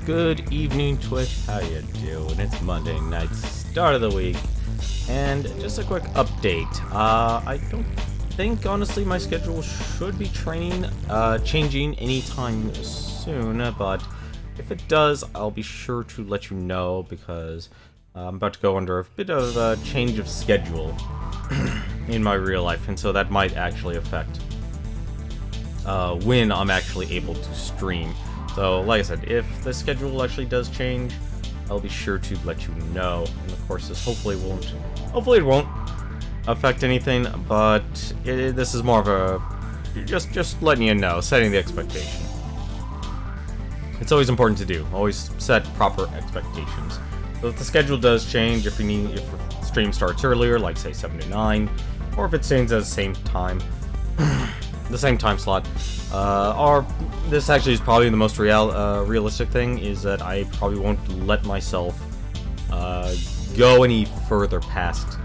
Good evening, Twitch. How you doing? It's Monday night, start of the week, and just a quick update. I don't think, honestly, my schedule should be changing anytime soon, but if it does, I'll be sure to let you know because I'm about to go under a bit of a change of schedule in my real life, and so that might actually affect when I'm actually able to stream. So, like I said, if the schedule actually does change, I'll be sure to let you know. And of course, this hopefully it won't affect anything, but this is more of a just letting you know, setting the expectation. It's always important to do. Always set proper expectations. So if the schedule does change, if the stream starts earlier, like say 7 to 9, or if it stays at the same time. The same time slot, or this actually is probably the most realistic thing, is that I probably won't let myself go any further past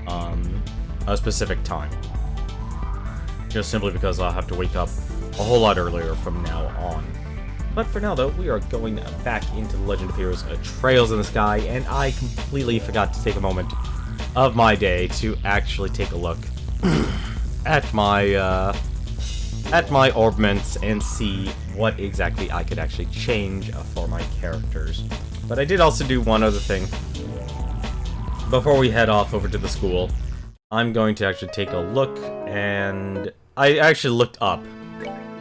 a specific time. Just simply because I'll have to wake up a whole lot earlier from now on. But for now, though, we are going back into The Legend of Heroes Trails in the Sky, and I completely forgot to take a moment of my day to actually take a look at my orbments and see what exactly I could actually change for my characters. But I did also do one other thing. Before we head off over to the school, I'm going to actually take a look, and I actually looked up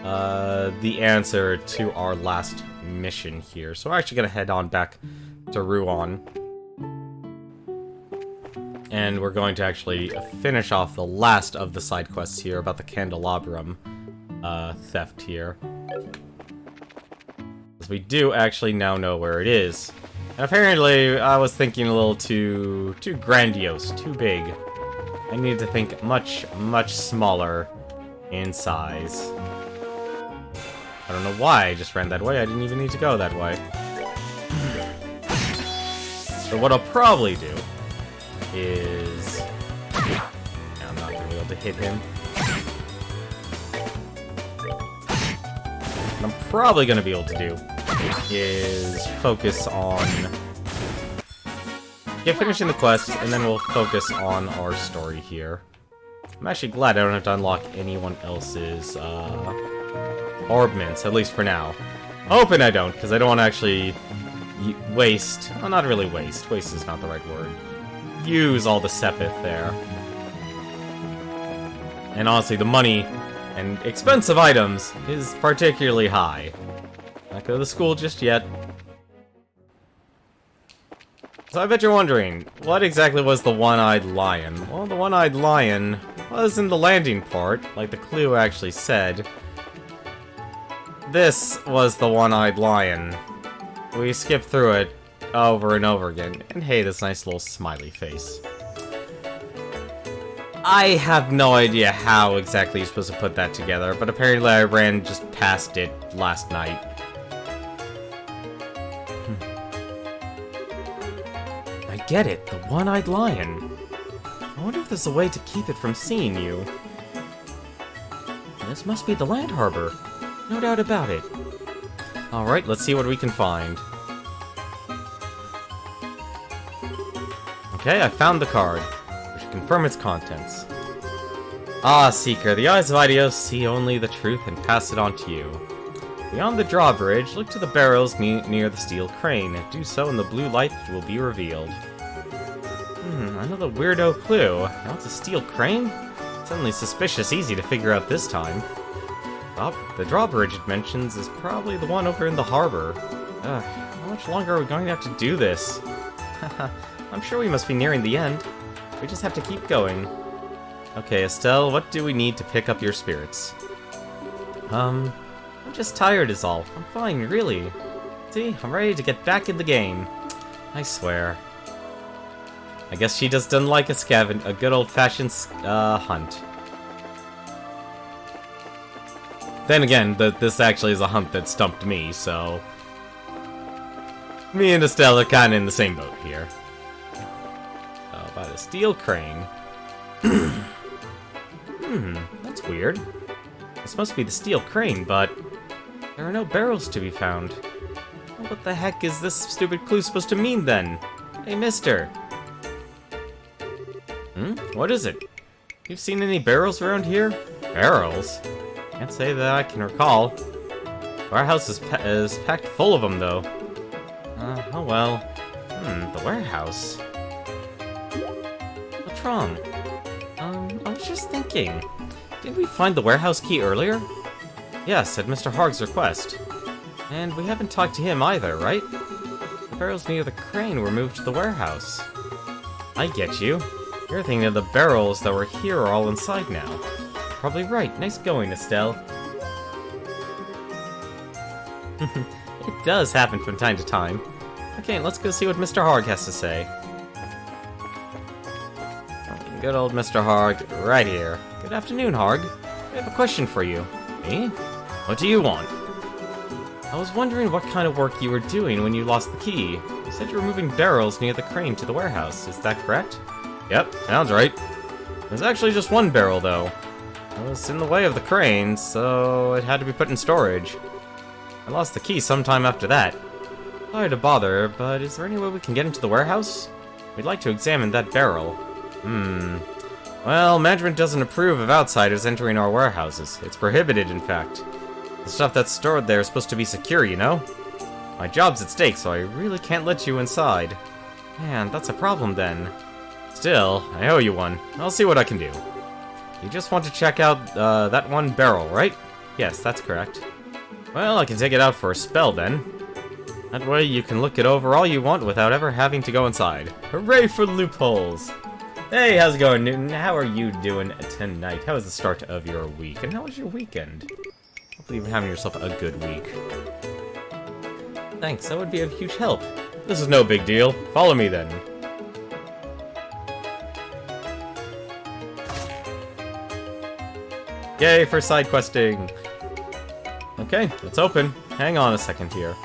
the answer to our last mission here. So we're actually going to head on back to Ruan. And we're going to actually finish off the last of the side quests here about the candelabrum theft here. Because we do actually now know where it is. And apparently, I was thinking a little too grandiose, too big. I needed to think much smaller in size. I don't know why I just ran that way. I didn't even need to go that way. So what I'll probably do is... I'm not going to be able to hit him. What I'm probably going to be able to do is focus on... finishing the quest, and then we'll focus on our story here. I'm actually glad I don't have to unlock anyone else's orbments, at least for now. Hoping I don't, because I don't want to actually waste... Well, not really waste. Waste is not the right word. Use all the Sepith there. And honestly, the money and expensive items is particularly high. Not go to the school just yet. So I bet you're wondering, what exactly was the one-eyed lion? Well, the one-eyed lion was in the landing part, like the clue actually said. This was the one-eyed lion. We skipped through it over and over again. And hey, this nice little smiley face. I have no idea how exactly you're supposed to put that together, but apparently I ran just past it last night. I get it, the one-eyed lion. I wonder if there's a way to keep it from seeing you. This must be the land harbor. No doubt about it. Alright, let's see what we can find. Okay, I found the card. We should confirm its contents. Ah, Seeker, the eyes of Idios see only the truth and pass it on to you. Beyond the drawbridge, look to the barrels near the steel crane. Do so and the blue light will be revealed. Another weirdo clue. Now it's a steel crane? Suddenly suspicious easy to figure out this time. The drawbridge it mentions is probably the one over in the harbor. How much longer are we going to have to do this? I'm sure we must be nearing the end. We just have to keep going. Okay, Estelle, what do we need to pick up your spirits? I'm just tired is all. I'm fine, really. See, I'm ready to get back in the game. I swear. I guess she just doesn't like a good old-fashioned hunt. Then again, this actually is a hunt that stumped me, so... Me and Estelle are kind of in the same boat here. By the steel crane. That's weird. This must be the steel crane, but there are no barrels to be found. What the heck is this stupid clue supposed to mean then? Hey, mister. What is it? You've seen any barrels around here? Barrels? Can't say that I can recall. Warehouse is packed full of them, though. Oh well. The warehouse. What's wrong? I was just thinking. Didn't we find the warehouse key earlier? Yes, at Mr. Harg's request. And we haven't talked to him either, right? The barrels near the crane were moved to the warehouse. I get you. You're thinking of the barrels that were here are all inside now. Probably right. Nice going, Estelle. It does happen from time to time. Okay, let's go see what Mr. Harg has to say. Good old Mr. Harg, right here. Good afternoon, Harg. I have a question for you. Me? What do you want? I was wondering what kind of work you were doing when you lost the key. You said you were moving barrels near the crane to the warehouse. Is that correct? Yep, sounds right. There's actually just one barrel, though. It was in the way of the crane, so it had to be put in storage. I lost the key sometime after that. Sorry to bother, but is there any way we can get into the warehouse? We'd like to examine that barrel. Well, management doesn't approve of outsiders entering our warehouses. It's prohibited, in fact. The stuff that's stored there is supposed to be secure, you know? My job's at stake, so I really can't let you inside. Man, that's a problem then. Still, I owe you one. I'll see what I can do. You just want to check out that one barrel, right? Yes, that's correct. Well, I can take it out for a spell then. That way you can look it over all you want without ever having to go inside. Hooray for loopholes! Hey, how's it going, Newton? How are you doing tonight? How was the start of your week? And how was your weekend? Hopefully you're having yourself a good week. Thanks, that would be a huge help. This is no big deal. Follow me then. Yay for side questing! Okay, it's open. Hang on a second here.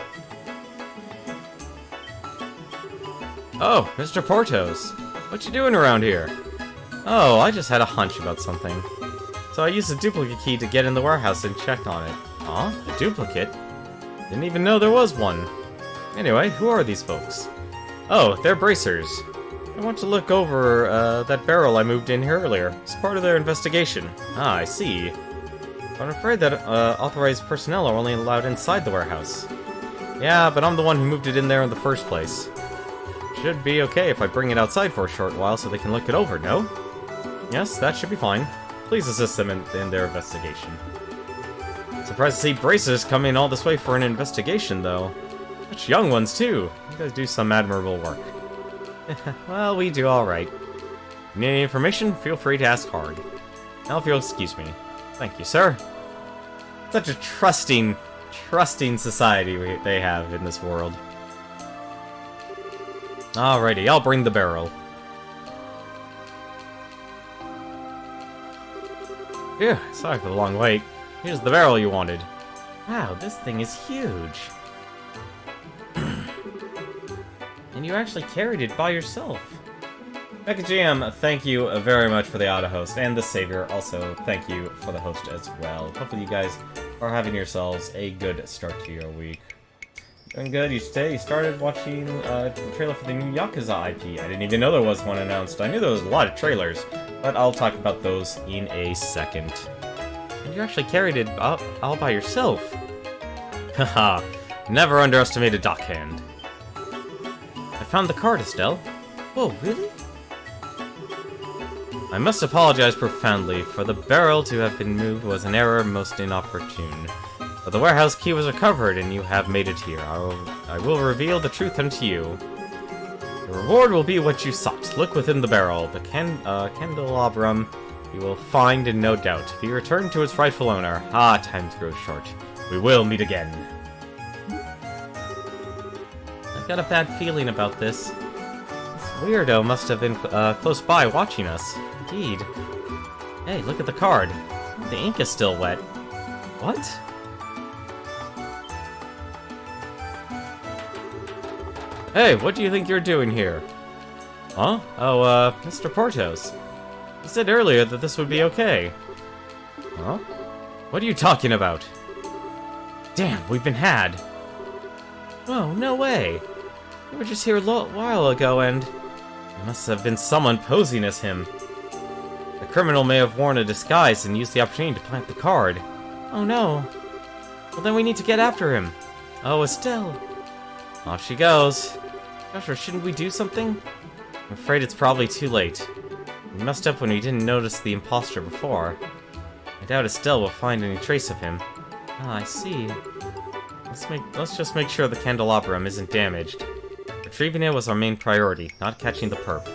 Oh, Mr. Portos. What you doing around here? Oh, I just had a hunch about something. So I used a duplicate key to get in the warehouse and check on it. Huh? A duplicate? Didn't even know there was one. Anyway, who are these folks? Oh, they're bracers. I want to look over that barrel I moved in here earlier. It's part of their investigation. Ah, I see. But I'm afraid that authorized personnel are only allowed inside the warehouse. Yeah, but I'm the one who moved it in there in the first place. Should be okay if I bring it outside for a short while so they can look it over, no? Yes, that should be fine. Please assist them in their investigation. Surprised to see bracers coming all this way for an investigation, though. Such young ones, too. You guys do some admirable work. Well, we do alright. Need any information? Feel free to ask Harg. Now if you'll excuse me. Thank you, sir. Such a trusting society they have in this world. Alrighty, I'll bring the barrel. Phew, sorry for the long wait. Here's the barrel you wanted. Wow, this thing is huge. And you actually carried it by yourself. Mecha GM, thank you very much for the auto-host, and the Savior, also thank you for the host as well. Hopefully you guys are having yourselves a good start to your week. Doing good, you started watching the trailer for the new Yakuza IP. I didn't even know there was one announced. I knew there was a lot of trailers, but I'll talk about those in a second. And you actually carried it all by yourself. Haha, never underestimate a dockhand. I found the card, Estelle. Whoa, really? I must apologize profoundly, for the barrel to have been moved was an error most inopportune. But the warehouse key was recovered, and you have made it here. I will reveal the truth unto you. The reward will be what you sought. Look within the barrel. The candelabrum you will find in no doubt. Be returned to its rightful owner. Ah, time grows short. We will meet again. I've got a bad feeling about this. This weirdo must have been close by watching us. Indeed. Hey, look at the card. The ink is still wet. What? Hey, what do you think you're doing here? Huh? Oh, Mr. Portos. You said earlier that this would be okay. Huh? What are you talking about? Damn, we've been had. Oh, no way! We were just here a while ago and... There must have been someone posing as him. The criminal may have worn a disguise and used the opportunity to plant the card. Oh no. Well then we need to get after him. Oh, Estelle. Off she goes. Joshua, shouldn't we do something? I'm afraid it's probably too late. We messed up when we didn't notice the imposter before. I doubt Estelle will find any trace of him. Ah, I see. Let's just make sure the candelabrum isn't damaged. Retrieving it was our main priority, not catching the perp.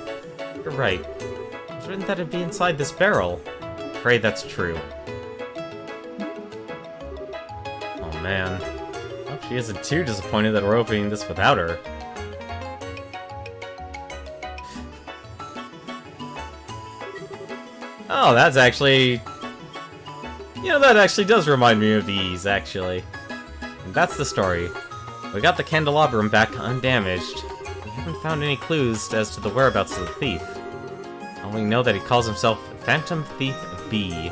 You're right. I was written that it'd be inside this barrel. I'm afraid that's true. Oh man. I hope she isn't too disappointed that we're opening this without her. Oh, that's actually... You know, that actually does remind me of these, actually. And that's the story. We got the candelabrum back undamaged. We haven't found any clues as to the whereabouts of the thief. Only know that he calls himself Phantom Thief B.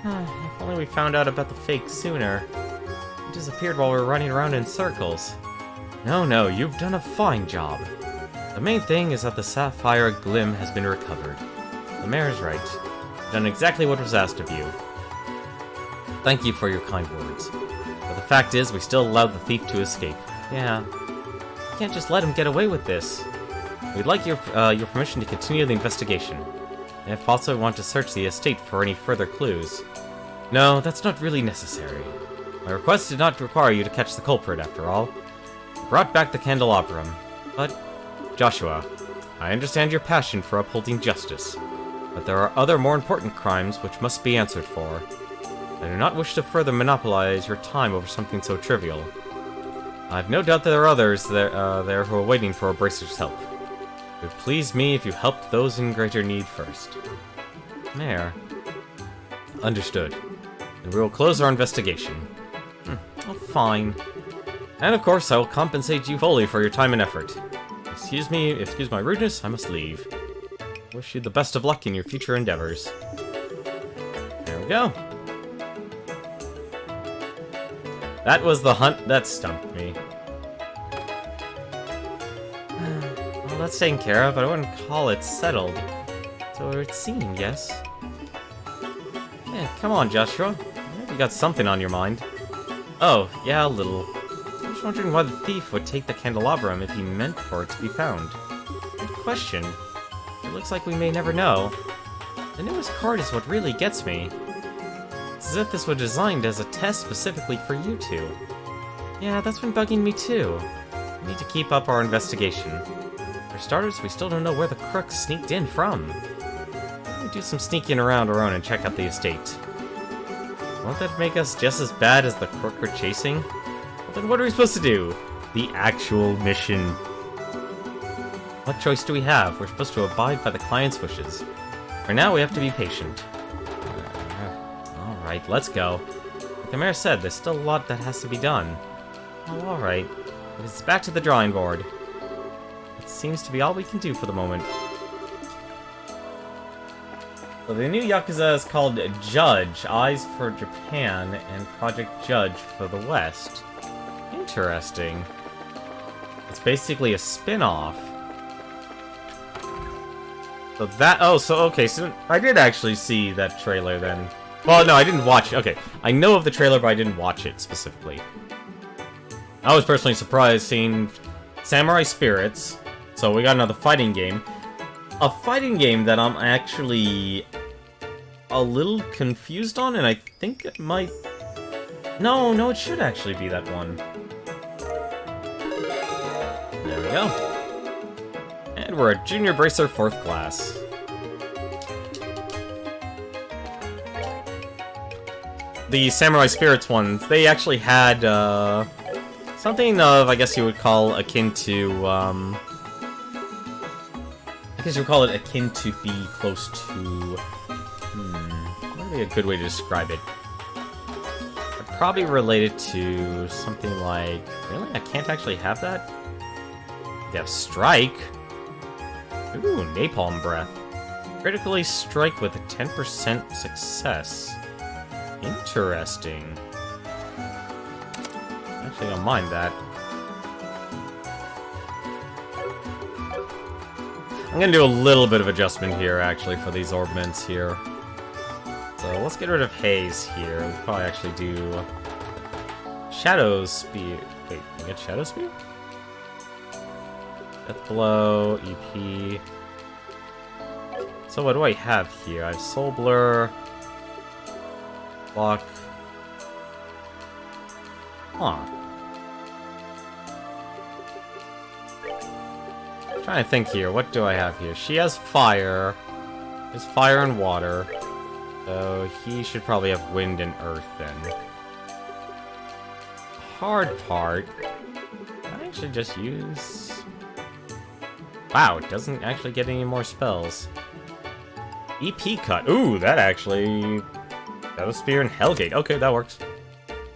If only we found out about the fake sooner. He disappeared while we were running around in circles. No, you've done a fine job. The main thing is that the sapphire glim has been recovered. The mayor's right. You've done exactly what was asked of you. Thank you for your kind words. But the fact is, we still allowed the thief to escape. Yeah. You can't just let him get away with this. We'd like your permission to continue the investigation. And if also want to search the estate for any further clues. No, that's not really necessary. My request did not require you to catch the culprit, after all. You brought back the candelabrum. But, Joshua, I understand your passion for upholding justice. But there are other more important crimes which must be answered for. I do not wish to further monopolize your time over something so trivial. I have no doubt there are others there who are waiting for a bracer's help. It would please me if you helped those in greater need first. Mayor. Understood. And we will close our investigation. Oh, fine. And of course, I will compensate you fully for your time and effort. Excuse my rudeness, I must leave. Wish you the best of luck in your future endeavors. There we go. That was the hunt that stumped me. Well, that's taken care of, but I wouldn't call it settled. So it seemed, yes. Yeah, come on, Joshua. You got something on your mind. Oh, yeah, a little. I was wondering why the thief would take the candelabrum if he meant for it to be found. Good question. It looks like we may never know. The newest card is what really gets me. It's as if this was designed as a test specifically for you two. Yeah, that's been bugging me too. We need to keep up our investigation. For starters, we still don't know where the crook sneaked in from. We do some sneaking around our own and check out the estate. Won't that make us just as bad as the crook we're chasing? Well, then what are we supposed to do? The actual mission. What choice do we have? We're supposed to abide by the client's wishes. For now, we have to be patient. Alright, let's go. Like the mayor said, there's still a lot that has to be done. Oh, alright. But it's back to the drawing board. It seems to be all we can do for the moment. So the new Yakuza is called Judge, Eyes for Japan, and Project Judge for the West. Interesting. It's basically a spin-off. So that... Oh, so okay, so I did actually see that trailer then. Well, no, I didn't watch it. Okay, I know of the trailer, but I didn't watch it specifically. I was personally surprised seeing Samurai Spirits. So we got another fighting game. A fighting game that I'm actually a little confused on, and I think it might... No, it should actually be that one. There we go. And we're a Junior Bracer 4th class. The Samurai Spirits ones, they actually had, something of, I guess you would call akin to, I guess you would call it akin to be close to, what would be a good way to describe it? I'd probably related to something like, really? I can't actually have that? You have Strike. Ooh, Napalm Breath. Critically strike with a 10% success. Interesting. Actually, I don't mind that. I'm gonna do a little bit of adjustment here, actually, for these orbments here. So let's get rid of Haze here. We'll probably actually do Shadow Spear. Wait, you get Shadow Spear? Death Blow, EP. So what do I have here? I have Soul Blur, Block. Huh. I'm trying to think here. What do I have here? She has Fire. There's Fire and Water. So he should probably have Wind and Earth then. Hard part. I actually just use... Wow, it doesn't actually get any more spells. EP Cut. Ooh, that actually... Shadow Spear and Hellgate. Okay, that works.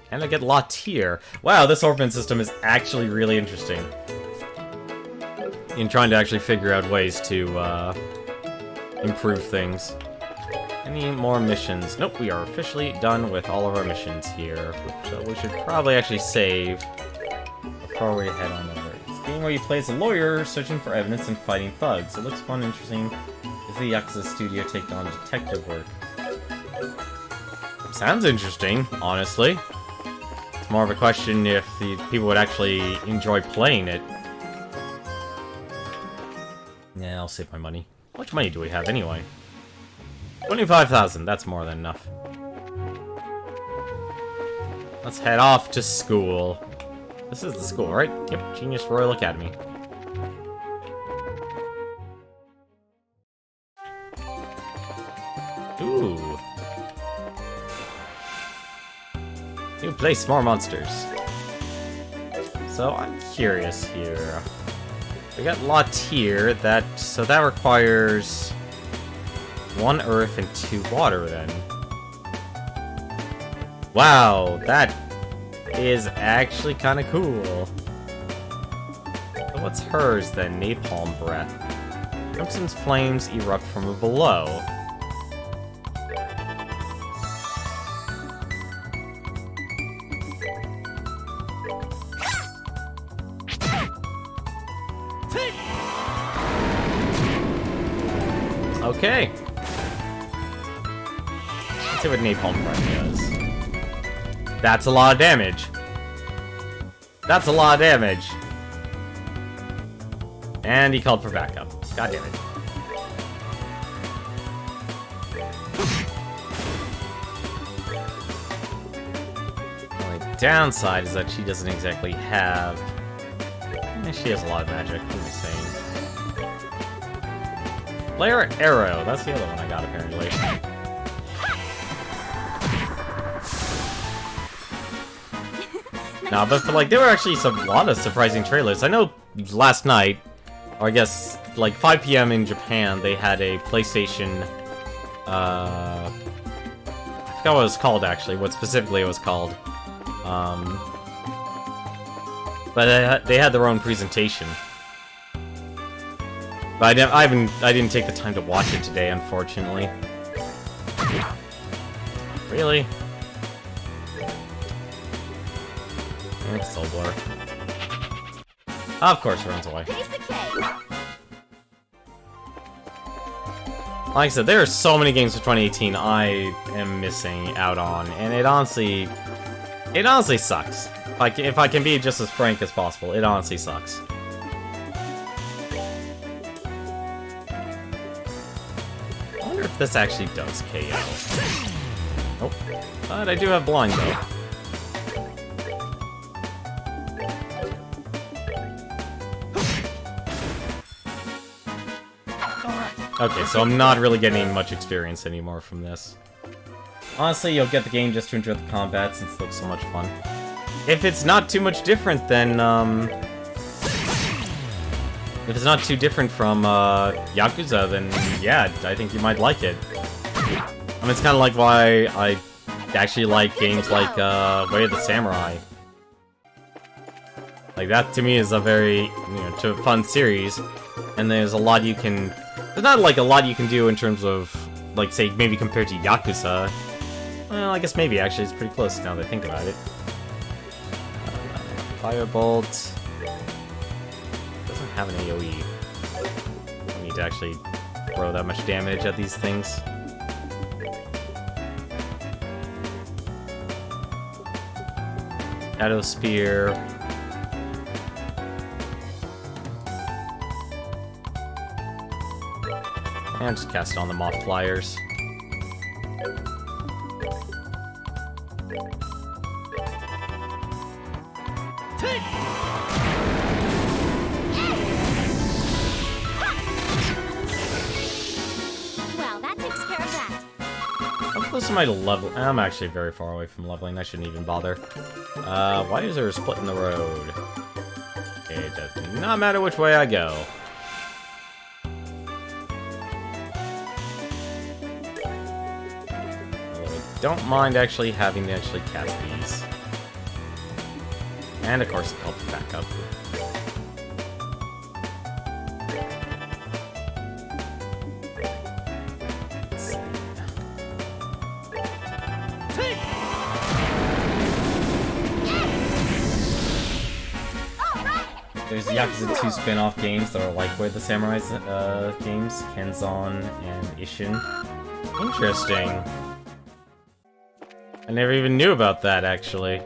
And I get Latir. Wow, this orphan system is actually really interesting. In trying to actually figure out ways to improve things. Any more missions? Nope, we are officially done with all of our missions here. So we should probably actually save before we head on over. It's a game where you play as a lawyer searching for evidence and fighting thugs. It looks fun and interesting. Is the Yakuza studio take on detective work? Sounds interesting, honestly. It's more of a question if the people would actually enjoy playing it. Yeah, I'll save my money. How much money do we have anyway? 25,000, that's more than enough. Let's head off to school. This is the school, right? Yep, Genius Royal Academy. Ooh. New place, more monsters. So I'm curious here. We got Latir, so that requires 1 earth and 2 water then. Wow, that is actually kind of cool. So what's hers then? Napalm Breath. Crimson's flames erupt from below. Okay. Let's see what Napalm Breath does. That's a lot of damage. That's a lot of damage. And he called for backup. God damn it. The only downside is that she doesn't exactly have... She has a lot of magic, I'm just saying. Flare Arrow, that's the other one I got apparently. Nah, but like there were actually a lot of surprising trailers. I know last night, or I guess like 5 PM in Japan, they had a PlayStation. I forgot what it was called actually. What specifically it was called. But they had their own presentation. But I didn't take the time to watch it today, unfortunately. Really? And it's Soul Blur. Of course, it runs away. Like I said, there are so many games for 2018 I am missing out on, and it honestly sucks. If I can be just as frank as possible, it honestly sucks. I wonder if this actually does KO. Nope. But I do have blind though. Okay, so I'm not really getting much experience anymore from this. Honestly, you'll get the game just to enjoy the combat since it looks so much fun. If it's not too much different than, if it's not too different from, Yakuza, then yeah, I think you might like it. I mean, it's kind of like why I actually like games like, Way of the Samurai. Like, that to me is a very, fun series, and there's a lot you can... There's not, like, a lot you can do in terms of, like, say, maybe compared to Yakuza. Well, I guess maybe, actually, it's pretty close now that I think about it. Firebolt... Doesn't have an AoE. need to actually throw that much damage at these things. Shadow Spear. And just cast it on the Moth Flyers. Well, that takes care of that. How close am I to level? I'm actually very far away from leveling. I shouldn't even bother. Why is there a split in the road? Okay, it does not matter which way I go. Don't mind actually having to actually cast these. And of course it helps back up. Let's see. There's Yakuza 2 spin-off games that are like with the Samurai games, Kenzan and Ishin. Interesting. I never even knew about that, actually.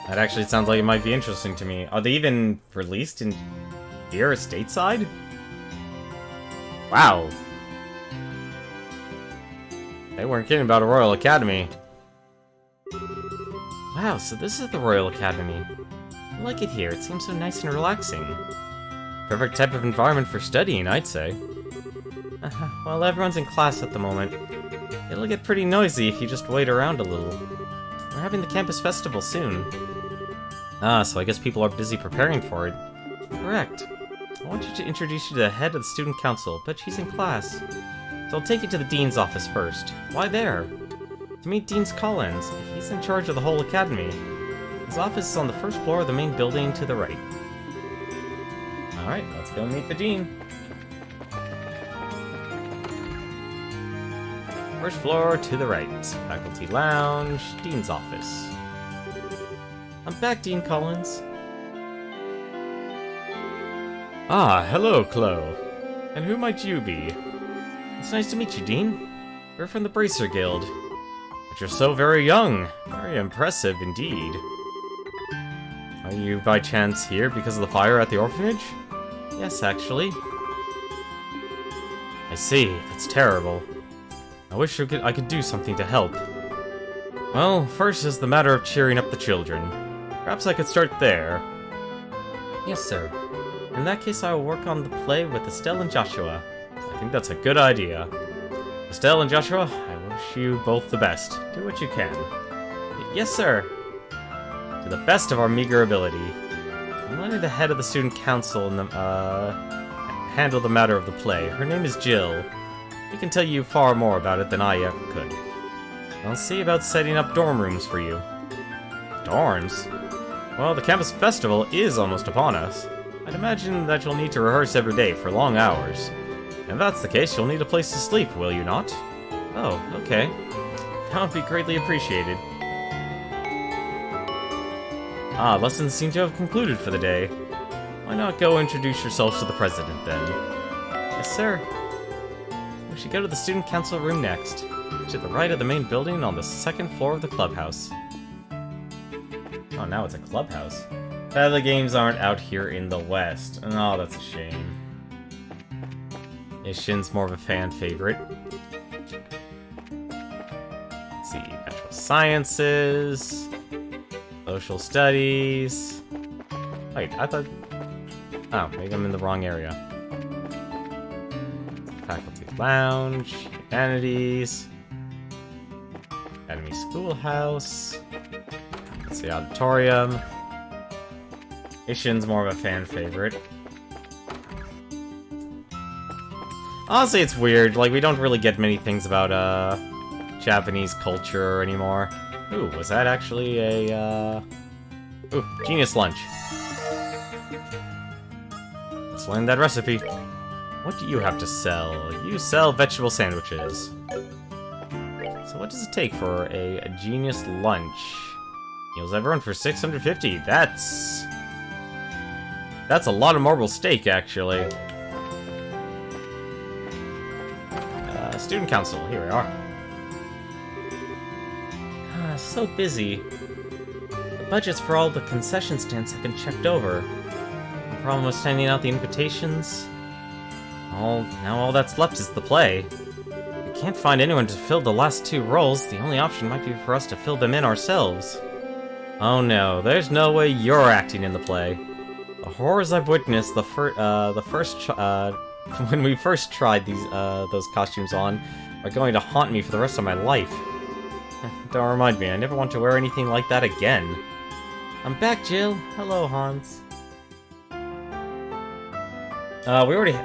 That actually sounds like it might be interesting to me. Are they even released in here stateside? Wow. They weren't kidding about a Royal Academy. Wow, so this is the Royal Academy. I like it here. It seems so nice and relaxing. Perfect type of environment for studying, I'd say. Well, everyone's in class at the moment. It'll get pretty noisy if you just wait around a little. We're having the campus festival soon. So I guess people are busy preparing for it. Correct. I want you to introduce you to the head of the student council, but she's in class. So I'll take you to the dean's office first. Why there? To meet Dean Collins. He's in charge of the whole academy. His office is on the first floor of the main building to the right. Alright, let's go meet the dean. First floor to the right. Faculty lounge, Dean's office. I'm back, Dean Collins. Ah, hello, Chloe. And who might you be? It's nice to meet you, Dean. We're from the Bracer Guild. But you're so very young. Very impressive indeed. Are you by chance here because of the fire at the orphanage? Yes, actually. I see. That's terrible. I wish I could do something to help. Well, first is the matter of cheering up the children. Perhaps I could start there. Yes, sir. In that case, I will work on the play with Estelle and Joshua. I think that's a good idea. Estelle and Joshua, I wish you both the best. Do what you can. Yes, sir. To the best of our meager ability. I'm letting the head of the student council handle the matter of the play. Her name is Jill. She can tell you far more about it than I ever could. I'll see about setting up dorm rooms for you. Dorms? Well, the campus festival is almost upon us. I'd imagine that you'll need to rehearse every day for long hours. If that's the case, you'll need a place to sleep, will you not? Oh, okay. That would be greatly appreciated. Ah, lessons seem to have concluded for the day. Why not go introduce yourselves to the president, then? Yes, sir. We should go to the student council room next. To the right of the main building on the second floor of the clubhouse. Oh, now it's a clubhouse. Sadly, the games aren't out here in the West. Oh, that's a shame. Ishin's more of a fan favorite. Let's see, natural sciences, social studies. Wait, I thought... Oh, maybe I'm in the wrong area. Faculty lounge, humanities, academy schoolhouse. Let's see, auditorium. Ishin's more of a fan favorite. Honestly, it's weird. Like, we don't really get many things about, Japanese culture anymore. Ooh, was that actually a, Ooh, genius lunch. Let's learn that recipe. What do you have to sell? You sell vegetable sandwiches. So what does it take for a genius lunch? Meals everyone for 650. That's That's a lot of marble steak, actually. Student council, here we are. So busy. The budgets for all the concession stands have been checked over. The problem was sending out the invitations. Now all that's left is the play. We can't find anyone to fill the last 2 roles. The only option might be for us to fill them in ourselves. Oh no, there's no way you're acting in the play. The horrors I've witnessed when we first tried those costumes on are going to haunt me for the rest of my life. Don't remind me, I never want to wear anything like that again. I'm back, Jill. Hello, Hans. We already...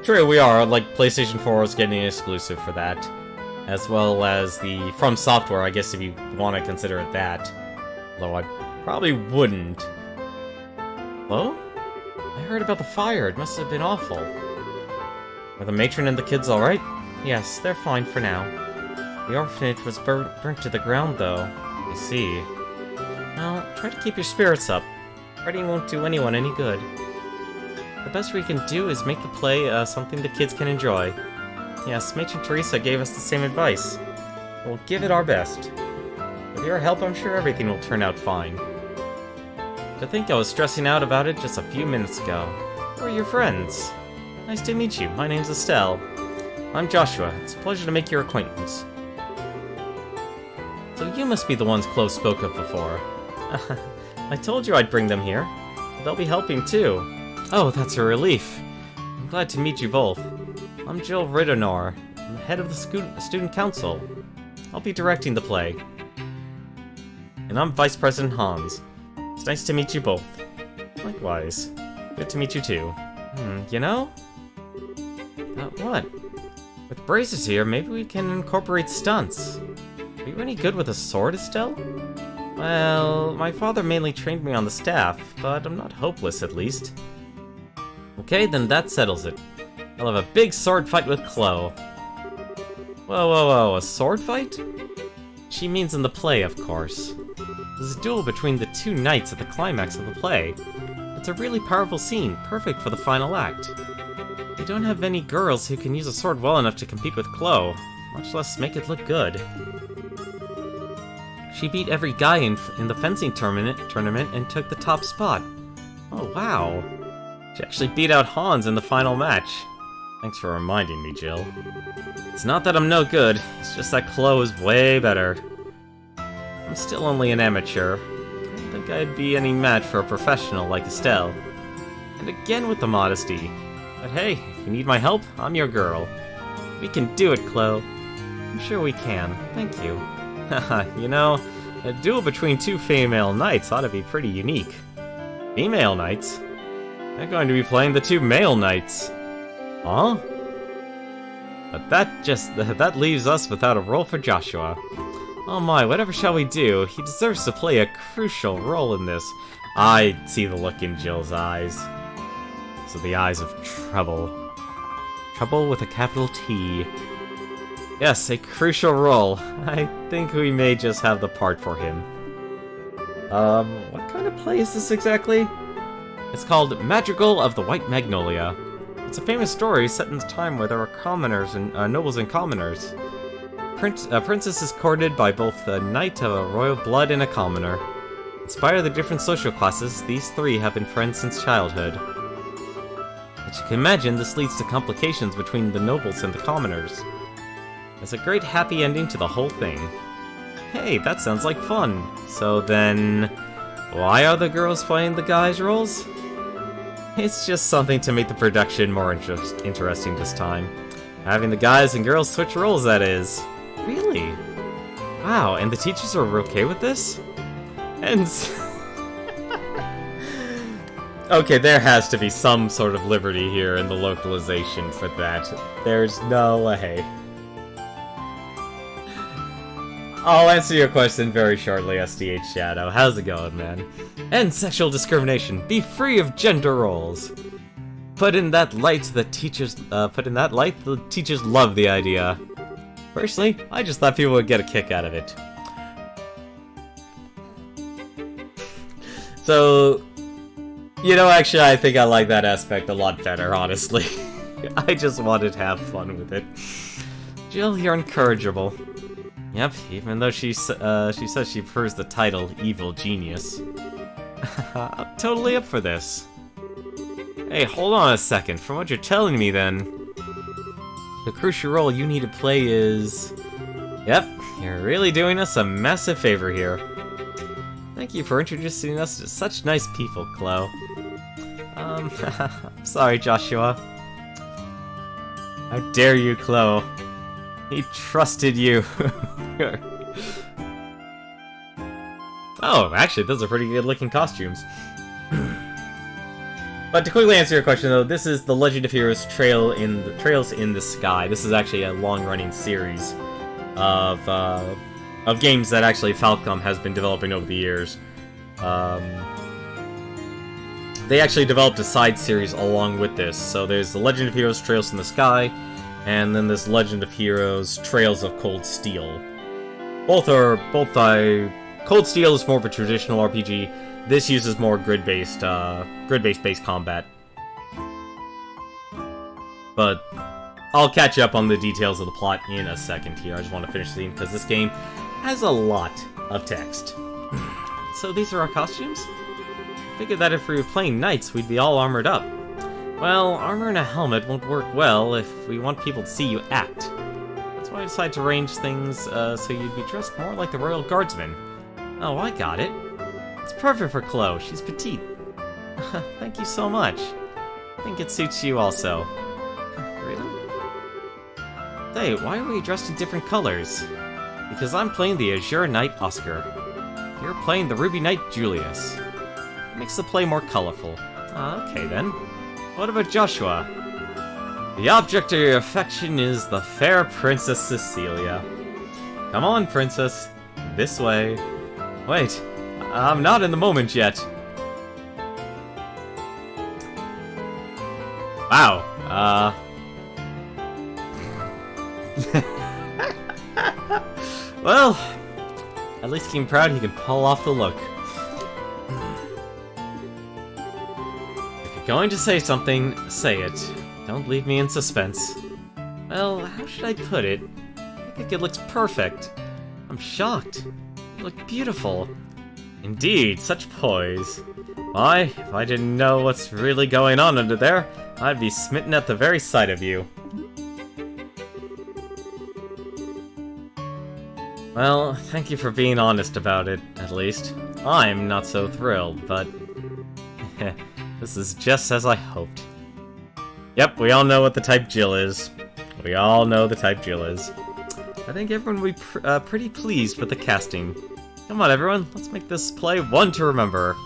True, we are. Like, PlayStation 4 is getting an exclusive for that. As well as the From Software, I guess if you want to consider it that. Although I probably wouldn't. Hello? I heard about the fire. It must have been awful. Are the matron and the kids alright? Yes, they're fine for now. The orphanage was burnt to the ground, though. I see. Well, try to keep your spirits up. Fighting won't do anyone any good. The best we can do is make the play something the kids can enjoy. Yes, Matron Teresa gave us the same advice. We'll give it our best. With your help, I'm sure everything will turn out fine. To think I was stressing out about it just a few minutes ago. Who are your friends? Nice to meet you. My name's Estelle. I'm Joshua. It's a pleasure to make your acquaintance. So you must be the ones Chloe spoke of before. I told you I'd bring them here. They'll be helping too. Oh, that's a relief. I'm glad to meet you both. I'm Jill Riddenor. I'm the head of the student council. I'll be directing the play. And I'm Vice President Hans. It's nice to meet you both. Likewise. Good to meet you too. You know? What? With Braces here, maybe we can incorporate stunts. Are you any good with a sword, Estelle? Well, my father mainly trained me on the staff, but I'm not hopeless at least. Okay, then that settles it. I'll have a big sword fight with Chloe. Whoa, a sword fight? She means in the play, of course. There's a duel between the 2 knights at the climax of the play. It's a really powerful scene, perfect for the final act. We don't have any girls who can use a sword well enough to compete with Chloe, much less make it look good. She beat every guy in the fencing tournament and took the top spot. Oh wow. She actually beat out Hans in the final match. Thanks for reminding me, Jill. It's not that I'm no good, it's just that Chloe is way better. I'm still only an amateur. I don't think I'd be any match for a professional like Estelle. And again with the modesty. But hey, if you need my help, I'm your girl. We can do it, Chloe. I'm sure we can. Thank you. Haha, you know, a duel between 2 female knights ought to be pretty unique. Female knights? They're going to be playing the 2 male knights. Huh? But that leaves us without a role for Joshua. Oh my, whatever shall we do? He deserves to play a crucial role in this. I see the look in Jill's eyes. So the eyes of trouble. Trouble with a capital T. Yes, a crucial role. I think we may just have the part for him. What kind of play is this exactly? It's called Madrigal of the White Magnolia. It's a famous story set in a time where there were commoners and nobles and commoners. A princess is courted by both a knight of royal blood and a commoner. In spite of the different social classes, these 3 have been friends since childhood. As you can imagine, this leads to complications between the nobles and the commoners. There's a great happy ending to the whole thing. Hey, that sounds like fun. So then, why are the girls playing the guys' roles? It's just something to make the production more interesting this time. Having the guys and girls switch roles, that is. Really? Wow, and the teachers are okay with this? And... okay, there has to be some sort of liberty here in the localization for that. There's no way. I'll answer your question very shortly, SDH Shadow. How's it going, man? End sexual discrimination. Be free of gender roles. Put in that light, the teachers love the idea. Personally, I just thought people would get a kick out of it. So, You know, actually, I think I like that aspect a lot better, honestly. I just wanted to have fun with it. Jill, you're incorrigible. Yep, even though she says she prefers the title Evil Genius. I'm totally up for this. Hey, hold on a second. From what you're telling me, then, the crucial role you need to play is... Yep, you're really doing us a massive favor here. Thank you for introducing us to such nice people, Chloe. I'm sorry, Joshua. How dare you, Chloe? He trusted you. Oh, actually, those are pretty good-looking costumes. But to quickly answer your question, though, this is the Legend of Heroes Trails in the Sky. This is actually a long-running series of games that actually Falcom has been developing over the years. They actually developed a side series along with this. So there's the Legend of Heroes Trails in the Sky, and then this Legend of Heroes Trails of Cold Steel. Both Cold Steel is more of a traditional RPG. This uses more grid-based combat. But I'll catch up on the details of the plot in a second here. I just want to finish the scene because this game has a lot of text. So these are our costumes? I figured that if we were playing knights, we'd be all armored up. Well, armor and a helmet won't work well if we want people to see you act. That's why I decided to arrange things so you'd be dressed more like the Royal Guardsman. Oh, I got it. It's perfect for Chloe. She's petite. Thank you so much. I think it suits you also. Really? Hey, why are we dressed in different colors? Because I'm playing the Azure Knight Oscar. You're playing the Ruby Knight Julius. It makes the play more colorful. Okay then. What about Joshua? The object of your affection is the fair Princess Cecilia. Come on, Princess. This way. Wait, I'm not in the moment yet. Wow, well, at least I'm proud he can pull off the look. If you're going to say something, say it. Don't leave me in suspense. Well, how should I put it? I think it looks perfect. I'm shocked. You look beautiful. Indeed, such poise. Why, if I didn't know what's really going on under there, I'd be smitten at the very sight of you. Well, thank you for being honest about it, at least. I'm not so thrilled, but... this is just as I hoped. Yep, we all know what the type Jill is. We all know the type Jill is. I think everyone will be pretty pleased with the casting. Come on, everyone, let's make this play one to remember.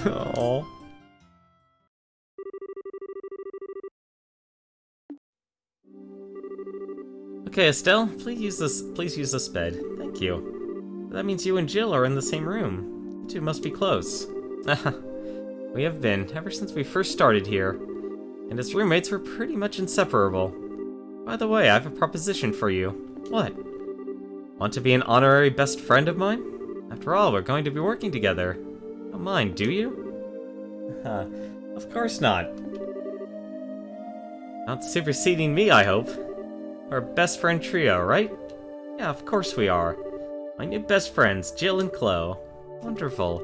Aww. Okay, Estelle, please use this bed. Thank you. That means you and Jill are in the same room. You two must be close. We have been, ever since we first started here. And as roommates, we're pretty much inseparable. By the way, I have a proposition for you. What? Want to be an honorary best friend of mine? After all, we're going to be working together. Don't mind, do you? Of course not. Not superseding me, I hope. We're a best friend trio, right? Yeah, of course we are. My new best friends, Jill and Chloe. Wonderful.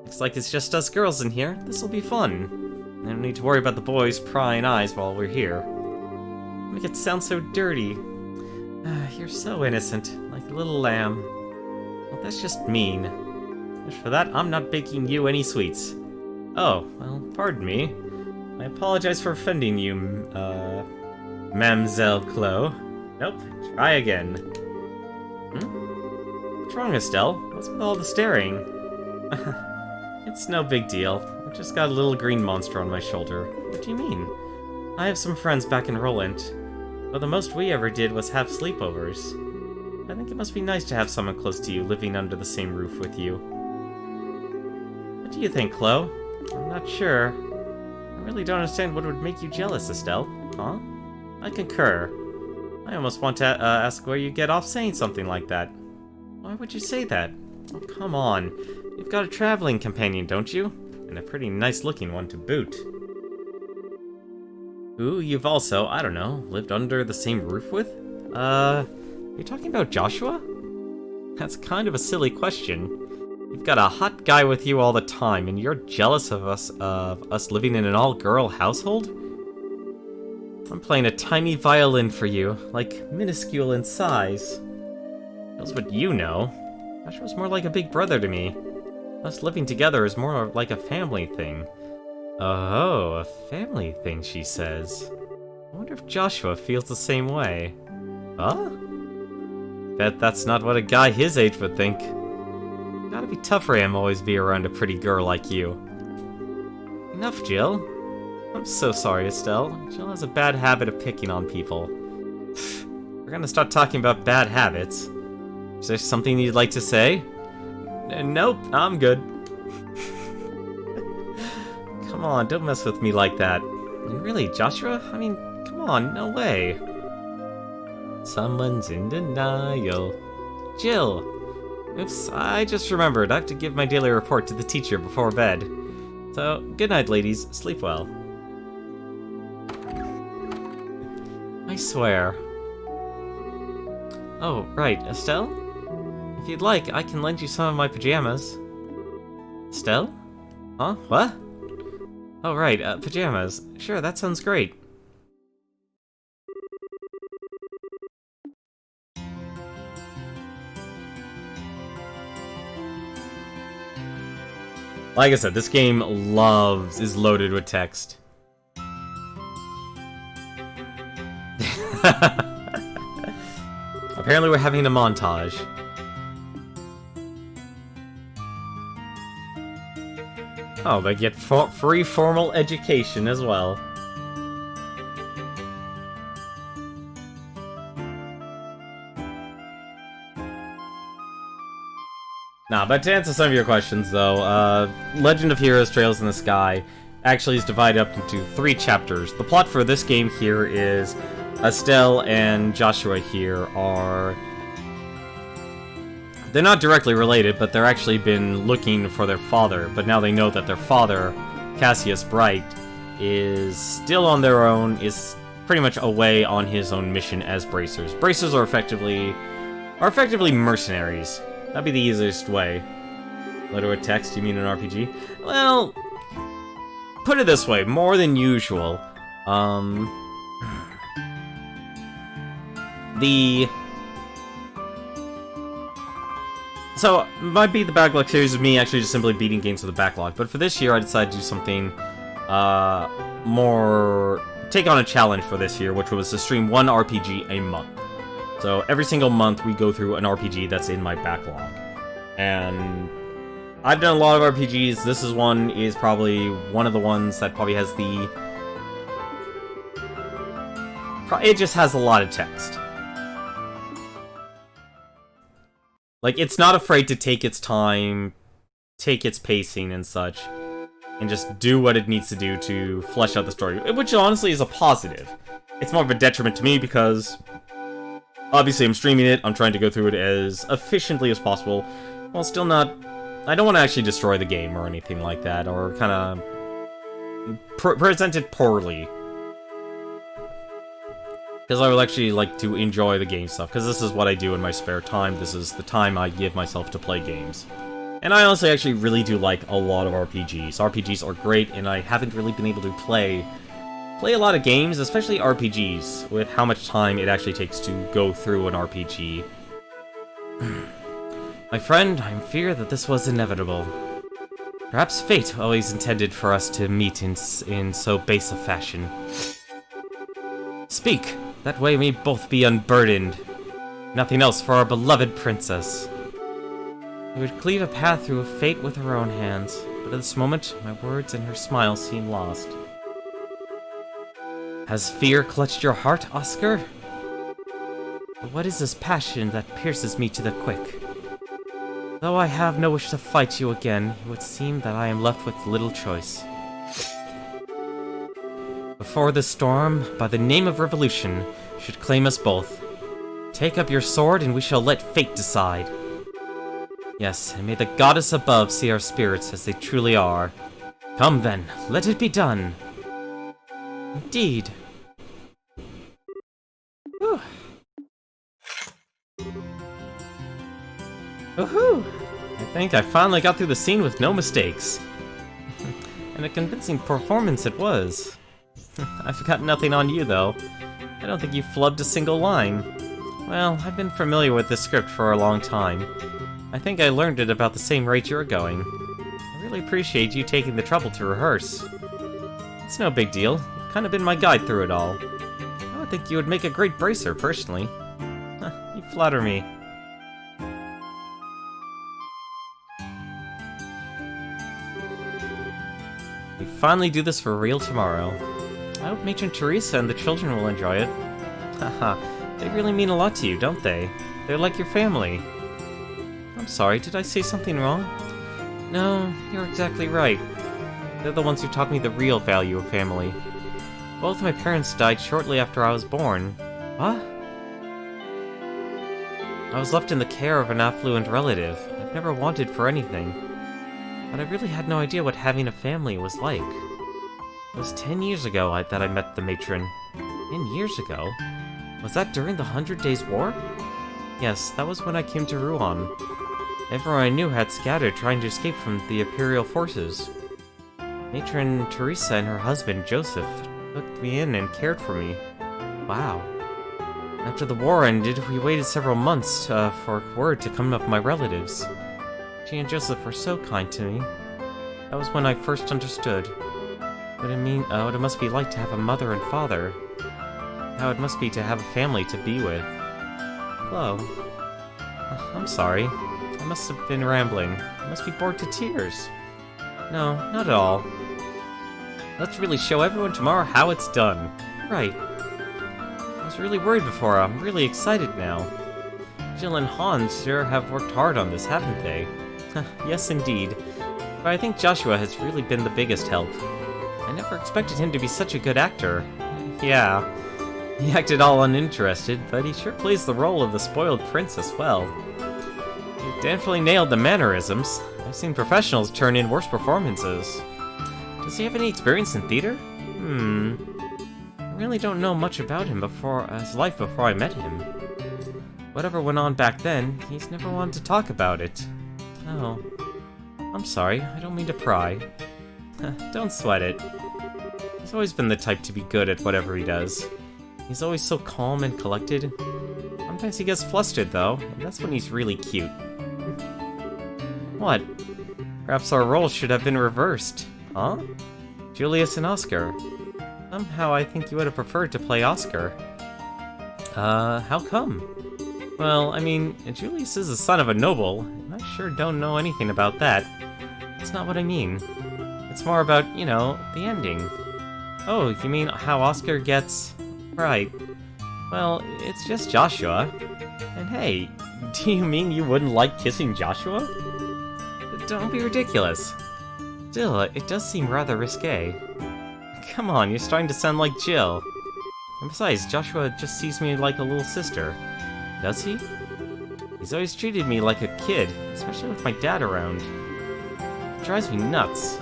Looks like it's just us girls in here. This'll be fun. I don't need to worry about the boys' prying eyes while we're here. Make it sound so dirty. You're so innocent, like a little lamb. Well, that's just mean. As for that, I'm not baking you any sweets. Oh, well, pardon me. I apologize for offending you, Mademoiselle Chloe. Nope, try again. What's wrong, Estelle? What's with all the staring? It's no big deal. I've just got a little green monster on my shoulder. What do you mean? I have some friends back in Roland. But the most we ever did was have sleepovers. I think it must be nice to have someone close to you living under the same roof with you. What do you think, Chloe? I'm not sure. I really don't understand what would make you jealous, Estelle. Huh? I concur. I almost want to ask where you get off saying something like that. Why would you say that? Oh, come on. You've got a traveling companion, don't you? And a pretty nice-looking one to boot. Who you've also, I don't know, lived under the same roof with? You talking about Joshua? That's kind of a silly question. You've got a hot guy with you all the time, and you're jealous of us living in an all-girl household? I'm playing a tiny violin for you, like minuscule in size. That's what you know. Joshua's more like a big brother to me. Us living together is more like a family thing. Oh, a family thing, she says. I wonder if Joshua feels the same way. Huh? Bet that's not what a guy his age would think. Gotta be tough for him always be around a pretty girl like you. Enough, Jill. I'm so sorry, Estelle. Jill has a bad habit of picking on people. We're gonna start talking about bad habits. Is there something you'd like to say? Nope, I'm good. Come on, don't mess with me like that. And really, Joshua? I mean, come on, no way. Someone's in denial. Jill! Oops, I just remembered. I have to give my daily report to the teacher before bed. So, good night, ladies. Sleep well. I swear. Oh, right, Estelle? If you'd like, I can lend you some of my pajamas. Estelle? Huh? What? Oh, right, pajamas. Sure, that sounds great. Like I said, this game is loaded with text. Apparently we're having a montage. Oh, they get free formal education as well. Nah, but to answer some of your questions, though, Legend of Heroes Trails in the Sky actually is divided up into 3 chapters. The plot for this game here is Estelle and Joshua here are... They're not directly related, but they're actually been looking for their father, but now they know that their father, Cassius Bright, is still on their own, is pretty much away on his own mission as bracers. Bracers are effectively mercenaries. That'd be the easiest way. Letter of text, you mean an RPG? Well, put it this way, more than usual. So, it might be the Backlog series of me actually just simply beating games with the Backlog, but for this year I decided to do something, take on a challenge for this year, which was to stream 1 RPG a month. So, every single month we go through an RPG that's in my Backlog. And I've done a lot of RPGs, this is probably one of the ones that probably has it just has a lot of text. Like, it's not afraid to take its time, take its pacing and such, and just do what it needs to do to flesh out the story, which honestly is a positive. It's more of a detriment to me because, obviously I'm streaming it, I'm trying to go through it as efficiently as possible, while still not... I don't want to actually destroy the game or anything like that, or kind of present it poorly. Because I would actually like to enjoy the game stuff, because this is what I do in my spare time, this is the time I give myself to play games. And I honestly actually really do like a lot of RPGs. RPGs are great, and I haven't really been able to play a lot of games, especially RPGs, with how much time it actually takes to go through an RPG. My friend, I fear that this was inevitable. Perhaps fate always intended for us to meet in so base a fashion. Speak! That way we both be unburdened. Nothing else for our beloved princess. We would cleave a path through a fate with her own hands, but at this moment, my words and her smile seem lost. Has fear clutched your heart, Oscar? But what is this passion that pierces me to the quick? Though I have no wish to fight you again, it would seem that I am left with little choice. Before the storm, by the name of revolution, should claim us both. Take up your sword and we shall let fate decide. Yes, and may the goddess above see our spirits as they truly are. Come then, let it be done. Indeed. Whew. Woohoo! I think I finally got through the scene with no mistakes. And a convincing performance it was. I've got nothing on you, though. I don't think you flubbed a single line. Well, I've been familiar with this script for a long time. I think I learned it about the same rate you're going. I really appreciate you taking the trouble to rehearse. It's no big deal. You've kind of been my guide through it all. I would think you would make a great bracer, personally. You flatter me. We finally do this for real tomorrow. I hope Matron Teresa and the children will enjoy it. Haha, they really mean a lot to you, don't they? They're like your family. I'm sorry, did I say something wrong? No, you're exactly right. They're the ones who taught me the real value of family. Both my parents died shortly after I was born. What? I was left in the care of an affluent relative. I've never wanted for anything. But I really had no idea what having a family was like. It was 10 years ago that I met the matron. 10 years ago? Was that during the 100 Days War? Yes, that was when I came to Rouen. Everyone I knew had scattered trying to escape from the Imperial forces. Matron Teresa and her husband, Joseph, took me in and cared for me. Wow. After the war ended, we waited several months for word to come of my relatives. She and Joseph were so kind to me. That was when I first understood what it must be like to have a mother and father. How it must be to have a family to be with. Hello. I'm sorry. I must have been rambling. I must be bored to tears. No, not at all. Let's really show everyone tomorrow how it's done. Right. I was really worried before. I'm really excited now. Jill and Hans sure have worked hard on this, haven't they? Yes, indeed. But I think Joshua has really been the biggest help. I never expected him to be such a good actor. Yeah. He acted all uninterested, but he sure plays the role of the spoiled prince as well. He definitely nailed the mannerisms. I've seen professionals turn in worse performances. Does he have any experience in theater? I really don't know much about him his life before I met him. Whatever went on back then, he's never wanted to talk about it. Oh. I'm sorry, I don't mean to pry. Don't sweat it. He's always been the type to be good at whatever he does. He's always so calm and collected. Sometimes he gets flustered, though, and that's when he's really cute. What? Perhaps our roles should have been reversed. Huh? Julius and Oscar. Somehow I think you would have preferred to play Oscar. How come? Well, I mean, Julius is the son of a noble, and I sure don't know anything about that. That's not what I mean. It's more about, you know, the ending. Oh, you mean how Oscar gets... Right. Well, it's just Joshua. And hey, do you mean you wouldn't like kissing Joshua? Don't be ridiculous. Still, it does seem rather risque. Come on, you're starting to sound like Jill. And besides, Joshua just sees me like a little sister. Does he? He's always treated me like a kid, especially with my dad around. It drives me nuts.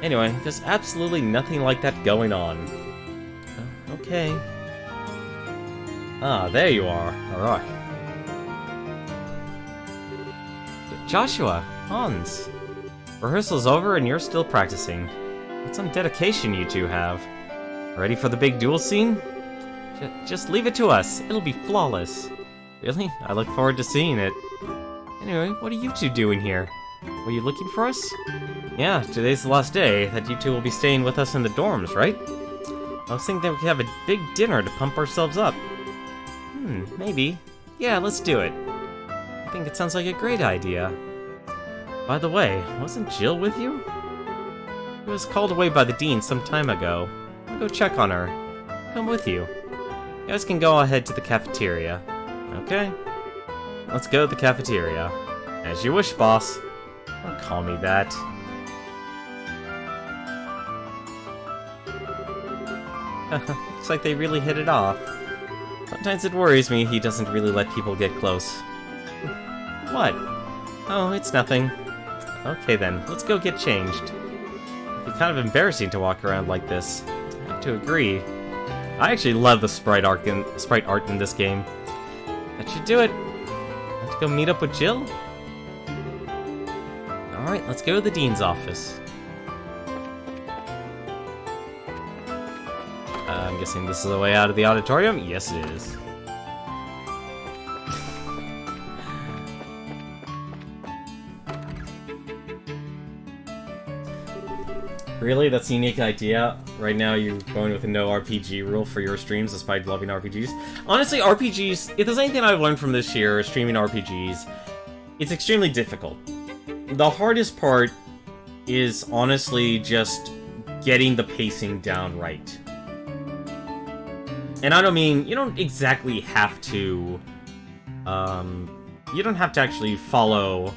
Anyway, there's absolutely nothing like that going on. Okay. Ah, there you are. Alright. Joshua! Hans! Rehearsal's over and you're still practicing. What some dedication you two have. Ready for the big duel scene? Just leave it to us. It'll be flawless. Really? I look forward to seeing it. Anyway, what are you two doing here? Were you looking for us? Yeah, today's the last day that you two will be staying with us in the dorms, right? I was thinking that we could have a big dinner to pump ourselves up. Maybe. Yeah, let's do it. I think it sounds like a great idea. By the way, wasn't Jill with you? She was called away by the dean some time ago. I'll go check on her. Come with you. You guys can go ahead to the cafeteria. Okay. Let's go to the cafeteria. As you wish, boss. Don't call me that. Looks like they really hit it off. Sometimes it worries me he doesn't really let people get close. What? Oh, it's nothing. Okay then, let's go get changed. It'd be kind of embarrassing to walk around like this. I have to agree. I actually love the sprite art in this game. That should do it. Let's go meet up with Jill. Alright, let's go to the Dean's office. I'm guessing this is the way out of the auditorium? Yes, it is. Really? That's a unique idea? Right now you're going with a no RPG rule for your streams despite loving RPGs? Honestly, RPGs, if there's anything I've learned from this year, streaming RPGs, it's extremely difficult. The hardest part is honestly just getting the pacing down right. And I don't mean, you don't exactly have to, you don't have to actually follow,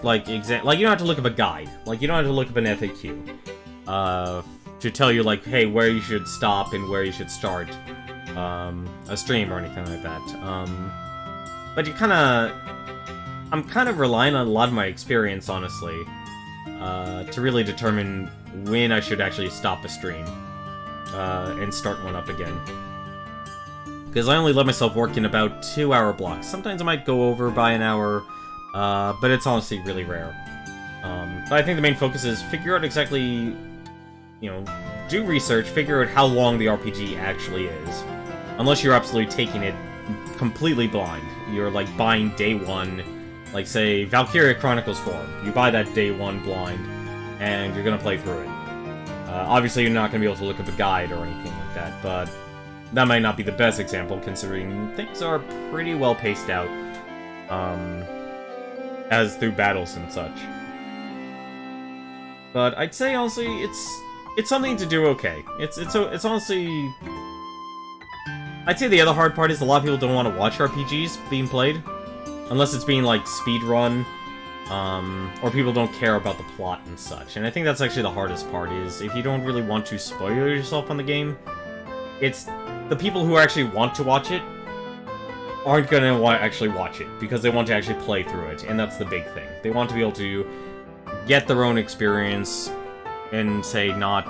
like, you don't have to look up a guide. Like, you don't have to look up an FAQ, to tell you, like, hey, where you should stop and where you should start, a stream or anything like that. But I'm kind of relying on a lot of my experience, honestly, to really determine when I should actually stop a stream. And start one up again. Because I only let myself work in about 2-hour blocks. Sometimes I might go over by an hour, but it's honestly really rare. But I think the main focus is figure out exactly, you know, do research, figure out how long the RPG actually is. Unless you're absolutely taking it completely blind. You're, like, buying day one, like, say, Valkyria Chronicles 4. You buy that day one blind, and you're gonna play through it. Obviously, you're not going to be able to look up a guide or anything like that, but that might not be the best example, considering things are pretty well paced out, as through battles and such. But I'd say, honestly, it's something to do okay. It's honestly... I'd say the other hard part is a lot of people don't want to watch RPGs being played, unless it's being, like, speedrun, or people don't care about the plot and such. And I think that's actually the hardest part, is if you don't really want to spoil yourself on the game, it's the people who actually want to watch it aren't gonna actually watch it, because they want to actually play through it, and that's the big thing. They want to be able to get their own experience, and say not,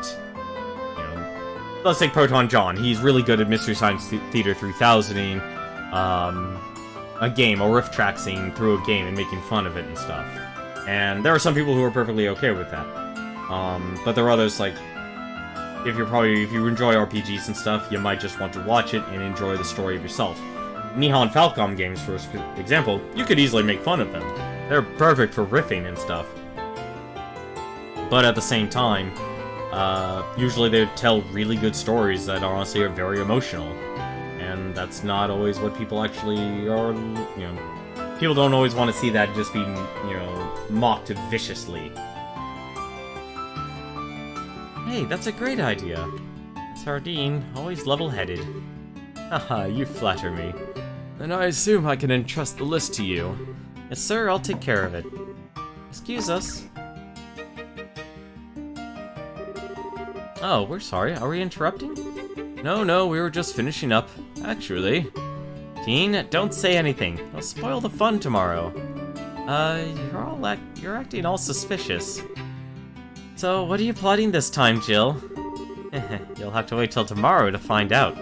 you know, let's take Proton John. He's really good at Mystery Science Theater 3000ing, a game, a riff track scene through a game and making fun of it and stuff. And there are some people who are perfectly okay with that. But there are others, like, if you enjoy RPGs and stuff, you might just want to watch it and enjoy the story of yourself. Nihon Falcom games, for example, you could easily make fun of them. They're perfect for riffing and stuff. But at the same time, usually they tell really good stories that honestly are very emotional. And that's not always what people actually are, you know... People don't always want to see that just being, you know, mocked viciously. Hey, that's a great idea. Sardine, always level-headed. Haha, you flatter me. And I assume I can entrust the list to you. Yes, sir, I'll take care of it. Excuse us. Oh, we're sorry. Are we interrupting? No, we were just finishing up. Actually. Dean, don't say anything. I'll spoil the fun tomorrow. You're acting all suspicious. So, what are you plotting this time, Jill? You'll have to wait till tomorrow to find out.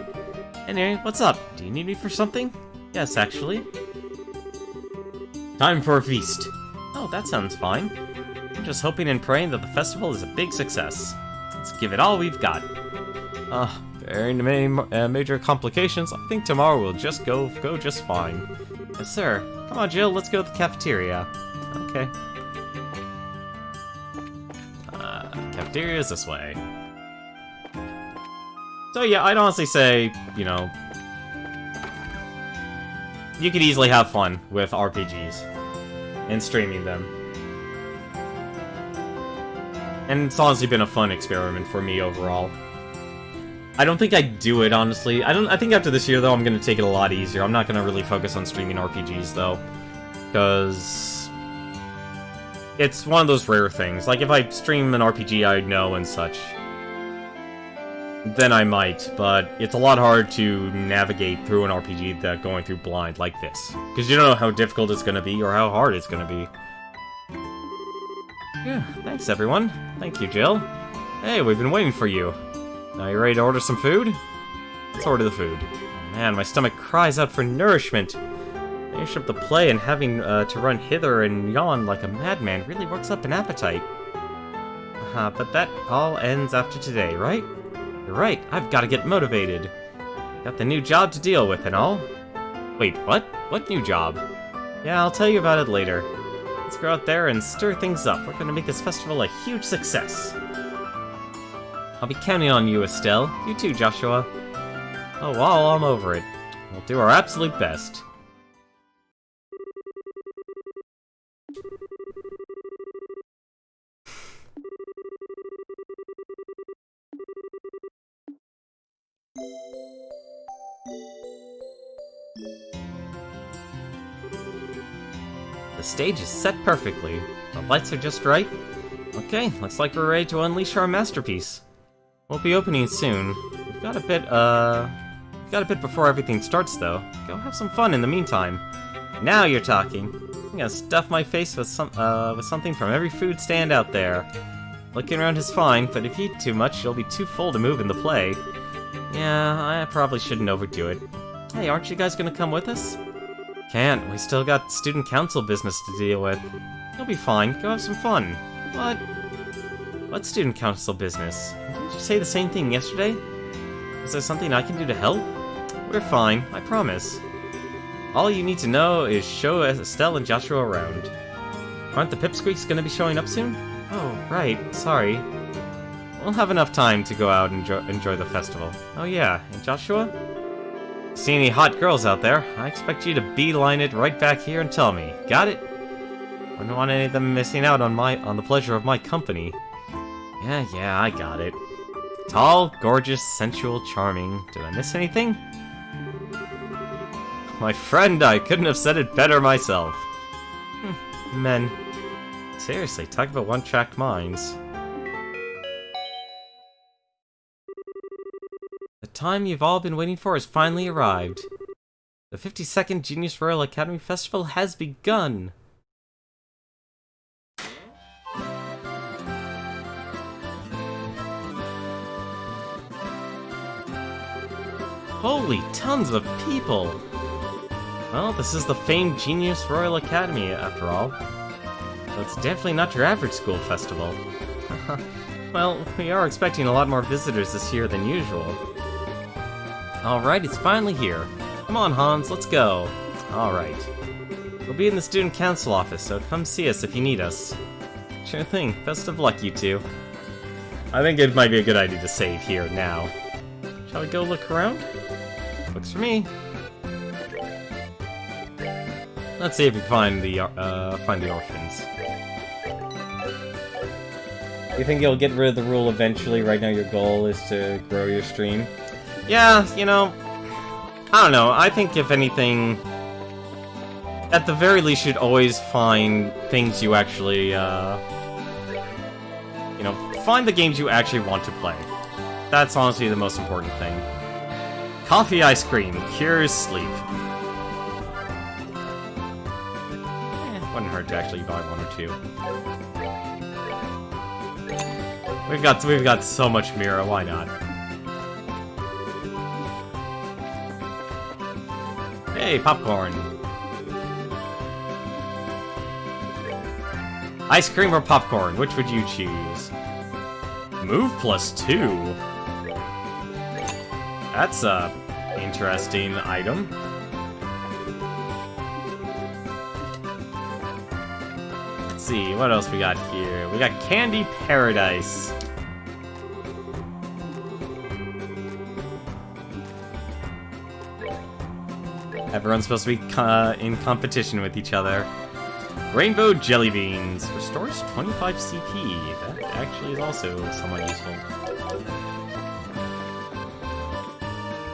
Anyway, what's up? Do you need me for something? Yes, actually. Time for a feast. Oh, that sounds fine. I'm just hoping and praying that the festival is a big success. Let's give it all we've got. Barring many major complications, I think tomorrow will just go just fine. Yes, sir. Come on, Jill, let's go to the cafeteria. Okay. Cafeteria is this way. So yeah, I'd honestly say, you know, you could easily have fun with RPGs and streaming them. And it's honestly been a fun experiment for me overall. I don't think I'd do it, honestly. I think after this year, though, I'm gonna take it a lot easier. I'm not gonna really focus on streaming RPGs, though. Because it's one of those rare things. Like, if I stream an RPG I know and such, then I might, but it's a lot hard to navigate through an RPG that going through blind like this. Because you don't know how difficult it's going to be or how hard it's going to be. Yeah, thanks everyone. Thank you, Jill. Hey, we've been waiting for you. Now you ready to order some food? Let's order the food. Man, my stomach cries out for nourishment. Finish up the play and having to run hither and yon like a madman really works up an appetite. But that all ends after today, right? You're right, I've got to get motivated. Got the new job to deal with and all. Wait, what? What new job? Yeah, I'll tell you about it later. Let's go out there and stir things up. We're gonna make this festival a huge success. I'll be counting on you, Estelle. You too, Joshua. Oh, well, I'm over it. We'll do our absolute best. The stage is set perfectly. The lights are just right. Okay, looks like we're ready to unleash our masterpiece. We'll be opening soon. We've got a bit before everything starts, though. Go have some fun in the meantime. Now you're talking. I'm gonna stuff my face with something from every food stand out there. Looking around is fine, but if you eat too much, you'll be too full to move in the play. Yeah, I probably shouldn't overdo it. Hey, aren't you guys gonna come with us? Can't. We still got student council business to deal with. You'll be fine. Go have some fun. What? What student council business? Didn't you say the same thing yesterday? Is there something I can do to help? We're fine, I promise. All you need to know is show Estelle and Joshua around. Aren't the Pipsqueaks gonna be showing up soon? Oh, right. Sorry. We'll have enough time to go out and enjoy the festival. Oh yeah, and Joshua? See any hot girls out there? I expect you to beeline it right back here and tell me. Got it? I don't want any of them missing out on the pleasure of my company. Yeah, I got it. Tall, gorgeous, sensual, charming. Did I miss anything? My friend, I couldn't have said it better myself. Men. Seriously, talk about one-track minds. The time you've all been waiting for has finally arrived. The 52nd Genius Royal Academy Festival has begun! Holy tons of people! Well, this is the famed Genius Royal Academy, after all. So it's definitely not your average school festival. Well, we are expecting a lot more visitors this year than usual. Alright, it's finally here. Come on, Hans, let's go. Alright. We'll be in the student council office, so come see us if you need us. Sure thing. Best of luck, you two. I think it might be a good idea to save here now. Shall we go look around? Looks for me. Let's see if we can find the orphans. You think you'll get rid of the rule eventually? Right now your goal is to grow your stream? Yeah, you know, I don't know. I think if anything, at the very least, you'd always find things you actually, find the games you actually want to play. That's honestly the most important thing. Coffee ice cream cures sleep. Wouldn't hurt to actually buy one or two. We've got so much Mira, why not? Hey, popcorn. Ice cream or popcorn, which would you choose? Move +2. That's a interesting item. Let's see, what else we got here? We got Candy Paradise. Everyone's supposed to be in competition with each other. Rainbow Jelly Beans. Restores 25 CP. That actually is also somewhat useful.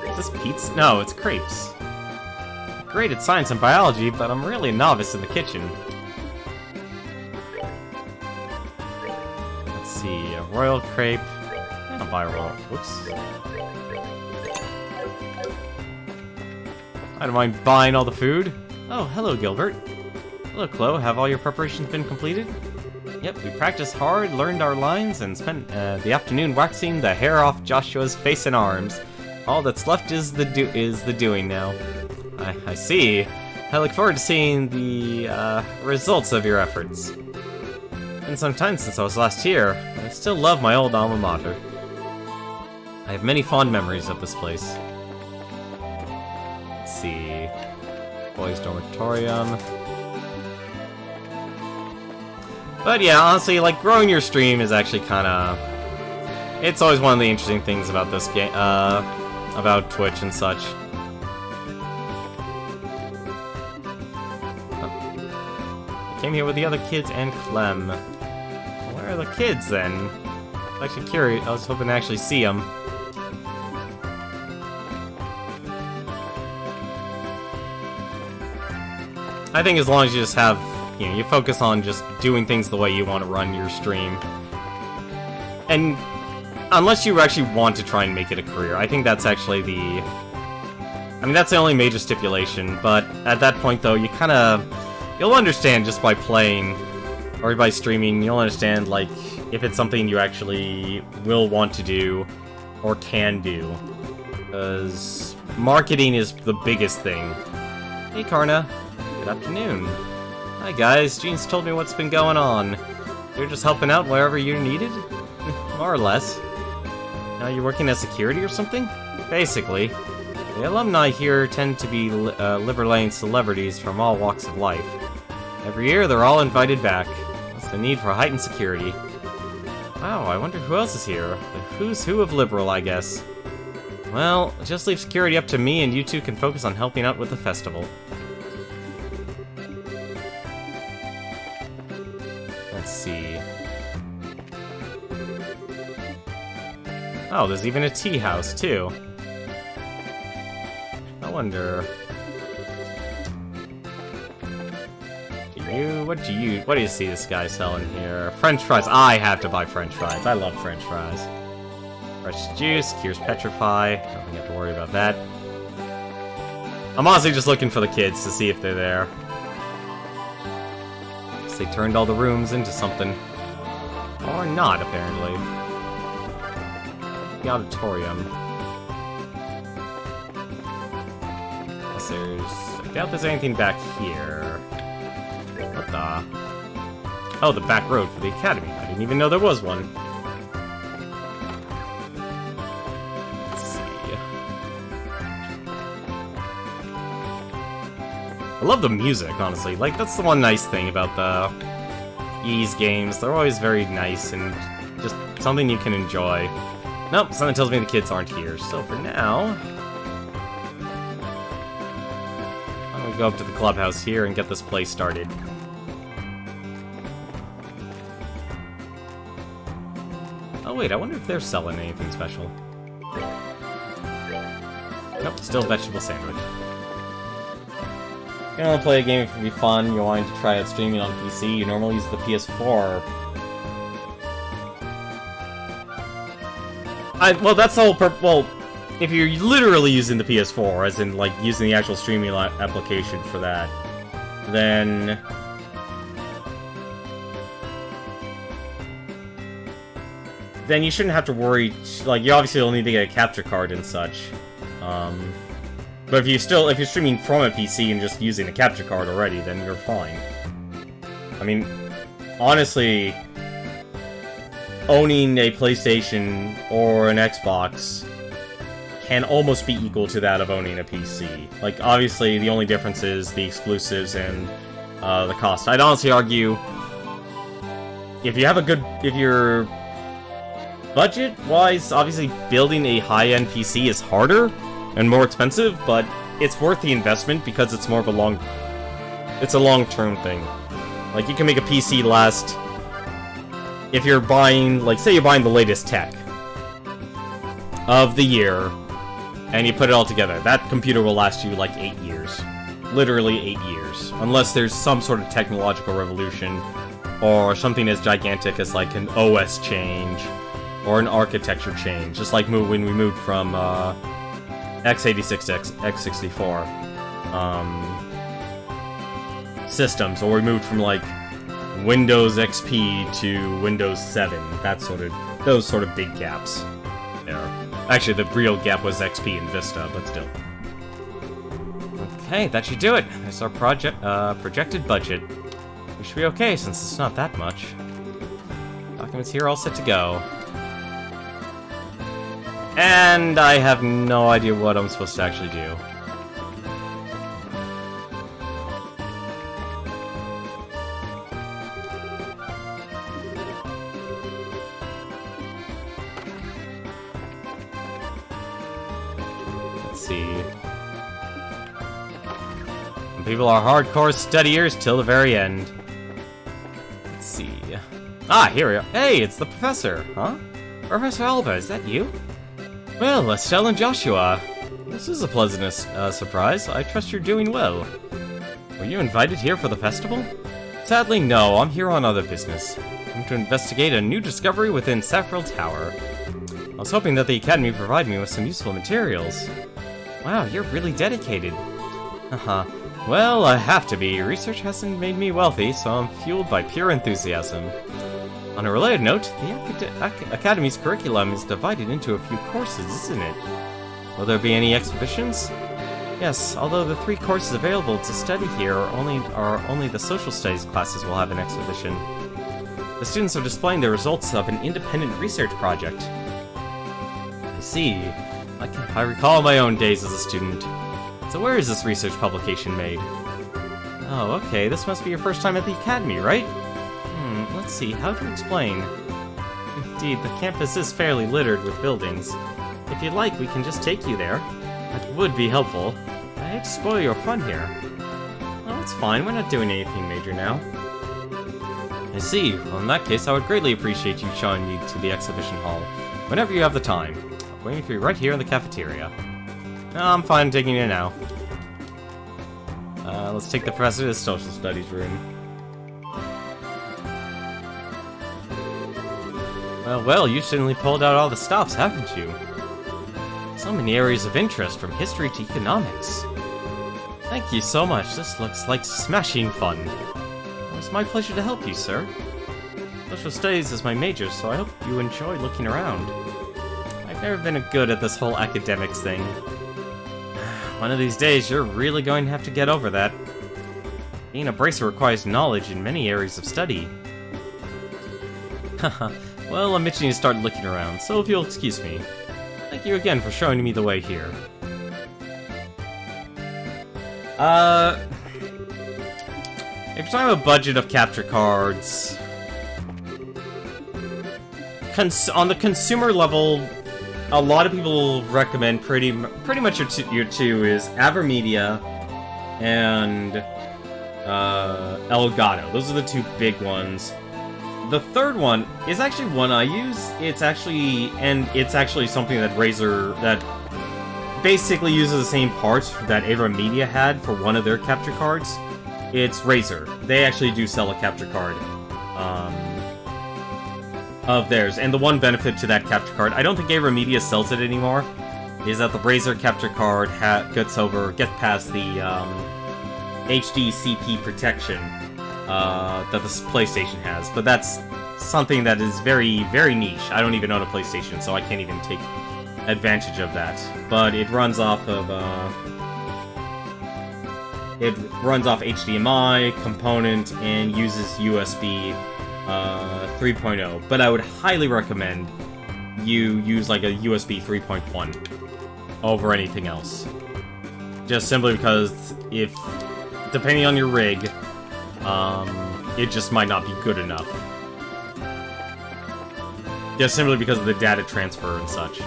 Is this pizza? No, it's crepes. Great at science and biology, but I'm really a novice in the kitchen. Let's see, a royal crepe. A viral. Whoops. I don't mind buying all the food. Oh, hello, Gilbert. Hello, Chloe. Have all your preparations been completed? Yep, we practiced hard, learned our lines, and spent the afternoon waxing the hair off Joshua's face and arms. All that's left is the doing now. I see. I look forward to seeing the results of your efforts. It's been some time since I was last here, but I still love my old alma mater. I have many fond memories of this place. Let's see. Boys' dormitorium. But yeah, honestly, like, growing your stream is actually kind of... It's always one of the interesting things about this game, about Twitch and such. I came here with the other kids and Clem. Where are the kids, then? I'm actually curious. I was hoping to actually see them. I think as long as you just have, you know, you focus on just doing things the way you want to run your stream. And unless you actually want to try and make it a career, I think that's actually the... I mean, that's the only major stipulation, but at that point, though, you kind of... You'll understand just by playing, or by streaming, you'll understand, like, if it's something you actually will want to do, or can do. Because marketing is the biggest thing. Hey, Karna. Good afternoon. Hi guys, Jean's told me what's been going on. You're just helping out wherever you're needed? More or less. Now you're working as security or something? Basically. The alumni here tend to be liver-laying celebrities from all walks of life. Every year they're all invited back. That's the need for heightened security. Wow, I wonder who else is here. The who's who of liberal, I guess. Well, just leave security up to me and you two can focus on helping out with the festival. Let's see. Oh, there's even a tea house, too. I wonder... What do you see this guy selling here? French fries. I have to buy French fries. I love French fries. Fresh juice, cures petrify. Don't have to worry about that. I'm honestly just looking for the kids to see if they're there. Guess they turned all the rooms into something. Or not, apparently. The auditorium. I doubt there's anything back here. What the? Oh, the back road for the academy. I didn't even know there was one. Let's see. I love the music, honestly. Like, that's the one nice thing about the Ys games. They're always very nice and just something you can enjoy. Nope, something tells me the kids aren't here. So for now, I'm gonna go up to the clubhouse here and get this place started. Oh wait, I wonder if they're selling anything special. Nope, still vegetable sandwich. If you want to play a game, if it'd be fun, you're wanting to try out streaming on PC, you normally use the PS4. Well, that's the whole well, if you're literally using the PS4, as in, like, using the actual streaming application for that, then... then you shouldn't have to worry, like, you obviously will need to get a capture card and such. But if you're streaming from a PC and just using a capture card already, then you're fine. I mean, honestly, owning a PlayStation or an Xbox can almost be equal to that of owning a PC. Like, obviously, the only difference is the exclusives and the cost. I'd honestly argue, if you're budget-wise, obviously building a high-end PC is harder and more expensive, but it's worth the investment because it's more of a long-term thing. Like, you can make a PC last, if you're buying, like, say you're buying the latest tech of the year, and you put it all together, that computer will last you, like, 8 years. Literally 8 years. Unless there's some sort of technological revolution, or something as gigantic as, like, an OS change, or an architecture change, just like when we moved from x86 to x64 systems, or we moved from like Windows XP to Windows 7. Those sort of big gaps there. Actually, the real gap was XP and Vista, but still. Okay, that should do it. That's our projected budget. We should be okay since it's not that much. Documents here all set to go. And I have no idea what I'm supposed to actually do. Let's see. Some people are hardcore studiers till the very end. Let's see. Ah, here we are. Hey, it's the professor, huh? Professor Alba, is that you? Well, Estelle and Joshua. This is a pleasant surprise. I trust you're doing well. Were you invited here for the festival? Sadly, no. I'm here on other business. I'm to investigate a new discovery within Saffrel Tower. I was hoping that the Academy would provide me with some useful materials. Wow, you're really dedicated. Haha. Well, I have to be. Research hasn't made me wealthy, so I'm fueled by pure enthusiasm. On a related note, the Academy's curriculum is divided into a few courses, isn't it? Will there be any exhibitions? Yes, although the 3 courses available to study here are only the social studies classes will have an exhibition. The students are displaying the results of an independent research project. I see. I recall my own days as a student. So where is this research publication made? Oh, okay, this must be your first time at the Academy, right? Let's see, how to explain? Indeed, the campus is fairly littered with buildings. If you'd like, we can just take you there. That would be helpful. I hate to spoil your fun here. Oh, it's fine, we're not doing anything major now. I see. Well, in that case, I would greatly appreciate you showing me to the exhibition hall, whenever you have the time. I'm waiting for you right here in the cafeteria. No, I'm fine taking you now. Let's take the professor to the social studies room. Well, you certainly pulled out all the stops, haven't you? So many areas of interest, from history to economics. Thank you so much. This looks like smashing fun. It's my pleasure to help you, sir. Social studies is my major, so I hope you enjoy looking around. I've never been good at this whole academics thing. One of these days, you're really going to have to get over that. Being a bracer requires knowledge in many areas of study. Haha. Well, I'm itching to start looking around, so if you'll excuse me. Thank you again for showing me the way here. If you're talking about a budget of capture cards... on the consumer level, a lot of people recommend pretty much your two is Avermedia and Elgato. Those are the 2 big ones. The third one is actually one I use. It's actually something that Razer, that basically uses the same parts that Avermedia had for one of their capture cards. It's Razer. They actually do sell a capture card of theirs. And the one benefit to that capture card, I don't think Avermedia sells it anymore, is that the Razer capture card gets past the HDCP protection that the PlayStation has, but that's something that is very, very niche. I don't even own a PlayStation, so I can't even take advantage of that. But it runs off of HDMI component and uses USB 3.0. But I would highly recommend you use like a USB 3.1 over anything else. Just simply because depending on your rig, it just might not be good enough. Just simply because of the data transfer and such.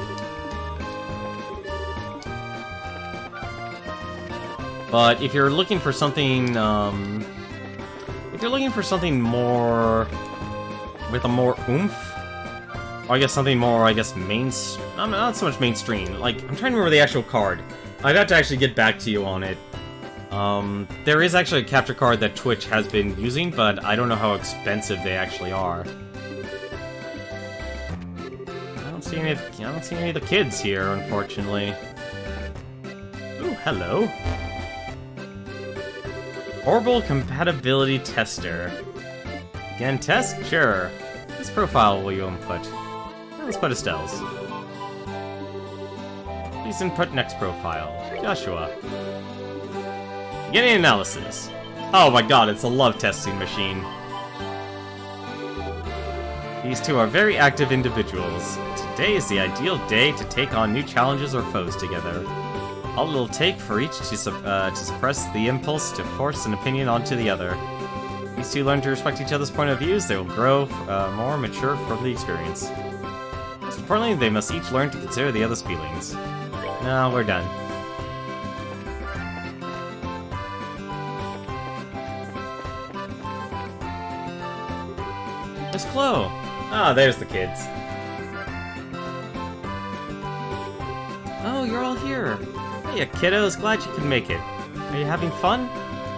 But if you're looking for something, more with a more oomph, or I guess something more, not so much mainstream. Like, I'm trying to remember the actual card. I'd have to actually get back to you on it. There is actually a capture card that Twitch has been using, but I don't know how expensive they actually are. I don't see any of the kids here, unfortunately. Ooh, hello. Orbital compatibility tester. Again, test? Sure. This profile will you input? Let's put Estelle's. Please input next profile. Joshua. Beginning analysis. Oh my god, it's a love testing machine. These two are very active individuals. Today is the ideal day to take on new challenges or foes together. All it'll take for each to suppress the impulse to force an opinion onto the other. These two learn to respect each other's point of views, they will grow more mature from the experience. Most importantly, they must each learn to consider the other's feelings. Now we're done. Miss Chloe! Ah, there's the kids. Oh, you're all here. Hey, kiddos, glad you can make it. Are you having fun?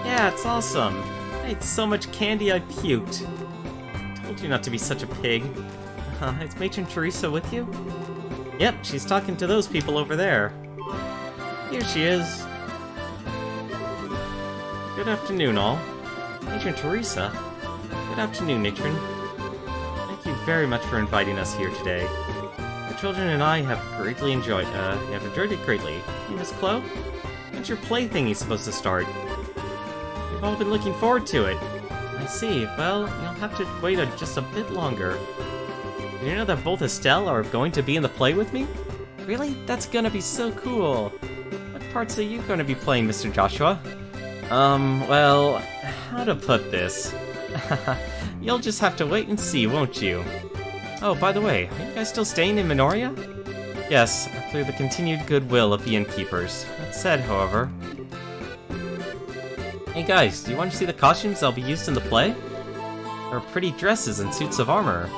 Yeah, it's awesome. I ate so much candy I puked. Told you not to be such a pig. Is Matron Teresa with you? Yep, she's talking to those people over there. Here she is. Good afternoon, all. Matron Teresa? Good afternoon, Matron. Thank you very much for inviting us here today. The children and I have enjoyed it greatly. Hey, Miss Chloe? When's your play thingy supposed to start? We've all been looking forward to it. I see. Well, you'll have to wait just a bit longer. Did you know that both Estelle are going to be in the play with me? Really? That's gonna be so cool. What parts are you gonna be playing, Mr. Joshua? Well, how to put this? You'll just have to wait and see, won't you? Oh, by the way, are you guys still staying in Magnolia? Yes, through the continued goodwill of the innkeepers. That said, however... Hey guys, do you want to see the costumes that'll be used in the play? There are pretty dresses and suits of armor.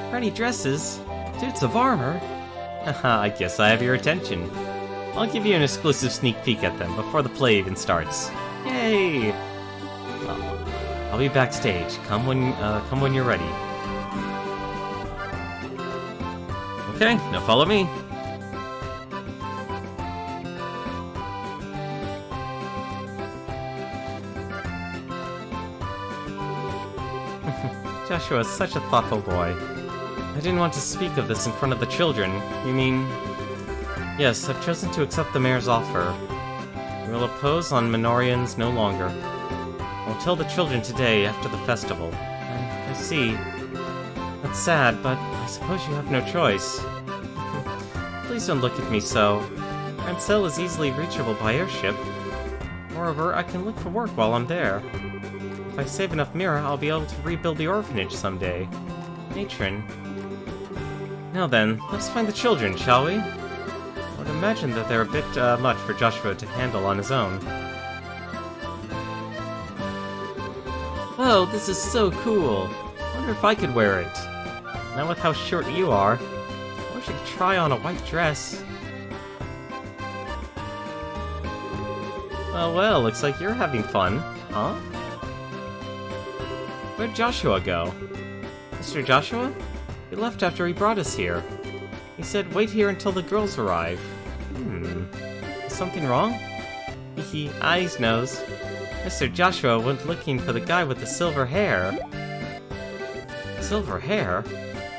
Pretty dresses? Suits of armor? Haha, I guess I have your attention. I'll give you an exclusive sneak peek at them before the play even starts. Yay! I'll be backstage. Come when you're ready. Okay, now follow me. Joshua is such a thoughtful boy. I didn't want to speak of this in front of the children. You mean... Yes, I've chosen to accept the mayor's offer. We will oppose on Minorians no longer. I'll tell the children today after the festival. I see. That's sad, but I suppose you have no choice. Please don't look at me so. Rancel is easily reachable by airship. Moreover, I can look for work while I'm there. If I save enough Mira, I'll be able to rebuild the orphanage someday. Matron. Now then, let's find the children, shall we? I would imagine that they're a bit much for Joshua to handle on his own. Whoa, this is so cool! I wonder if I could wear it. Not with how short you are. I wish I could try on a white dress. Well, looks like you're having fun, huh? Where'd Joshua go? Mr. Joshua? He left after he brought us here. He said wait here until the girls arrive. Is something wrong? Hehe, eyes knows. Mr. Joshua went looking for the guy with the silver hair. Silver hair?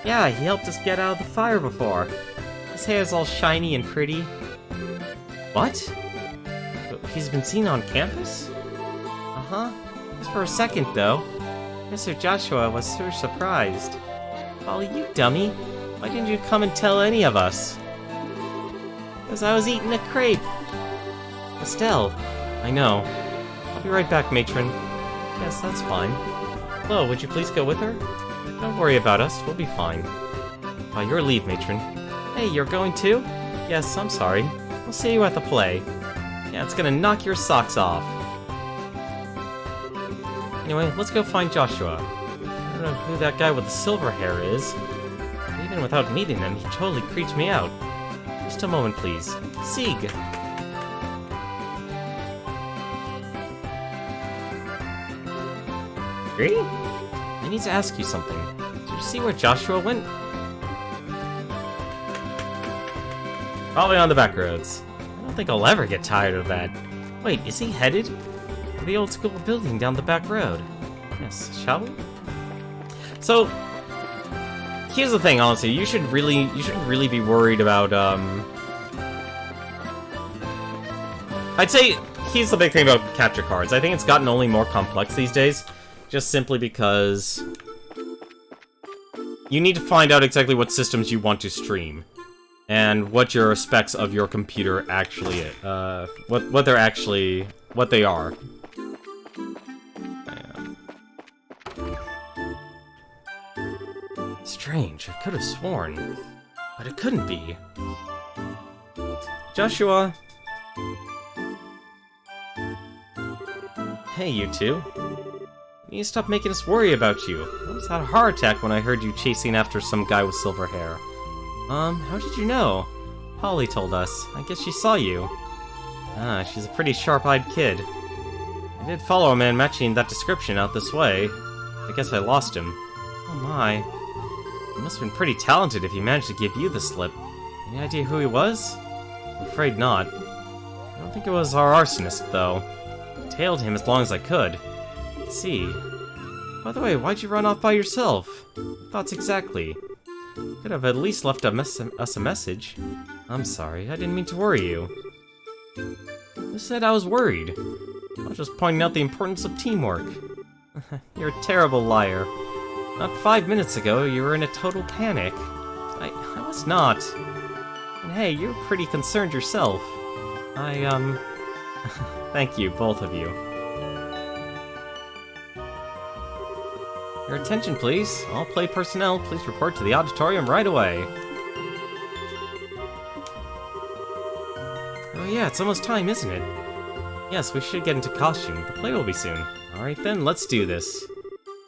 Yeah, he helped us get out of the fire before. His hair's all shiny and pretty. What? He's been seen on campus? Uh-huh. Just for a second, though. Mr. Joshua was so surprised. Well, you dummy. Why didn't you come and tell any of us? Because I was eating a crepe. Estelle. I know. I'll be right back, matron. Yes, that's fine. Flo, would you please go with her? Don't worry about us, we'll be fine. By your leave, matron. Hey, you're going too? Yes, I'm sorry. We'll see you at the play. Yeah, it's gonna knock your socks off. Anyway, let's go find Joshua. I don't know who that guy with the silver hair is. Even without meeting him, he totally creeps me out. Just a moment, please. Sieg! Really? I need to ask you something. Did you see where Joshua went? Probably on the back roads. I don't think I'll ever get tired of that. Wait, is he headed to the old school building down the back road? Yes, shall we? So, here's the thing, honestly. You shouldn't really be worried about, I'd say, here's the big thing about capture cards. I think it's gotten only more complex these days, just simply because you need to find out exactly what systems you want to stream, and what your specs of your computer actually, what they are. Strange, I could have sworn, but it couldn't be. Joshua! Hey, you two. You need to stop making us worry about you. I almost had a heart attack when I heard you chasing after some guy with silver hair. How did you know? Polly told us. I guess she saw you. Ah, she's a pretty sharp-eyed kid. I did follow a man matching that description out this way. I guess I lost him. Oh my. He must have been pretty talented if he managed to give you the slip. Any idea who he was? I'm afraid not. I don't think it was our arsonist, though. I tailed him as long as I could. Let's see. By the way, why'd you run off by yourself? Thoughts exactly. Could have at least left us a message. I'm sorry, I didn't mean to worry you. Who said I was worried? I was just pointing out the importance of teamwork. You're a terrible liar. Not 5 minutes ago, you were in a total panic. I was not. And hey, you're pretty concerned yourself. Thank you, both of you. Your attention, please. All play personnel, please report to the auditorium right away. Oh yeah, it's almost time, isn't it? Yes, we should get into costume. The play will be soon. Alright then, let's do this.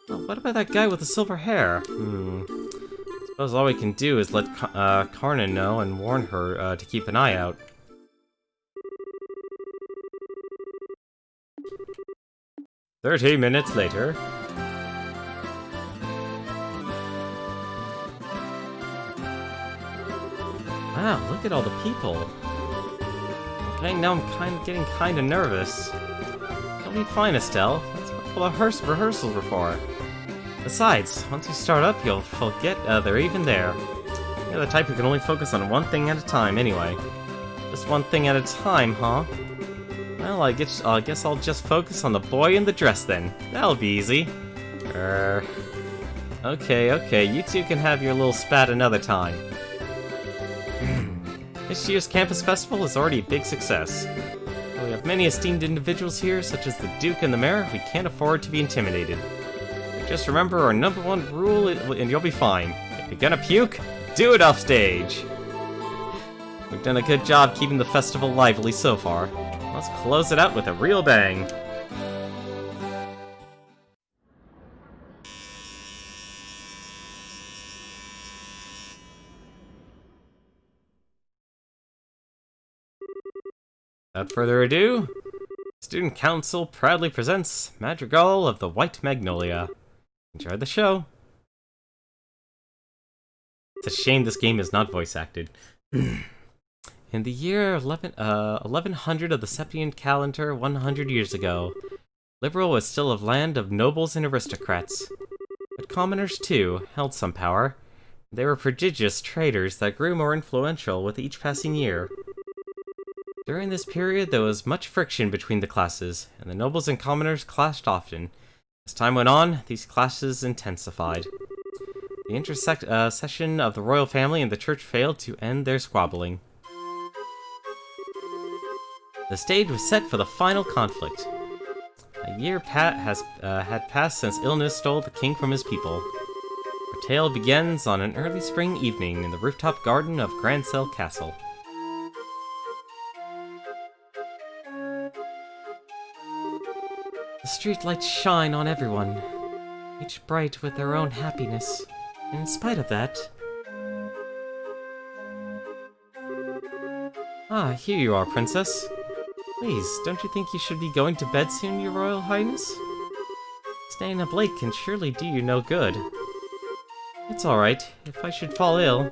Oh, what about that guy with the silver hair? Suppose all we can do is let Karna know and warn her to keep an eye out. "30 minutes later." Wow, look at all the people. Okay, now I'm getting kinda nervous. You'll be fine, Estelle. That's what all the rehearsals were for. Besides, once you start up, you'll forget they're even there. You're the type who can only focus on one thing at a time, anyway. Just one thing at a time, huh? Well, I guess I'll just focus on the boy in the dress then. That'll be easy. Okay, you two can have your little spat another time. This year's campus festival is already a big success. Though we have many esteemed individuals here, such as the Duke and the Mayor, we can't afford to be intimidated. Just remember our #1 rule, and you'll be fine. If you're gonna puke, do it off stage. We've done a good job keeping the festival lively so far. Let's close it out with a real bang. Without further ado, Student Council proudly presents Madrigal of the White Magnolia. Enjoy the show. It's a shame this game is not voice acted. In the year 1100 of the Septian calendar, 100 years ago, Liberal was still a land of nobles and aristocrats. But commoners, too, held some power. They were prodigious traders that grew more influential with each passing year. During this period, there was much friction between the classes, and the nobles and commoners clashed often. As time went on, these clashes intensified. The intercession of the royal family and the church failed to end their squabbling. The stage was set for the final conflict. A year had passed since illness stole the king from his people. Our tale begins on an early spring evening in the rooftop garden of Grancel Castle. The streetlights shine on everyone, each bright with their own happiness, and in spite of that... Ah, here you are, Princess. Please, don't you think you should be going to bed soon, Your Royal Highness? Staying up late can surely do you no good. It's alright, if I should fall ill.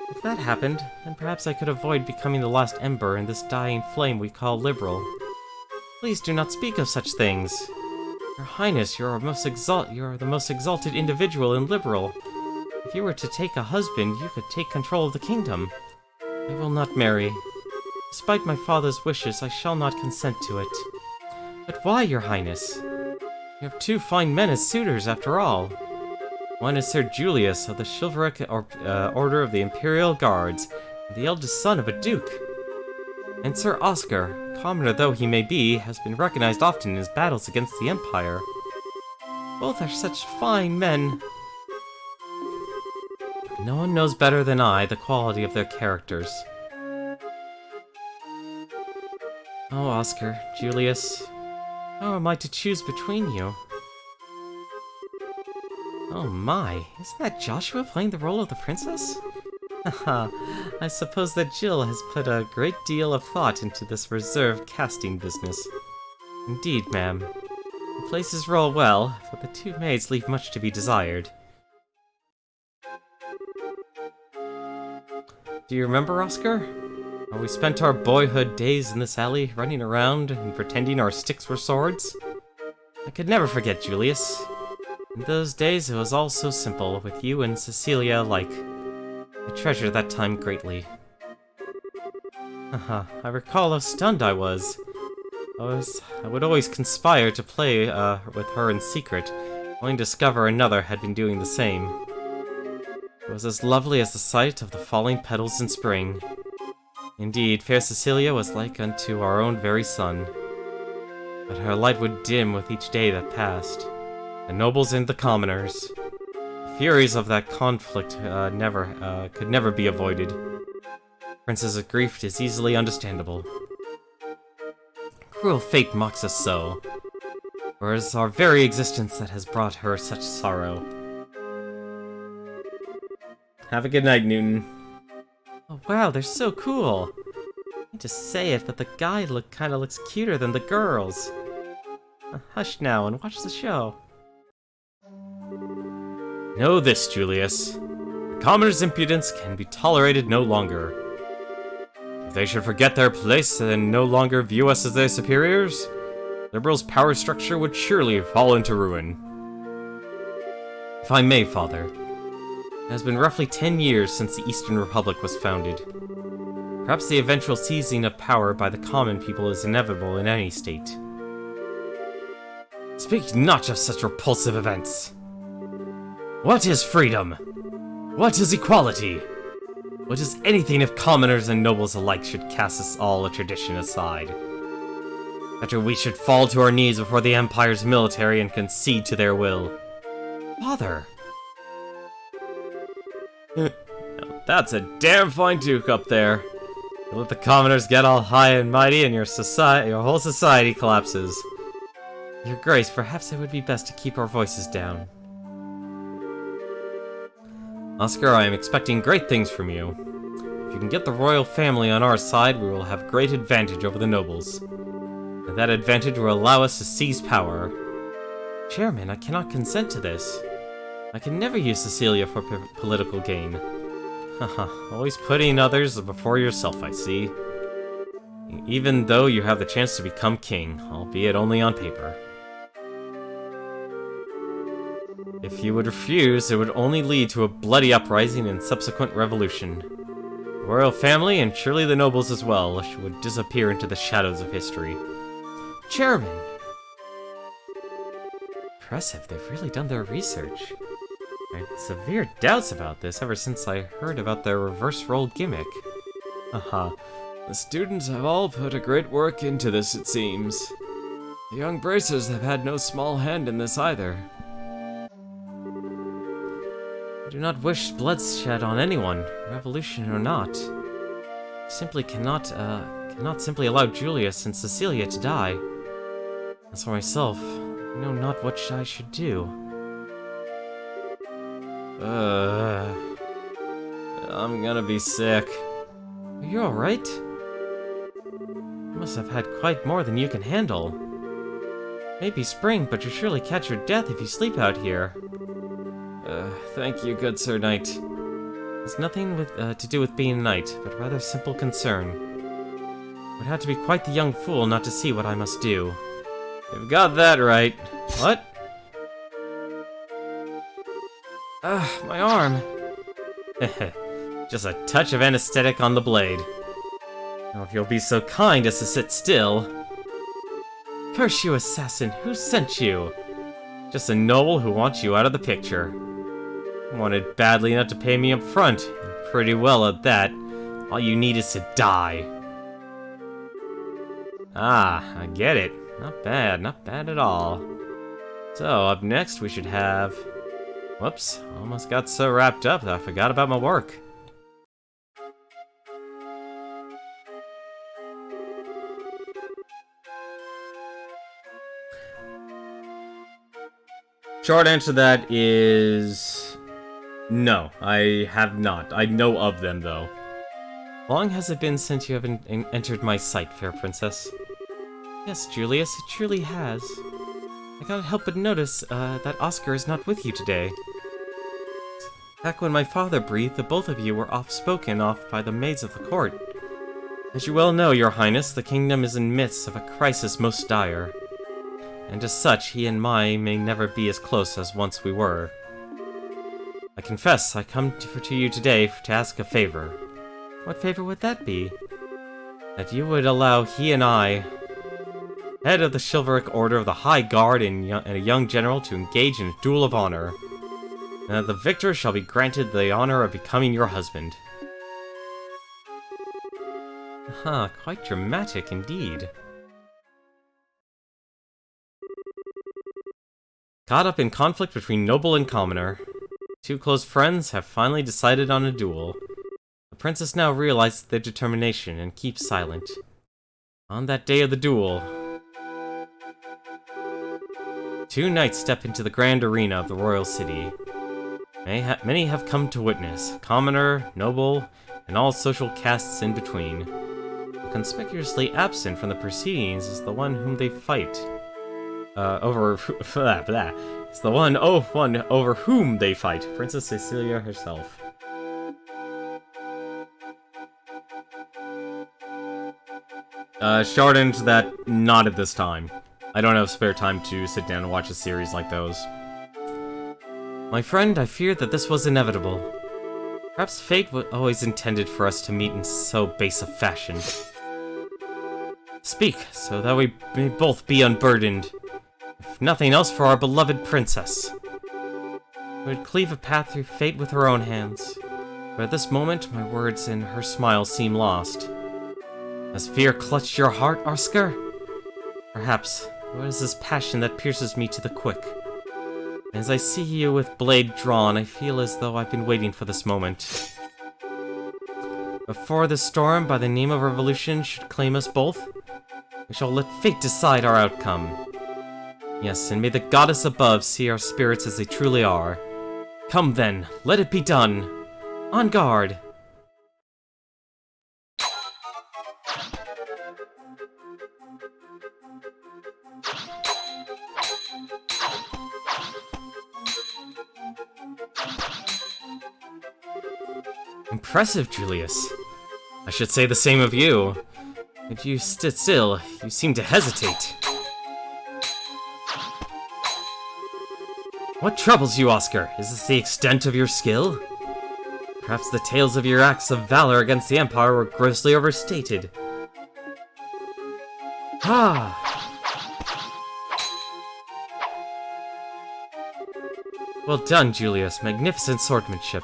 If that happened, then perhaps I could avoid becoming the last ember in this dying flame we call liberal. Please do not speak of such things. Your Highness, you're the most exalted individual in liberal. If you were to take a husband, you could take control of the kingdom. I will not marry. Despite my father's wishes, I shall not consent to it. But why, your Highness? You have two fine men as suitors, after all. One is Sir Julius of the Chivalric Order of the Imperial Guards, the eldest son of a duke. And Sir Oscar, commoner though he may be, has been recognized often in his battles against the Empire. Both are such fine men. No one knows better than I the quality of their characters. Oh, Oscar, Julius, how am I to choose between you? Oh my, isn't that Joshua playing the role of the princess? Haha, I suppose that Jill has put a great deal of thought into this reserved casting business. Indeed, ma'am. The places roll well, but the two maids leave much to be desired. Do you remember, Oscar? How we spent our boyhood days in this alley, running around and pretending our sticks were swords? I could never forget, Julius. In those days, it was all so simple, with you and Cecilia alike. I treasure that time greatly. Haha, I recall how stunned I was. I would always conspire to play with her in secret, only to discover another had been doing the same. It was as lovely as the sight of the falling petals in spring. Indeed, fair Cecilia was like unto our own very sun. But her light would dim with each day that passed. The nobles and the commoners. The furies of that conflict could never be avoided. Princess's grief is easily understandable. Cruel fate mocks us so, for it is our very existence that has brought her such sorrow. Have a good night, Newton. Oh wow, they're so cool! I hate to say it, but the guy kinda looks cuter than the girls. Hush now and watch the show. Know this, Julius. The commoner's impudence can be tolerated no longer. If they should forget their place and no longer view us as their superiors, Liberal's power structure would surely fall into ruin. If I may, Father, it has been roughly 10 years since the Eastern Republic was founded. Perhaps the eventual seizing of power by the common people is inevitable in any state. Speak not of such repulsive events. What is freedom? What is equality? What is anything if commoners and nobles alike should cast us all a tradition aside? Better we should fall to our knees before the Empire's military and concede to their will. Father! Now that's a damn fine duke up there. You let the commoners get all high and mighty and your whole society collapses. Your Grace, perhaps it would be best to keep our voices down. Oscar, I am expecting great things from you. If you can get the royal family on our side, we will have great advantage over the nobles. And that advantage will allow us to seize power. Chairman, I cannot consent to this. I can never use Cecilia for political gain. Haha, always putting others before yourself, I see. Even though you have the chance to become king, albeit only on paper. If you would refuse, it would only lead to a bloody uprising and subsequent revolution. The royal family, and surely the nobles as well, would disappear into the shadows of history. Chairman! Impressive, they've really done their research. I had severe doubts about this ever since I heard about their reverse role gimmick. Haha. The students have all put a great work into this, it seems. The young bracers have had no small hand in this either. I do not wish bloodshed on anyone, revolution or not. I simply cannot simply allow Julius and Cecilia to die. As for myself, I know not what I should do. I'm gonna be sick. Are you alright? You must have had quite more than you can handle. Maybe spring, but you'll surely catch your death if you sleep out here. Thank you, good Sir Knight. It's nothing to do with being a knight, but rather simple concern. Would have to be quite the young fool not to see what I must do. You've got that right. What? My arm. Just a touch of anesthetic on the blade. Now, if you'll be so kind as to sit still. Curse you, assassin! Who sent you? Just a noble who wants you out of the picture. Wanted badly enough to pay me up front, and pretty well at that. All you need is to die. Ah, I get it. Not bad at all. So, up next we should have... Whoops, almost got so wrapped up that I forgot about my work. Short answer to that is... no, I have not. I know of them, though. Long has it been since you have entered my sight, fair princess? Yes, Julius, it truly has. I can't help but notice that Oscar is not with you today. Back when my father breathed, the both of you were spoken off by the maids of the court. As you well know, your highness, the kingdom is in midst of a crisis most dire. And as such, he and I may never be as close as once we were. I confess, I come to you today to ask a favor. What favor would that be? That you would allow he and I, head of the chivalric order of the High Guard and a young general, to engage in a duel of honor. And that the victor shall be granted the honor of becoming your husband. Aha, quite dramatic indeed. Caught up in conflict between noble and commoner, two close friends have finally decided on a duel. The princess now realizes their determination and keeps silent. On that day of the duel, two knights step into the grand arena of the royal city. Many have come to witness, commoner, noble, and all social castes in between. But conspicuously absent from the proceedings is the one whom they fight. It's the one over whom they fight, Princess Cecilia herself. Short into that, not at this time. I don't have spare time to sit down and watch a series like those. My friend, I fear that this was inevitable. Perhaps fate was always intended for us to meet in so base a fashion. Speak, so that we may both be unburdened. If nothing else, for our beloved princess. We would cleave a path through fate with her own hands. But at this moment, my words and her smile seem lost. Has fear clutched your heart, Oscar? Perhaps. What is this passion that pierces me to the quick? As I see you with blade drawn, I feel as though I've been waiting for this moment. Before the storm by the name of revolution should claim us both, we shall let fate decide our outcome. Yes, and may the goddess above see our spirits as they truly are. Come then, let it be done. On guard! Impressive, Julius. I should say the same of you. If you stood still, you seem to hesitate. What troubles you, Oscar? Is this the extent of your skill? Perhaps the tales of your acts of valor against the Empire were grossly overstated. Ah! Well done, Julius. Magnificent swordsmanship.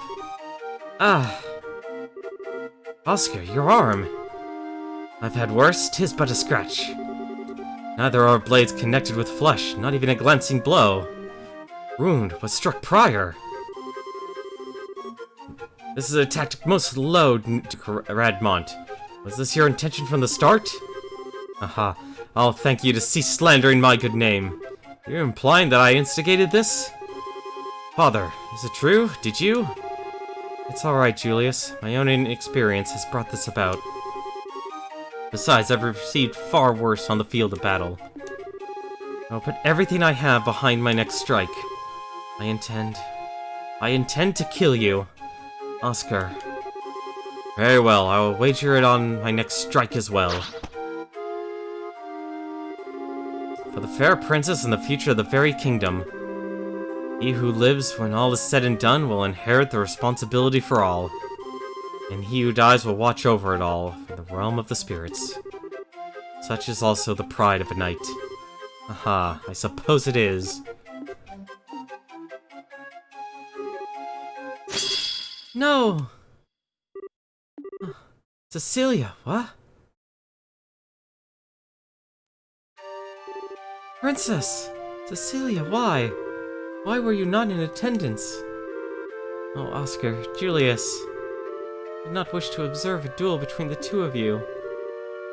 Ah! Oscar, your arm! I've had worse, 'tis but a scratch. Neither are blades connected with flesh, not even a glancing blow. Wound was struck prior. This is a tactic most low, Radmont. Was this your intention from the start? Aha, I'll thank you to cease slandering my good name. You're implying that I instigated this? Father, is it true? Did you? It's alright, Julius. My own inexperience has brought this about. Besides, I've received far worse on the field of battle. I'll put everything I have behind my next strike. I intend to kill you. Oscar. Very well, I will wager it on my next strike as well. For the fair princess and the future of the very kingdom. He who lives when all is said and done will inherit the responsibility for all. And he who dies will watch over it all, in the realm of the spirits. Such is also the pride of a knight. Aha, I suppose it is. No! Cecilia, what? Princess! Cecilia, why? Why were you not in attendance? Oh, Oscar, Julius. I did not wish to observe a duel between the two of you.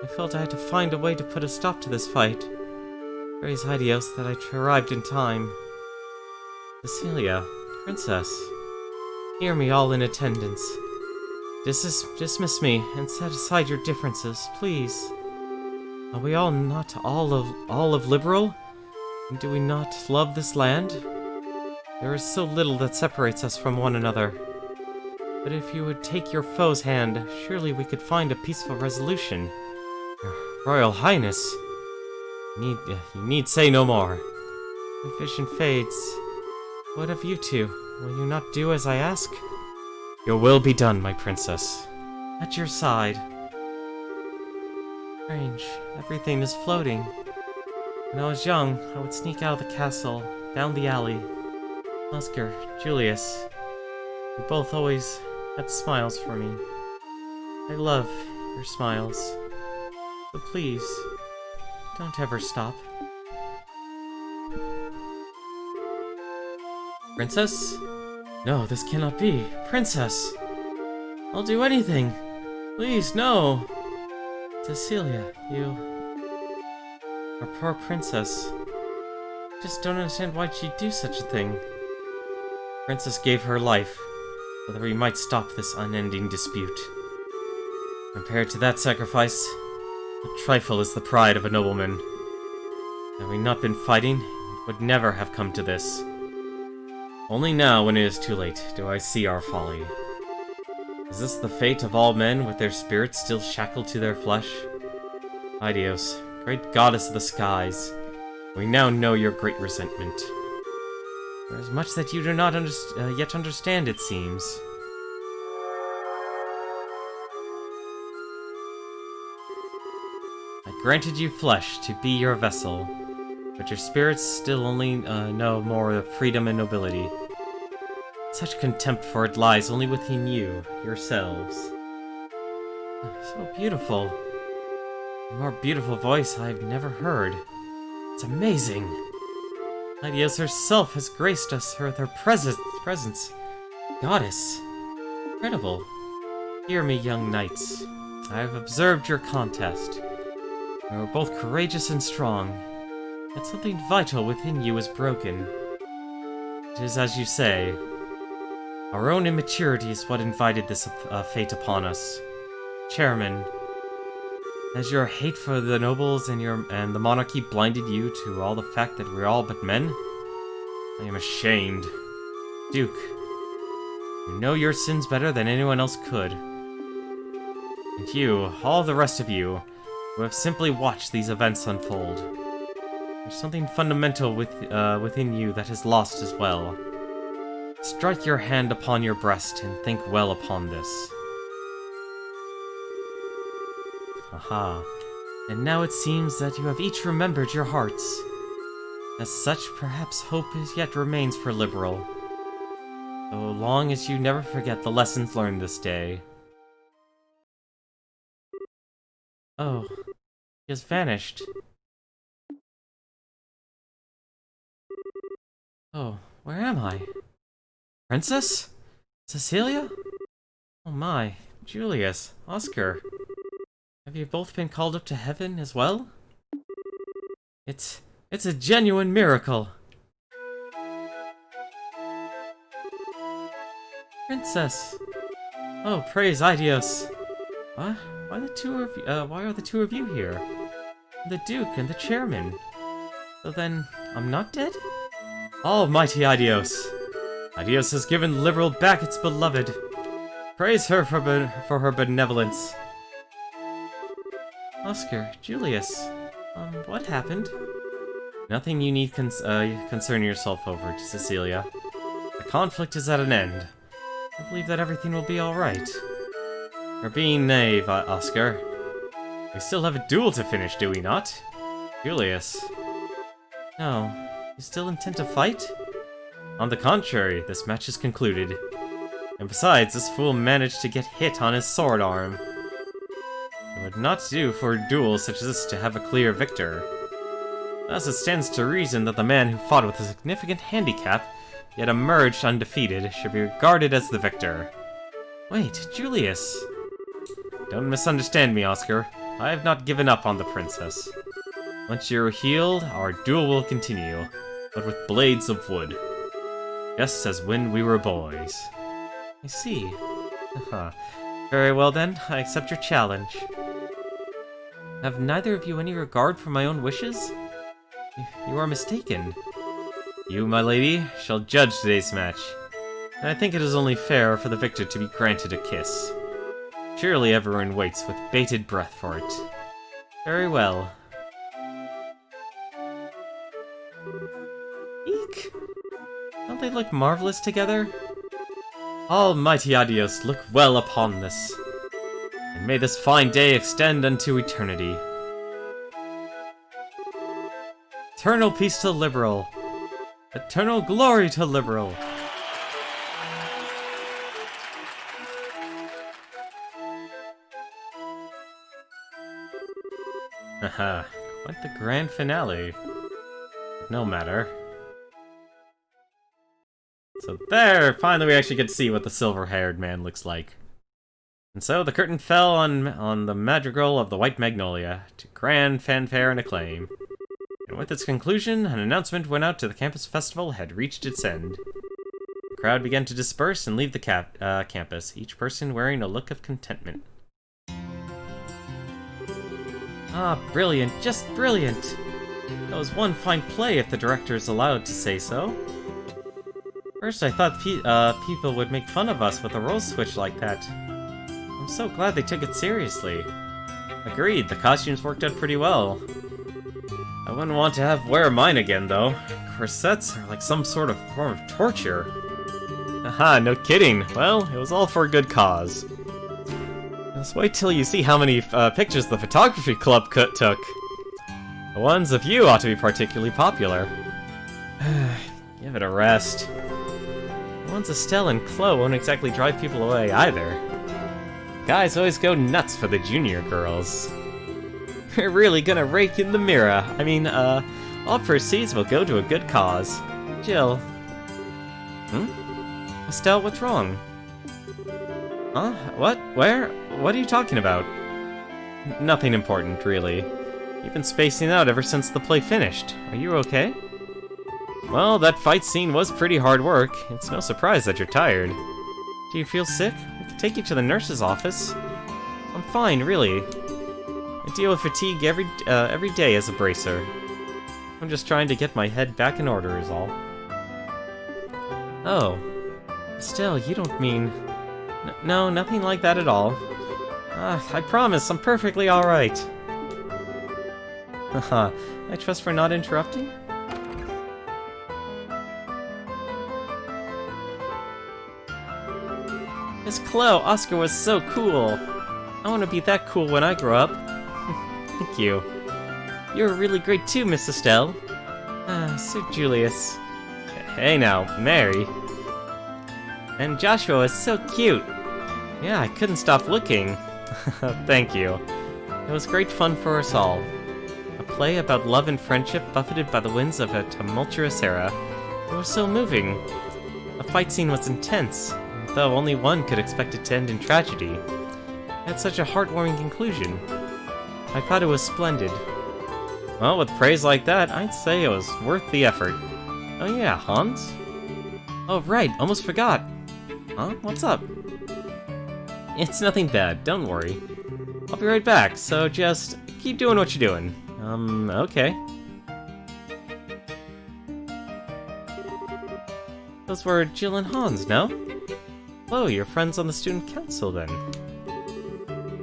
I felt I had to find a way to put a stop to this fight. Praise Idios that I arrived in time. Cecilia, Princess, hear me all in attendance. Dismiss me and set aside your differences, please. Are we all not all of liberal? And do we not love this land? There is so little that separates us from one another. But if you would take your foe's hand, surely we could find a peaceful resolution. Your Royal Highness, you need say no more. The vision fades. What of you two? Will you not do as I ask? Your will be done, my princess. At your side. Strange, everything is floating. When I was young, I would sneak out of the castle, down the alley. Oscar, Julius, you both always had smiles for me. I love your smiles. So please, don't ever stop. Princess? No, this cannot be. Princess! I'll do anything! Please, no! Cecilia, you... Our poor princess. I just don't understand why she'd do such a thing. Princess gave her life, so that we might stop this unending dispute. Compared to that sacrifice, a trifle is the pride of a nobleman. Had we not been fighting, it would never have come to this. Only now, when it is too late, do I see our folly. Is this the fate of all men, with their spirits still shackled to their flesh? Idios, great goddess of the skies, we now know your great resentment. There is much that you do not yet understand, it seems. I granted you flesh to be your vessel, but your spirits still only know more of freedom and nobility. Such contempt for it lies only within you, yourselves. So beautiful. A more beautiful voice I've never heard. It's amazing. Idios herself has graced us with her presence. Goddess. Incredible. Hear me, young knights. I have observed your contest. You are both courageous and strong. Yet something vital within you is broken. It is as you say. Our own immaturity is what invited this fate upon us. Chairman, has your hate for the nobles and the monarchy blinded you to all the fact that we're all but men? I am ashamed. Duke, you know your sins better than anyone else could. And you, all the rest of you, who have simply watched these events unfold. There's something fundamental within you that is lost as well. Strike your hand upon your breast and think well upon this. Aha. And now it seems that you have each remembered your hearts. As such, perhaps hope yet remains for Liberal. So long as you never forget the lessons learned this day. Oh, he has vanished. Oh, where am I? Princess? Cecilia? Oh my, Julius, Oscar. Have you both been called up to heaven as well? It's a genuine miracle. Princess. Oh, praise Idios. What? Why are the two of you here? The Duke and the Chairman. So then, I'm not dead? Almighty Idios. Idios has given Liberal back its beloved. Praise her for her benevolence. Oscar, Julius, what happened? Nothing you need concern yourself over, Cecilia. The conflict is at an end. I believe that everything will be alright. You're being naive, Oscar. We still have a duel to finish, do we not? Julius. No. You still intend to fight? On the contrary, this match is concluded. And besides, this fool managed to get hit on his sword arm. It would not do for a duel such as this to have a clear victor. Thus it stands to reason that the man who fought with a significant handicap, yet emerged undefeated, should be regarded as the victor. Wait, Julius! Don't misunderstand me, Oscar. I have not given up on the princess. Once you're healed, our duel will continue, but with blades of wood. Just as when we were boys. I see. Very well then, I accept your challenge. Have neither of you any regard for my own wishes? You are mistaken. You, my lady, shall judge today's match. And I think it is only fair for the victor to be granted a kiss. Surely everyone waits with bated breath for it. Very well. Eek! Don't they look marvelous together? Almighty Adios, look well upon this. And may this fine day extend unto eternity. Eternal peace to Liberal. Eternal glory to Liberal. Haha, quite the grand finale. No matter. So there, finally we actually get to see what the silver-haired man looks like. And so the curtain fell on the Madrigal of the White Magnolia, to grand fanfare and acclaim. And with its conclusion, an announcement went out to the campus festival had reached its end. The crowd began to disperse and leave the campus, each person wearing a look of contentment. Ah, brilliant, just brilliant! That was one fine play if the director is allowed to say so. First I thought people would make fun of us with a role switch like that. I'm so glad they took it seriously. Agreed, the costumes worked out pretty well. I wouldn't want to wear mine again though. Corsets are like some sort of form of torture. Haha, no kidding. Well, it was all for a good cause. Just wait till you see how many pictures the photography club took. The ones of you ought to be particularly popular. Give it a rest. The ones Estelle and Chloe won't exactly drive people away either. Guys always go nuts for the junior girls. We're really gonna rake in the mirror. I mean, all proceeds will go to a good cause. Jill. Estelle, what's wrong? Huh? What? Where? What are you talking about? Nothing important, really. You've been spacing out ever since the play finished. Are you okay? Well, that fight scene was pretty hard work. It's no surprise that you're tired. Do you feel sick? We can take you to the nurse's office. I'm fine, really. I deal with fatigue every day as a bracer. I'm just trying to get my head back in order is all. Oh. Still, you don't mean... No, nothing like that at all. I promise, I'm perfectly alright. Haha, I trust we're not interrupting? Miss Chloe, Oscar was so cool. I want to be that cool when I grow up. Thank you. You're really great too, Miss Estelle. Sir Julius. Hey now, Mary. And Joshua was so cute. Yeah, I couldn't stop looking. Thank you. It was great fun for us all. A play about love and friendship buffeted by the winds of a tumultuous era. It was so moving. The fight scene was intense, though only one could expect it to end in tragedy. It had such a heartwarming conclusion. I thought it was splendid. Well, with praise like that, I'd say it was worth the effort. Oh yeah, Hans? Oh right, almost forgot. Huh? What's up? It's nothing bad, don't worry. I'll be right back, so just keep doing what you're doing. Okay. Those were Jill and Hans, no? Oh, your friends on the student council, then?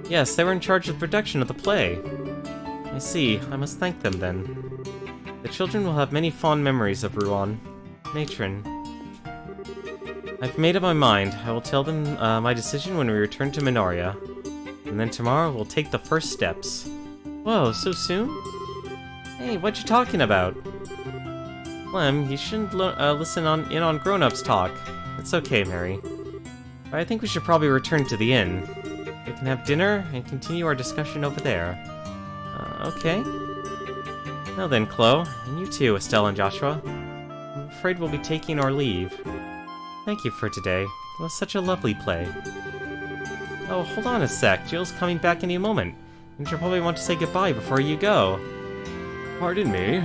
Yes, they were in charge of the production of the play. I see. I must thank them, then. The children will have many fond memories of Ruan. Matron. I've made up my mind. I will tell them my decision when we return to Minoria. And then tomorrow we'll take the first steps. Whoa, so soon? Hey, what you talking about? Clem, you shouldn't listen in on grown-ups talk. It's okay, Mary. But I think we should probably return to the inn. We can have dinner and continue our discussion over there. Okay. Now then, Chloe, and you too, Estelle and Joshua. I'm afraid we'll be taking our leave. Thank you for today. It was such a lovely play. Oh, hold on a sec. Jill's coming back any moment. And she'll probably want to say goodbye before you go. Pardon me.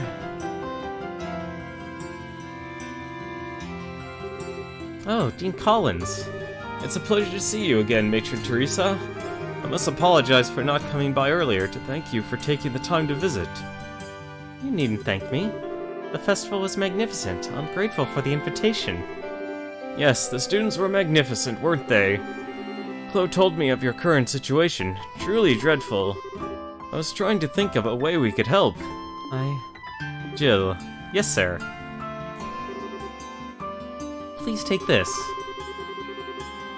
Oh, Dean Collins. It's a pleasure to see you again, Matron Teresa. I must apologize for not coming by earlier to thank you for taking the time to visit. You needn't thank me. The festival was magnificent. I'm grateful for the invitation. Yes, the students were magnificent, weren't they? Chloe told me of your current situation. Truly dreadful. I was trying to think of a way we could help. Jill. Yes, sir. Please take this.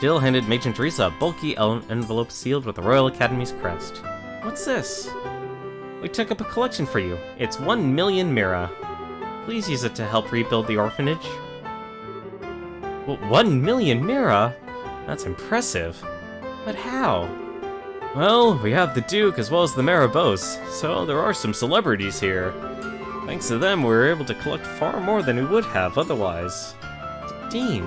Jill handed Matron Teresa a bulky envelope sealed with the Royal Academy's crest. What's this? We took up a collection for you. It's 1 million mira. Please use it to help rebuild the orphanage. Well, 1 million mira? That's impressive. But how? Well, we have the Duke as well as the Marabos, so there are some celebrities here. Thanks to them, we were able to collect far more than we would have otherwise. Dean?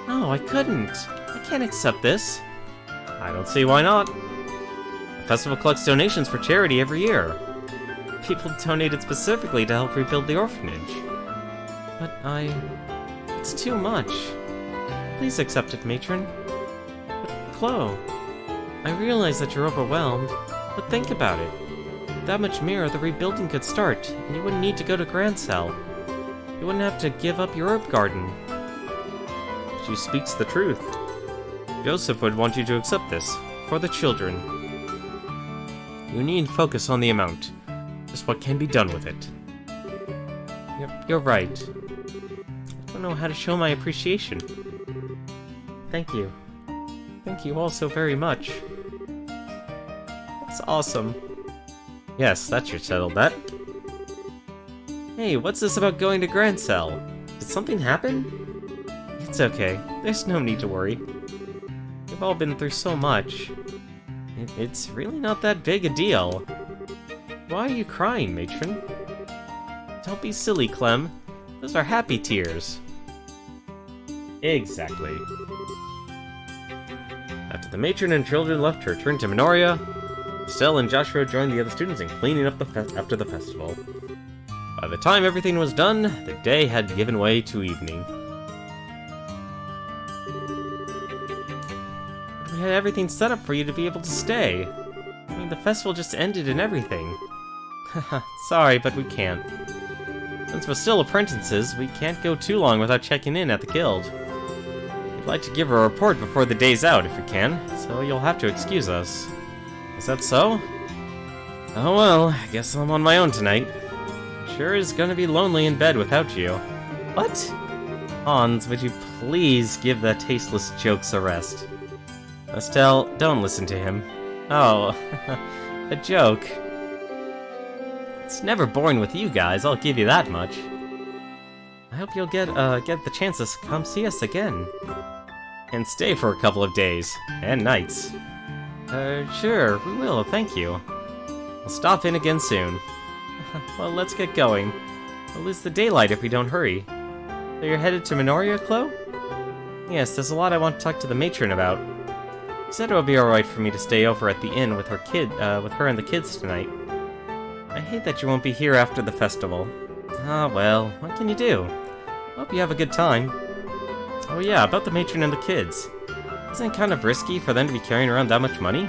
No, I couldn't. I can't accept this. I don't see why not. The festival collects donations for charity every year. People donated specifically to help rebuild the orphanage. But it's too much. Please accept it, Matron. But, Chloe, I realize that you're overwhelmed, but think about it. With that much mira, the rebuilding could start, and you wouldn't need to go to Grancel. You wouldn't have to give up your herb garden. She speaks the truth. Joseph would want you to accept this, for the children. You need focus on the amount, just what can be done with it. You're right. I don't know how to show my appreciation. Thank you. Thank you all so very much. That's awesome. Yes, that should settle that. Hey, what's this about going to Grancel? Did something happen? It's okay. There's no need to worry. We've all been through so much. It's really not that big a deal. Why are you crying, Matron? Don't be silly, Clem. Those are happy tears. Exactly. After the matron and children left to return to Minoria, Estelle and Joshua joined the other students in cleaning up after the festival. By the time everything was done, the day had given way to evening. We had everything set up for you to be able to stay. I mean, the festival just ended and everything. Haha, sorry, but we can't. Since we're still apprentices, we can't go too long without checking in at the guild. We'd like to give a report before the day's out if we can, so you'll have to excuse us. Is that so? Oh well, I guess I'm on my own tonight. Sure is gonna be lonely in bed without you. What? Hans, would you please give the tasteless jokes a rest? Estelle, don't listen to him. Oh, a joke. It's never boring with you guys, I'll give you that much. I hope you'll get the chance to come see us again. And stay for a couple of days. And nights. Sure, we will, thank you. We'll stop in again soon. Well, let's get going. We'll lose the daylight if we don't hurry. So you're headed to Minoria, Chloe? Yes, there's a lot I want to talk to the matron about. She said it would be alright for me to stay over at the inn with her and the kids tonight. I hate that you won't be here after the festival. Ah, well, what can you do? Hope you have a good time. Oh yeah, about the matron and the kids. Isn't it kind of risky for them to be carrying around that much money?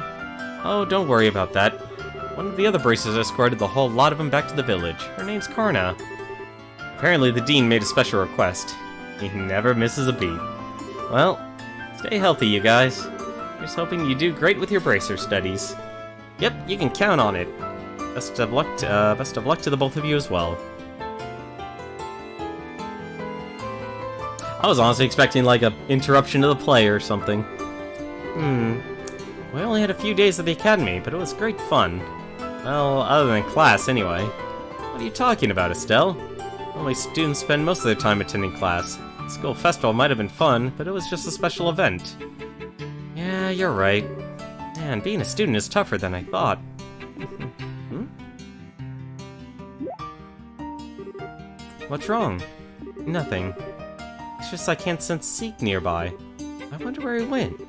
Oh, don't worry about that. One of the other bracers escorted the whole lot of them back to the village. Her name's Karna. Apparently the dean made a special request. He never misses a beat. Well, Stay healthy, you guys. Just hoping you do great with your bracer studies. Yep, you can count on it. Best of luck to the both of you as well. I was honestly expecting like a interruption to the play or something. We only had a few days at the academy, but it was great fun. Well, other than class anyway. What are you talking about, Estelle? Only students spend most of their time attending class. The school festival might have been fun, but it was just a special event. Yeah, you're right. Man, being a student is tougher than I thought. What's wrong? Nothing. It's just I can't sense Zeke nearby. I wonder where he went.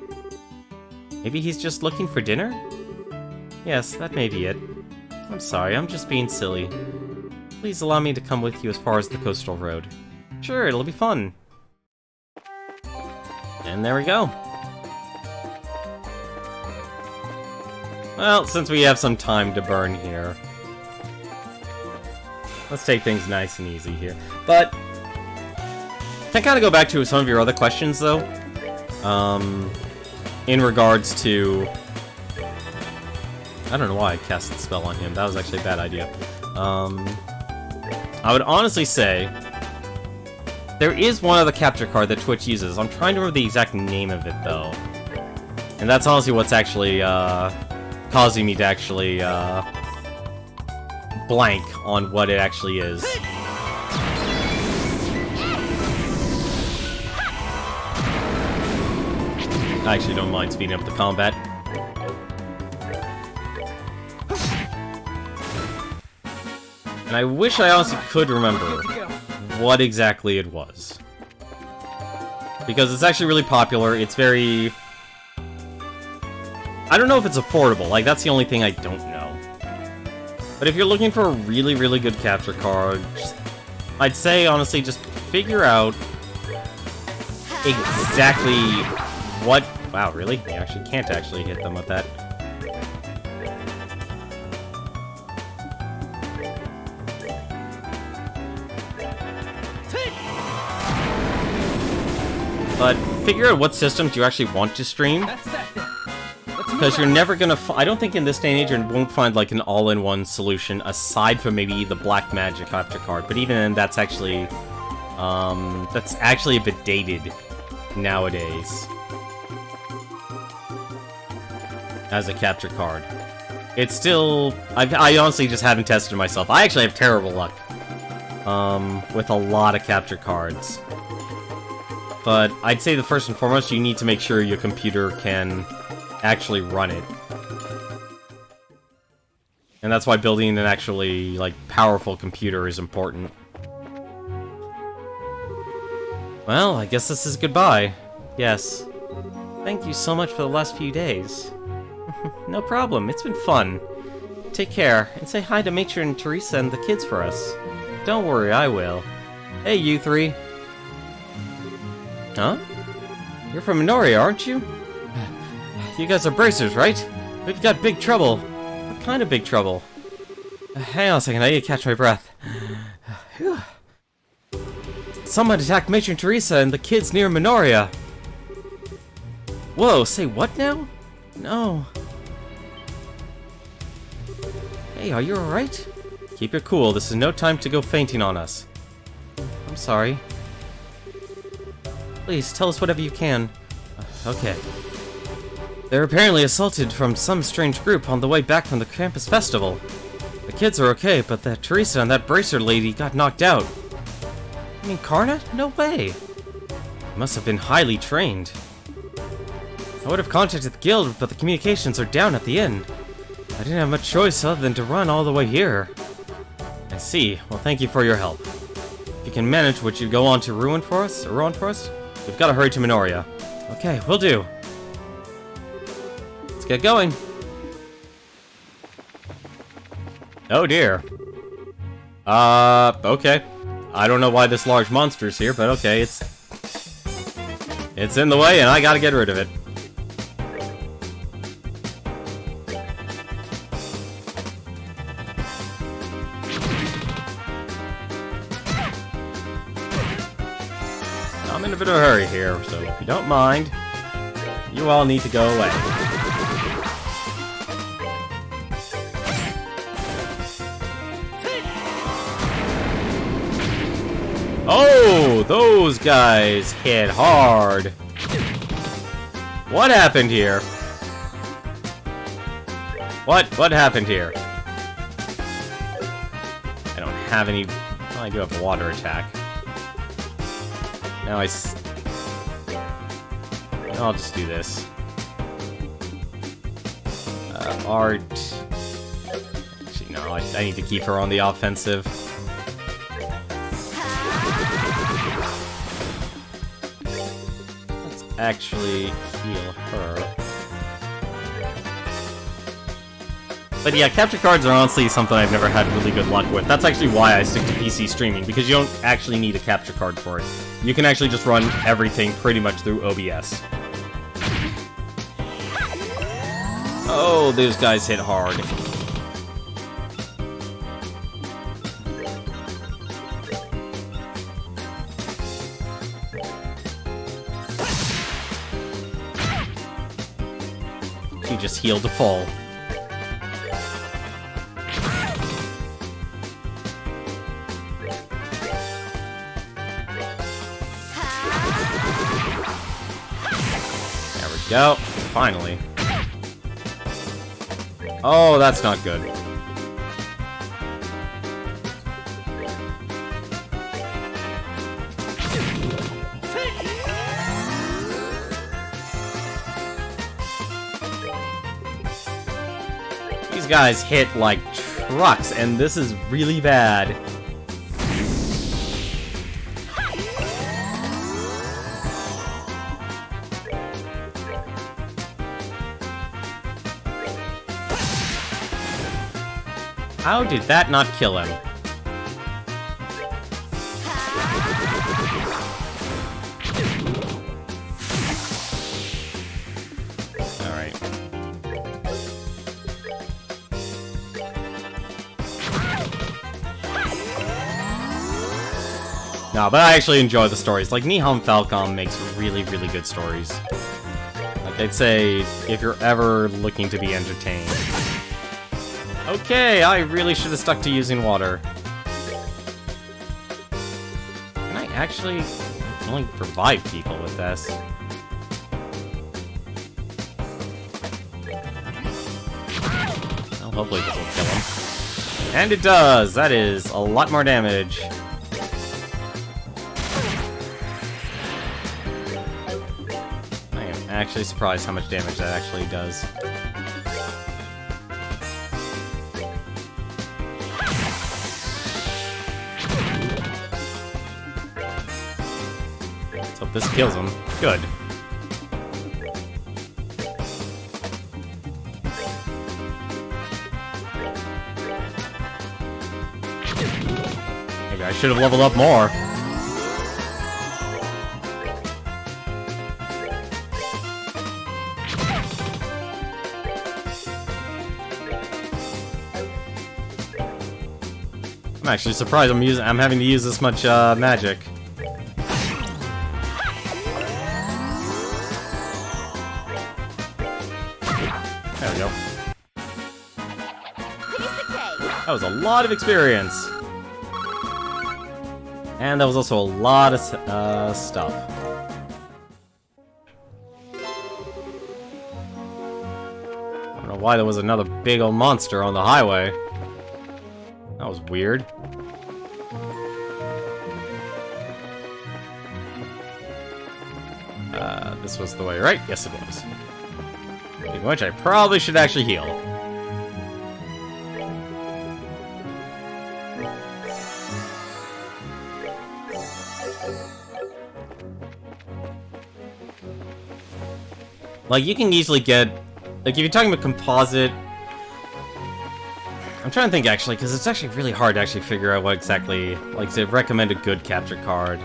Maybe he's just looking for dinner? Yes, that may be it. I'm sorry, I'm just being silly. Please allow me to come with you as far as the coastal road. Sure, it'll be fun. And there we go. Well, since we have some time to burn here, let's take things nice and easy here. But can I kind of go back to some of your other questions, though? In regards to... I don't know why I cast the spell on him. That was actually a bad idea. I would honestly say... there is one other capture card that Twitch uses. I'm trying to remember the exact name of it, though. And that's honestly what's actually, causing me to actually, blank on what it actually is. I actually don't mind speeding up the combat. And I wish I honestly could remember what exactly it was. Because it's actually really popular, it's very... I don't know if it's affordable, like that's the only thing I don't know. But if you're looking for a really, really good capture card, I'd say, honestly, just figure out exactly what... Wow, really? You actually can't actually hit them with that. But figure out what systems you actually want to stream. Because you're never gonna I don't think in this day and age you won't find like an all-in-one solution aside from maybe the black magic capture card. But even then, that's actually a bit dated nowadays as a capture card. It's still... I honestly just haven't tested myself. I actually have terrible luck with a lot of capture cards. But I'd say the first and foremost, you need to make sure your computer can actually run it. And that's why building an actually, like, powerful computer is important. Well, I guess this is goodbye. Yes. Thank you so much for the last few days. No problem, it's been fun. Take care, and say hi to Matron Teresa and the kids for us. Don't worry, I will. Hey, you three. Huh? You're from Magnolia, aren't you? You guys are bracers, right? We've got big trouble. What kind of big trouble? Hang on a second, I need to catch my breath. Someone attacked Matron Teresa and the kids near Magnolia. Whoa, say what now? No. Hey, are you alright? Keep it cool, this is no time to go fainting on us. I'm sorry. Please, tell us whatever you can. Okay. They're apparently assaulted from some strange group on the way back from the campus festival. The kids are okay, but that Teresa and that bracer lady got knocked out. You mean Karna? No way! They must have been highly trained. I would have contacted the guild, but the communications are down at the inn. I didn't have much choice other than to run all the way here. I see. Well, thank you for your help. If you can manage, would you go on to Ruin for us? We've got to hurry to Magnolia. Okay, will do. Let's get going. Oh dear. Okay. I don't know why this large monster's here, but okay, it's in the way and I gotta get rid of it. I'm in a bit of a hurry here, so if you don't mind, You all need to go away. Oh, those guys hit hard. What happened here? What happened here? I don't have any... Well, I do have a water attack. Now I'll just do this. Art... Actually, no, I need to keep her on the offensive. Let's actually heal her. But yeah, capture cards are honestly something I've never had really good luck with. That's actually why I stick to PC streaming, because you don't actually need a capture card for it. You can actually just run everything pretty much through OBS. Oh, those guys hit hard. She just healed to full. There we go. Finally. Oh, that's not good. These guys hit like trucks, and this is really bad. How did that not kill him? Alright. No, but I actually enjoy the stories. Like, Nihon Falcom makes really, really good stories. Like, I'd say, if you're ever looking to be entertained. Okay, I really should have stuck to using water. Can I actually only revive people with this? Well, hopefully this will kill him. And it does! That is a lot more damage. I am actually surprised how much damage that actually does. This kills him. Good. Maybe I should have leveled up more. I'm actually surprised I'm having to use this much magic. There we go. That was a lot of experience. And that was also a lot of stuff. I don't know why there was another big old monster on the highway. That was weird. This was the way, right? Yes, it was. In which I probably should actually heal. Like, you can easily get... Like, if you're talking about composite... I'm trying to think, actually, because it's actually really hard to actually figure out what exactly... Like, to recommend a good capture card.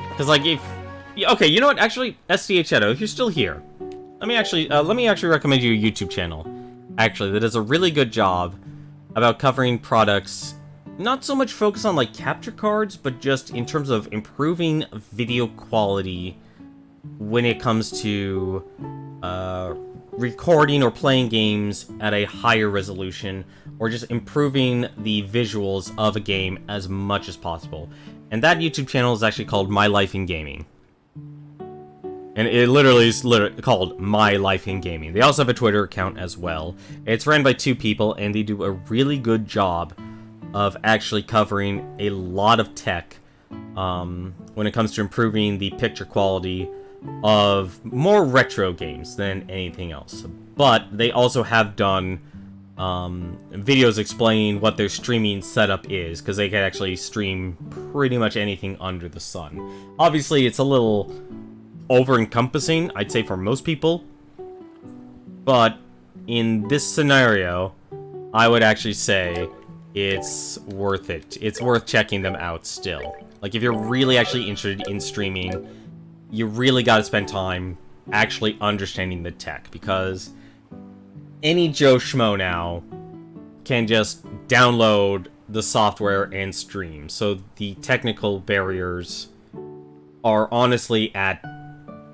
Because, like, if... Okay, you know what? Actually, SDH Edo, if you're still here, let me actually recommend you a YouTube channel, actually, that does a really good job about covering products, not so much focused on, like, capture cards, but just in terms of improving video quality when it comes to recording or playing games at a higher resolution, or just improving the visuals of a game as much as possible. And that YouTube channel is actually called My Life in Gaming. And it literally is called My Life in Gaming. They also have a Twitter account as well. It's ran by 2 people, and they do a really good job of actually covering a lot of tech when it comes to improving the picture quality of more retro games than anything else. But they also have done videos explaining what their streaming setup is, because they can actually stream pretty much anything under the sun. Obviously, it's a little over-encompassing, I'd say, for most people. But in this scenario, I would actually say it's worth it. It's worth checking them out still. Like, if you're really actually interested in streaming, you really gotta spend time actually understanding the tech, because any Joe Schmo now can just download the software and stream. So the technical barriers are honestly at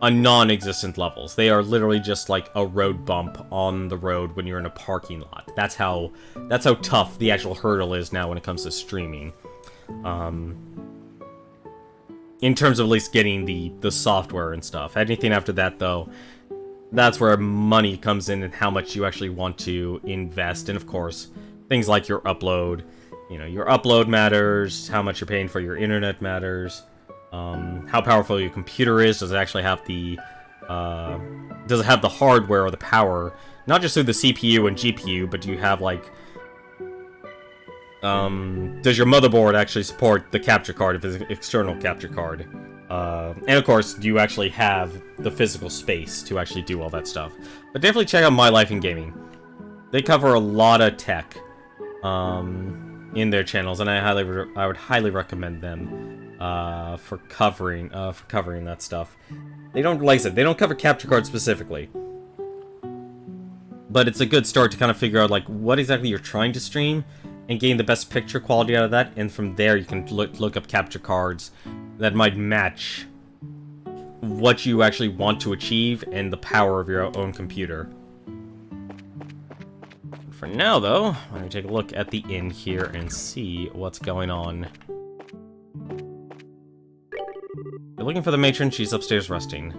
a non-existent levels. They are literally just like a road bump on the road when you're in a parking lot. That's how tough the actual hurdle is now when it comes to streaming. In terms of at least getting the software and stuff. Anything after that, though, that's where money comes in and how much you actually want to invest. And of course, things like your upload. You know, your upload matters, how much you're paying for your internet matters. How powerful your computer is. Does it actually have the hardware or the power, not just through the CPU and GPU, but do you have, like, does your motherboard actually support the capture card if it's an external capture card? And of course, do you actually have the physical space to actually do all that stuff? But definitely check out My Life in Gaming. They cover a lot of tech in their channels, and I would highly recommend them for covering that stuff. They don't, like I said, they don't cover capture cards specifically, but it's a good start to kind of figure out like what exactly you're trying to stream and gain the best picture quality out of that, and from there you can look up capture cards that might match what you actually want to achieve and the power of your own computer. For now, though, why don't we take a look at the inn here and see what's going on. You're looking for the matron, she's upstairs resting.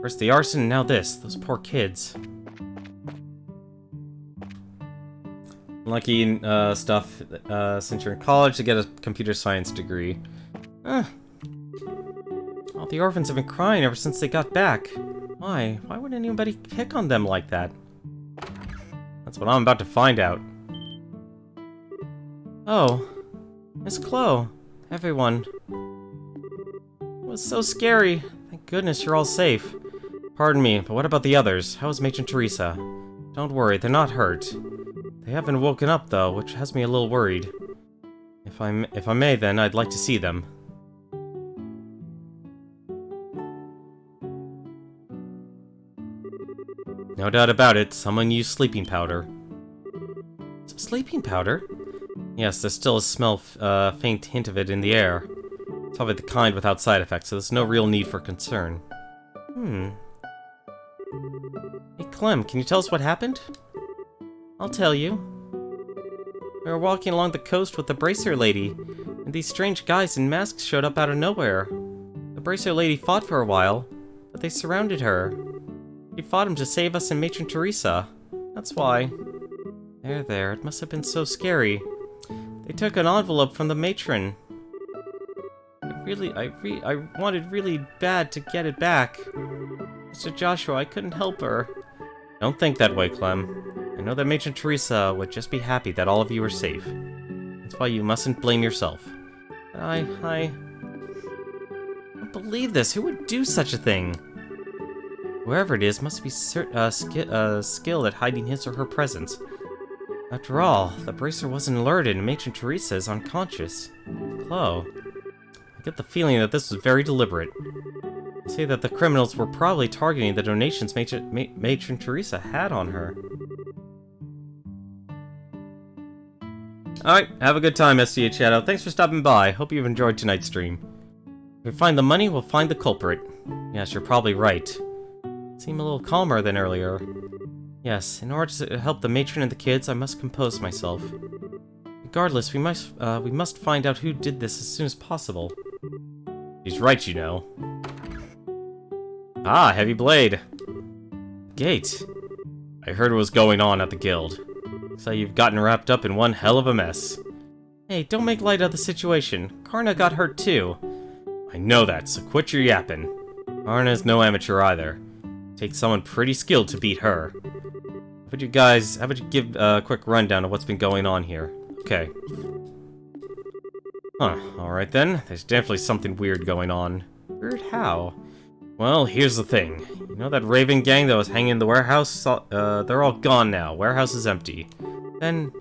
First the arson, now this. Those poor kids. Lucky stuff since you're in college to get a computer science degree. All the orphans have been crying ever since they got back. Why? Why would anybody pick on them like that? That's what I'm about to find out. Oh, Miss Chloe. Everyone. It was so scary. Thank goodness you're all safe. Pardon me, but what about the others? How is Matron Teresa? Don't worry, they're not hurt. They haven't woken up, though, which has me a little worried. If I may, then, I'd like to see them. No doubt about it, someone used sleeping powder. Sleeping powder? Yes, there's still a faint hint of it in the air. It's probably the kind without side effects, so there's no real need for concern. Hey, Clem, can you tell us what happened? I'll tell you. We were walking along the coast with the bracer lady, and these strange guys in masks showed up out of nowhere. The bracer lady fought for a while, but they surrounded her. She fought him to save us and Matron Teresa. That's why. There, it must have been so scary. They took an envelope from the matron. I wanted really bad to get it back. Mr. Joshua, I couldn't help her. Don't think that way, Clem. I know that Matron Teresa would just be happy that all of you are safe. That's why you mustn't blame yourself. But I don't believe this. Who would do such a thing? Whoever it is must be skilled at hiding his or her presence. After all, the bracer wasn't alerted and Matron Teresa is unconscious. Chloe, I get the feeling that this was very deliberate. They say that the criminals were probably targeting the donations Matron Teresa had on her. Alright, have a good time, SDH Shadow. Thanks for stopping by. Hope you've enjoyed tonight's stream. If we find the money, we'll find the culprit. Yes, you're probably right. Seem a little calmer than earlier. Yes, in order to help the matron and the kids, I must compose myself. Regardless, we must find out who did this as soon as possible. He's right, you know. Ah, heavy blade. Gate. I heard what was going on at the guild. So you've gotten wrapped up in one hell of a mess. Hey, don't make light of the situation. Karna got hurt too. I know that, so quit your yapping. Karna's no amateur either. Takes someone pretty skilled to beat her. How about you give a quick rundown of what's been going on here? Okay. Huh, alright then. There's definitely something weird going on. Weird how? Well, here's the thing. You know that Raven gang that was hanging in the warehouse? They're all gone now. Warehouse is empty. Then,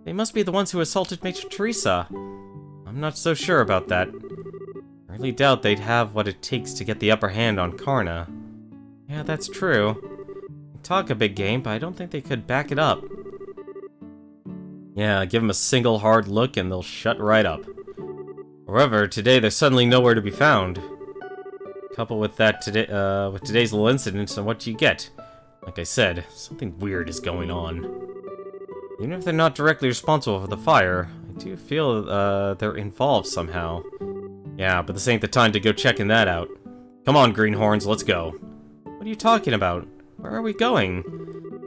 they must be the ones who assaulted Matron Teresa. I'm not so sure about that. I really doubt they'd have what it takes to get the upper hand on Karna. Yeah, that's true. They talk a big game, but I don't think they could back it up. Yeah, give them a single hard look and they'll shut right up. However, today they're suddenly nowhere to be found. Couple with that with today's little incident, and what do you get? Like I said, something weird is going on. Even if they're not directly responsible for the fire, I do feel they're involved somehow. Yeah, but this ain't the time to go checking that out. Come on, greenhorns, let's go. What are you talking about? Where are we going?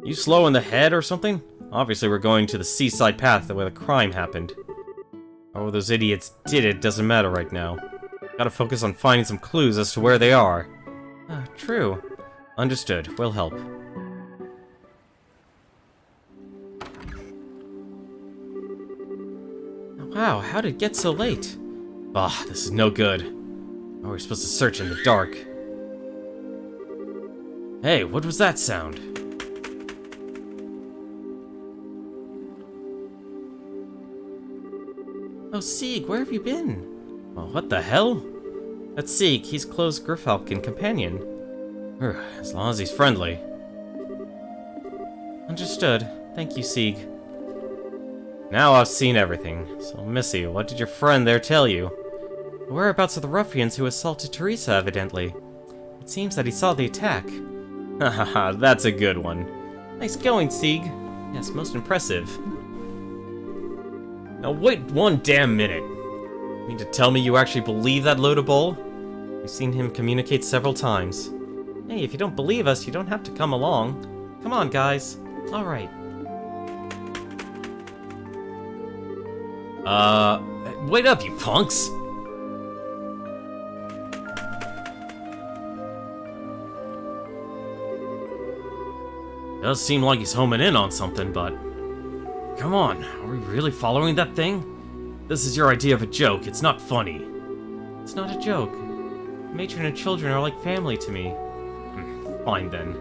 You slow in the head or something? Obviously we're going to the seaside path where the crime happened. Oh, those idiots did it, doesn't matter right now. Gotta focus on finding some clues as to where they are. Ah, true. Understood, we'll help. Wow, how did it get so late? Ah, this is no good. Oh, we're supposed to search in the dark. Hey, what was that sound? Oh, Sieg, where have you been? Oh, what the hell? That's Sieg, he's Chloe's Griffalcon companion. As long as he's friendly. Understood. Thank you, Sieg. Now I've seen everything. So, Missy, what did your friend there tell you? The whereabouts of the ruffians who assaulted Teresa, evidently. It seems that he saw the attack. Hahaha, that's a good one. Nice going, Sieg. Yes, most impressive. Now wait one damn minute. You mean to tell me you actually believe that load of bull? We've seen him communicate several times. Hey, if you don't believe us, you don't have to come along. Come on, guys. Alright. Wait up, you punks! Does seem like he's homing in on something, but... Come on, are we really following that thing? This is your idea of a joke, it's not funny. It's not a joke. Matron and children are like family to me. Fine then.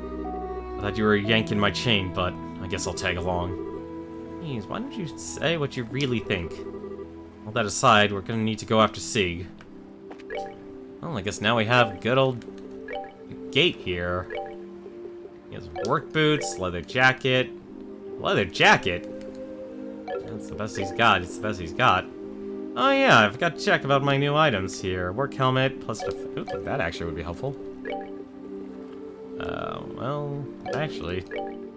I thought you were yanking my chain, but I guess I'll tag along. Please, why don't you say what you really think? All that aside, we're gonna need to go after Sieg. Well, I guess now we have good old gate here. He has work boots, leather jacket. Leather jacket? That's the best he's got. It's the best he's got. Oh yeah, I forgot to check about my new items here. Work helmet plus ooh, that actually would be helpful. Well, actually,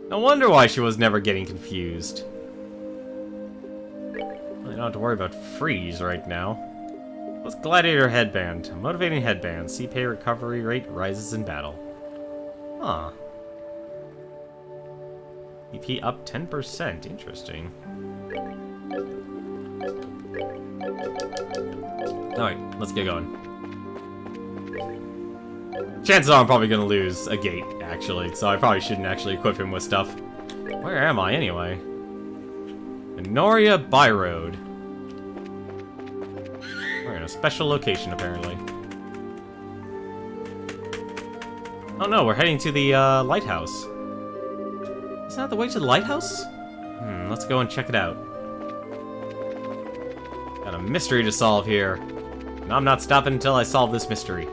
no wonder why she was never getting confused. Well, you don't have to worry about freeze right now. What's Gladiator Headband? A motivating headband. CP recovery rate rises in battle. Huh. CP up 10%. Interesting. Alright, let's get going. Chances are I'm probably gonna lose a gate, actually, so I probably shouldn't actually equip him with stuff. Where am I, anyway? Magnolia Byroad. We're in a special location, apparently. Oh no, we're heading to the, lighthouse. Is that the way to the lighthouse? Let's go and check it out. Got a mystery to solve here. And I'm not stopping until I solve this mystery.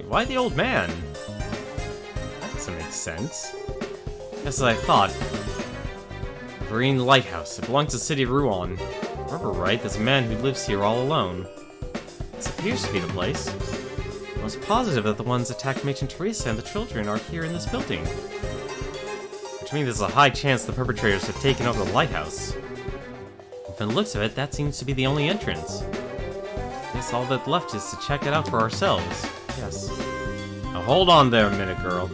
Why the old man? That doesn't make sense. As I thought. Green Lighthouse. It belongs to the city of Rouen. Remember right, there's a man who lives here all alone. This appears to be the place. I was positive that the ones attacked Matron Teresa and the children are here in this building. Which means there's a high chance the perpetrators have taken over the lighthouse. From the looks of it, that seems to be the only entrance. Guess all that's left is to check it out for ourselves. Yes. Now hold on there a minute, girl.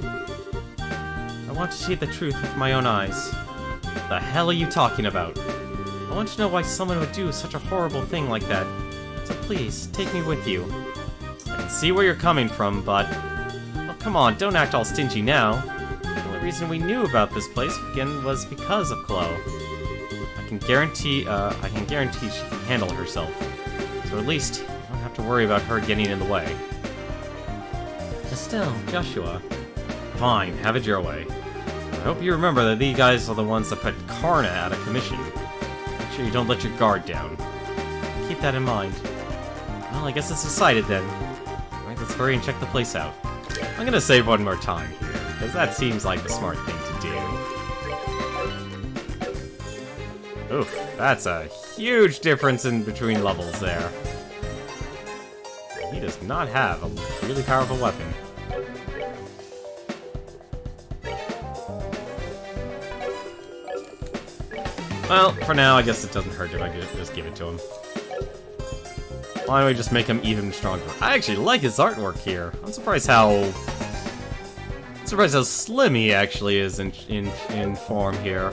I want to see the truth with my own eyes. What the hell are you talking about? I want to know why someone would do such a horrible thing like that. So please, take me with you. I can see where you're coming from, but... Oh, come on, don't act all stingy now. The only reason we knew about this place again was because of Chloe. I can guarantee she can handle herself. So at least, you don't have to worry about her getting in the way. Estelle, Joshua. Fine, have it your way. I hope you remember that these guys are the ones that put Karna out of commission. Make sure you don't let your guard down. Keep that in mind. Well, I guess it's decided then. Alright, let's hurry and check the place out. I'm gonna save one more time here, because that seems like the smart thing to do. Oof, that's a huge difference in between levels there. He does not have a really powerful weapon. Well, for now, I guess it doesn't hurt if I could just give it to him. Why don't we just make him even stronger? I actually like his artwork here. I'm surprised how slim he actually is in form here.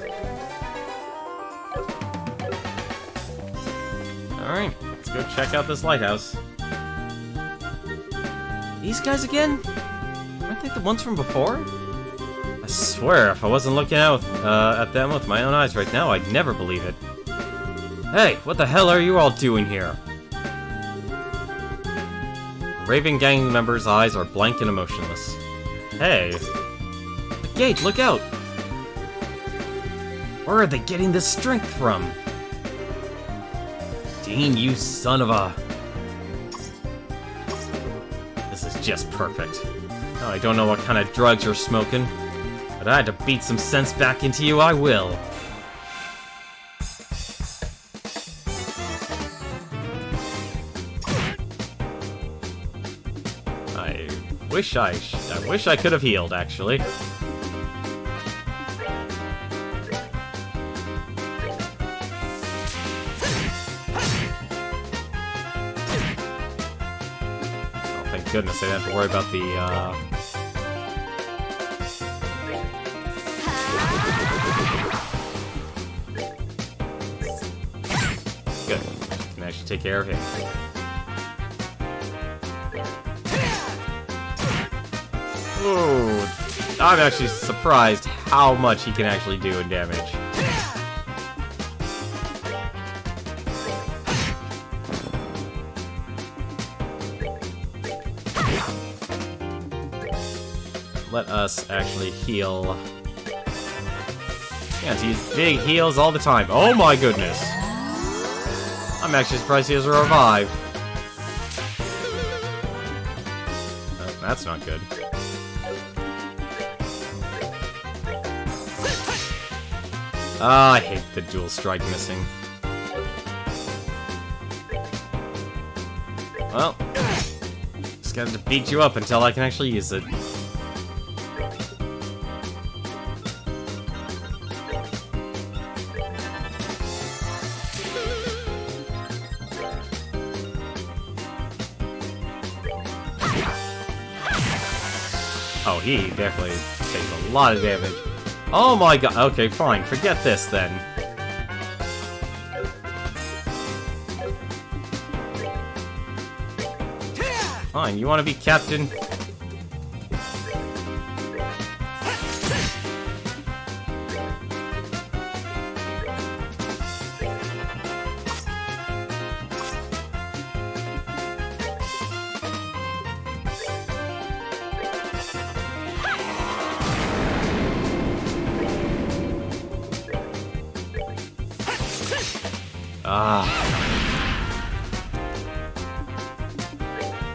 Alright, let's go check out this lighthouse. These guys again? Aren't they the ones from before? I swear, if I wasn't looking out at them with my own eyes right now, I'd never believe it. Hey, what the hell are you all doing here? Raven gang members' eyes are blank and emotionless. Hey. The gate, look out! Where are they getting this strength from? Dean, you son of a... This is just perfect. Now, I don't know what kind of drugs you're smoking, but I had to beat some sense back into you, I will. I wish I could have healed, actually. I Oh, thank goodness I didn't have to worry about the, Good. Can actually take care of him. Ooh, I'm actually surprised how much he can actually do in damage. Let us actually heal. Yeah, he's big heals all the time. Oh my goodness! I'm actually surprised he has a revive. Oh, that's not good. Ah, I hate the dual strike missing. Well, just gotta beat you up until I can actually use it. Oh, he definitely takes a lot of damage. Oh my god, okay, fine, forget this then. Fine, you wanna be captain?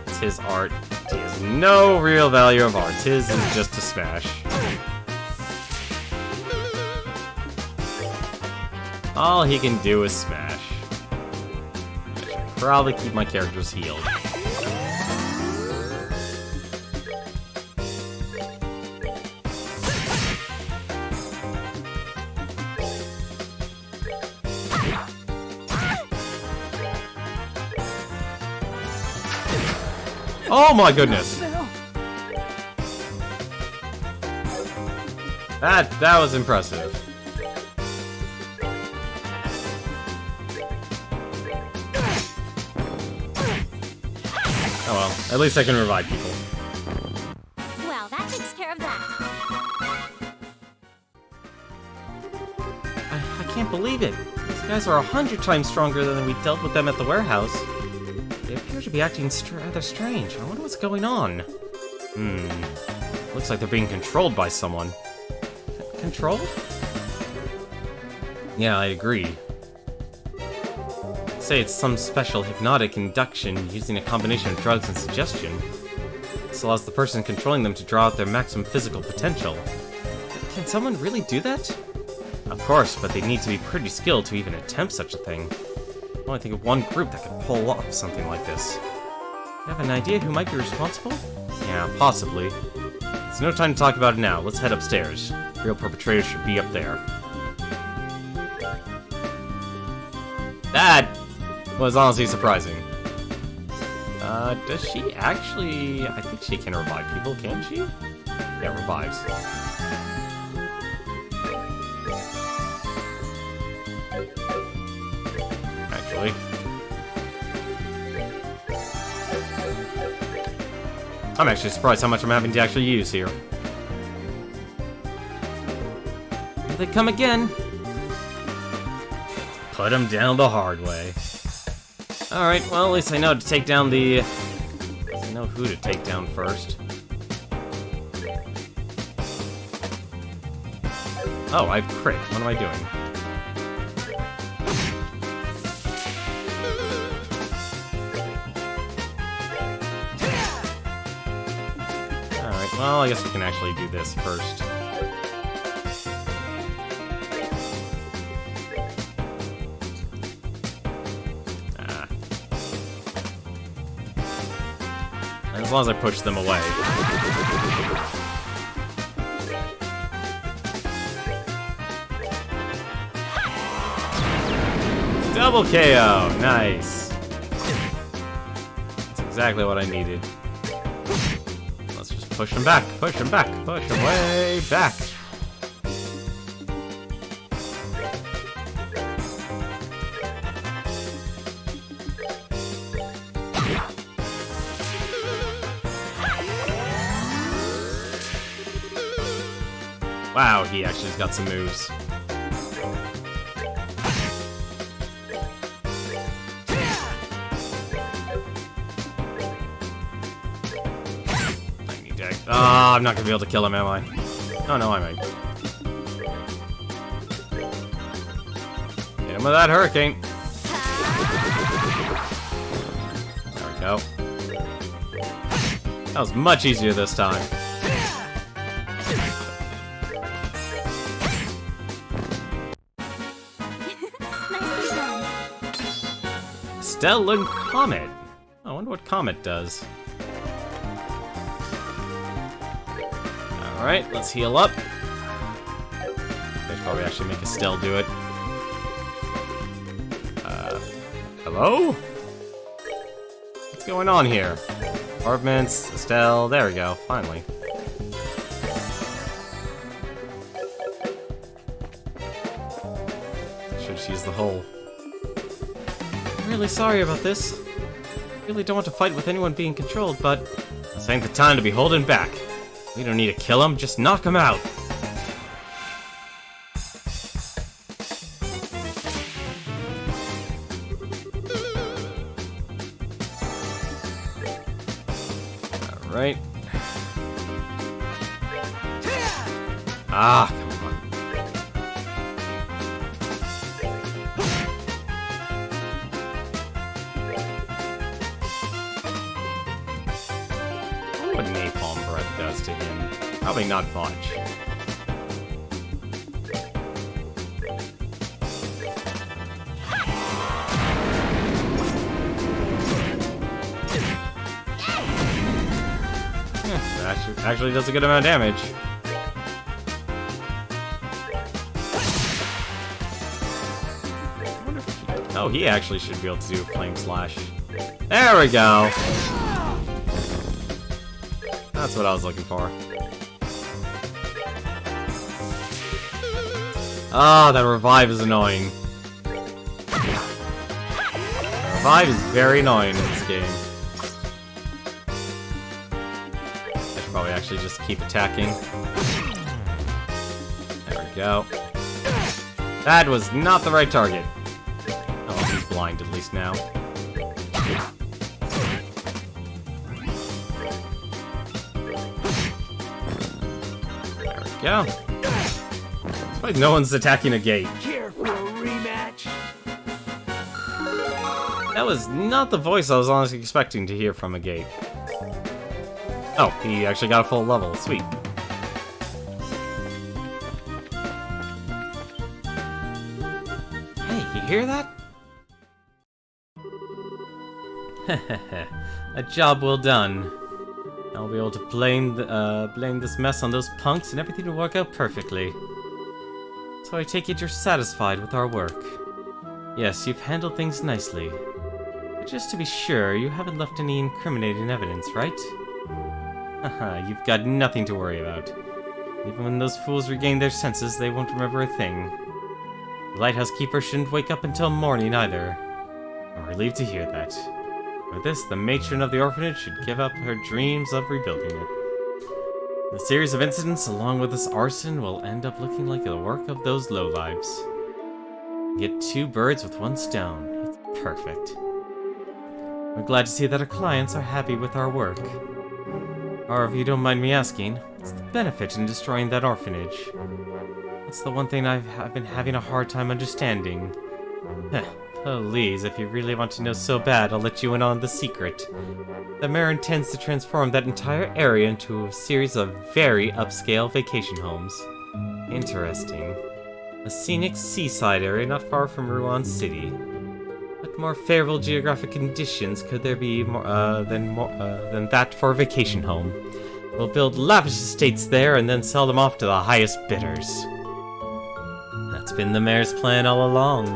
It's his art. He has no real value of art. His is just to smash. All he can do is smash. I should probably keep my characters healed. Oh my goodness! That was impressive. Oh well, at least I can revive people. Well, that takes care of that. I can't believe it. These guys are 100 times stronger than we dealt with them at the warehouse. They appear to be acting rather strange. I wonder what's going on. Looks like they're being controlled by someone. Controlled? Yeah, I agree. Say it's some special hypnotic induction using a combination of drugs and suggestion. This allows the person controlling them to draw out their maximum physical potential. Can someone really do that? Of course, but they need to be pretty skilled to even attempt such a thing. I only think of one group that could pull off something like this. You have an idea who might be responsible? Yeah, possibly. It's no time to talk about it now. Let's head upstairs. The real perpetrator should be up there. That was honestly surprising. Does she actually... I think she can revive people, can she? Yeah, revives. Actually. I'm actually surprised how much I'm having to actually use here. Here they come again. Put them down the hard way. Alright, well, at least I know to take down the... I know who to take down first. Oh, I've crit. What am I doing? Alright, well, I guess we can actually do this first. As long as I push them away. Double KO! Nice! That's exactly what I needed. Let's just push them back, push them back, push them way back! Wow, he actually's got some moves. I need to... I'm not gonna be able to kill him, am I? Oh, no, I might. Hit him with that hurricane. There we go. That was much easier this time. Stellar Comet. I wonder what Comet does. Alright, let's heal up. I should probably actually make Estelle do it. Hello? What's going on here? Apartments, Estelle, there we go, finally. I should just use the hole. I'm really sorry about this. I really don't want to fight with anyone being controlled, but this ain't the time to be holding back. We don't need to kill him, just knock him out. Alright. Ah, come on. What napalm breath does to him. Probably not much. actually does a good amount of damage. Oh, he actually should be able to do Flame Slash. There we go! That's what I was looking for. Ah, that revive is annoying. Revive is very annoying in this game. I should probably actually just keep attacking. There we go. That was not the right target. Oh, he's blind at least now. There we go. It's like no one's attacking a gate. Care for a rematch? That was not the voice I was honestly expecting to hear from a gate. Oh, he actually got a full level. Sweet. Hey, you hear that? A job well done. I'll be able to blame this mess on those punks and everything will work out perfectly. So I take it you're satisfied with our work. Yes, you've handled things nicely. But just to be sure, you haven't left any incriminating evidence, right? Haha, you've got nothing to worry about. Even when those fools regain their senses, they won't remember a thing. The lighthouse keeper shouldn't wake up until morning either. I'm relieved to hear that. With this, the matron of the orphanage should give up her dreams of rebuilding it. The series of incidents, along with this arson, will end up looking like the work of those lowlives. Get two birds with one stone. It's perfect. We're glad to see that our clients are happy with our work. Or if you don't mind me asking, what's the benefit in destroying that orphanage? That's the one thing I've been having a hard time understanding. Please, if you really want to know so bad, I'll let you in on the secret. The mayor intends to transform that entire area into a series of very upscale vacation homes. Interesting. A scenic seaside area not far from Rouen City. What more favorable geographic conditions could there be than that for a vacation home? We'll build lavish estates there and then sell them off to the highest bidders. That's been the mayor's plan all along.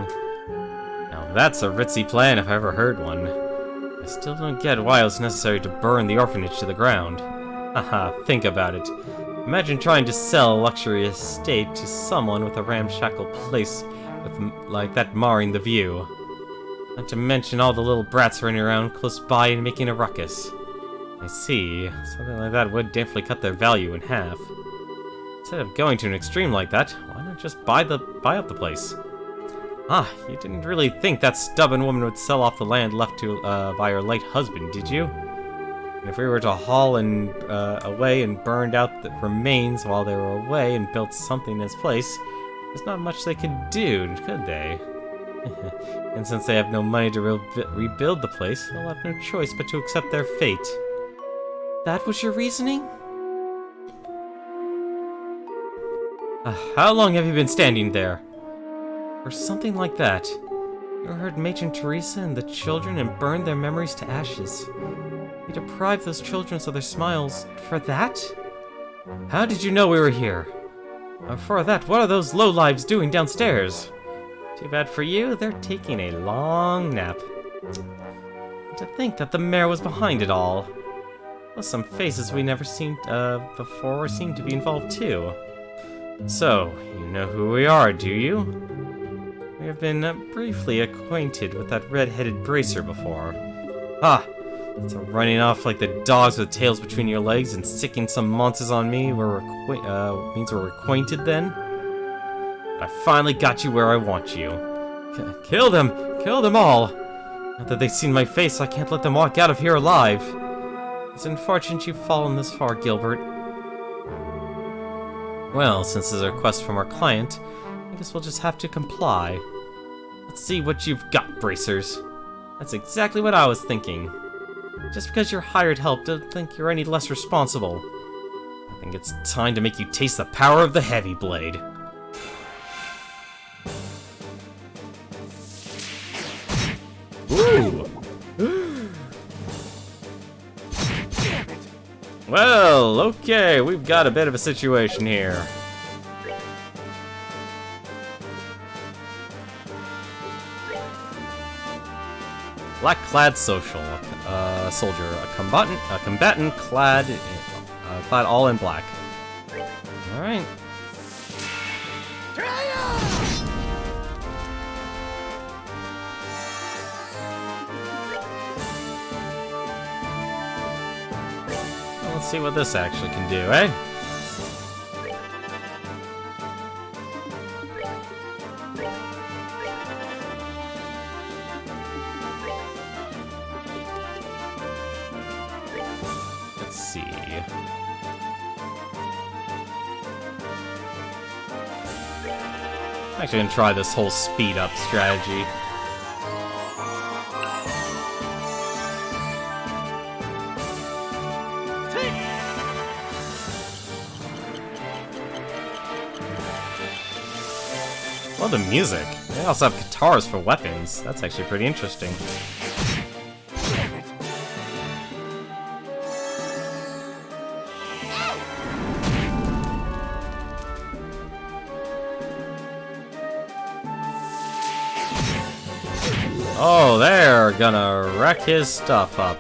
Now that's a ritzy plan if I ever heard one. I still don't get why it was necessary to burn the orphanage to the ground. Haha, think about it. Imagine trying to sell a luxury estate to someone with a ramshackle place like that marring the view. Not to mention all the little brats running around close by and making a ruckus. I see. Something like that would definitely cut their value in half. Instead of going to an extreme like that, why not just buy up the place? Ah, you didn't really think that stubborn woman would sell off the land left to by her late husband, did you? And if we were to haul away and burned out the remains while they were away and built something in its place, there's not much they could do, could they? And since they have no money to rebuild the place, they'll have no choice but to accept their fate. That was your reasoning? How long have you been standing there? Or something like that. You heard Matron Teresa and the children and burned their memories to ashes. You deprived those children of their smiles for that? How did you know we were here? For that, what are those lowlives doing downstairs? Too bad for you, they're taking a long nap. To think that the mayor was behind it all. Plus some faces we never seen before seem to be involved too. So, you know who we are, do you? We have been briefly acquainted with that red-headed bracer before. Ah! So running off like the dogs with tails between your legs and sicking some monsters on me means we're acquainted then? But I finally got you where I want you. Kill them! Kill them all! Now that they've seen my face, I can't let them walk out of here alive. It's unfortunate you've fallen this far, Gilbert. Well, since it's a request from our client, I guess we'll just have to comply. Let's see what you've got, bracers. That's exactly what I was thinking. Just because you're hired help, don't think you're any less responsible. I think it's time to make you taste the power of the heavy blade. Ooh! Well, okay, we've got a bit of a situation here. Black-clad soldier, a combatant clad all in black. All right. Let's see what this actually can do, eh? Let's see. I'm actually gonna try this whole speed up strategy. Well, the music. They also have guitars for weapons. That's actually pretty interesting. Oh, they're gonna wreck his stuff up.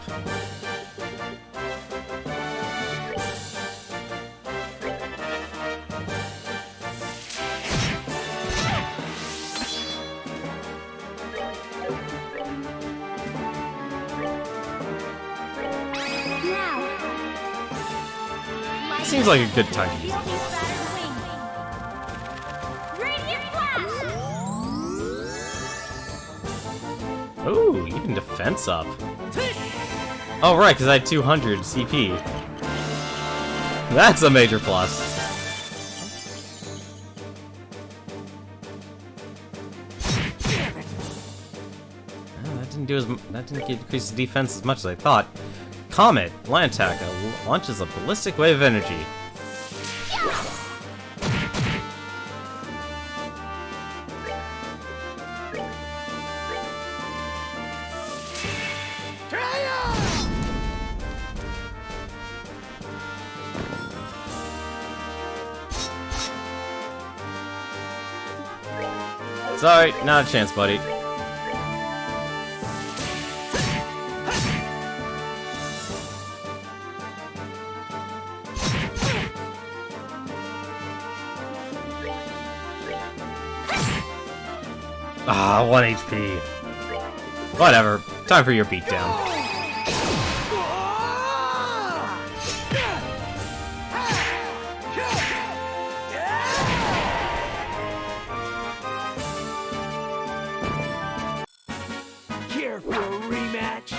Seems like a good time to use it. Ooh, even defense up. Oh, right, because I had 200 CP. That's a major plus. That didn't increase the defense as much as I thought. Comet, land attack, launches a ballistic wave of energy. Sorry, not a chance, buddy. Ah, 1 HP. Whatever. Time for your beatdown. Care for a rematch?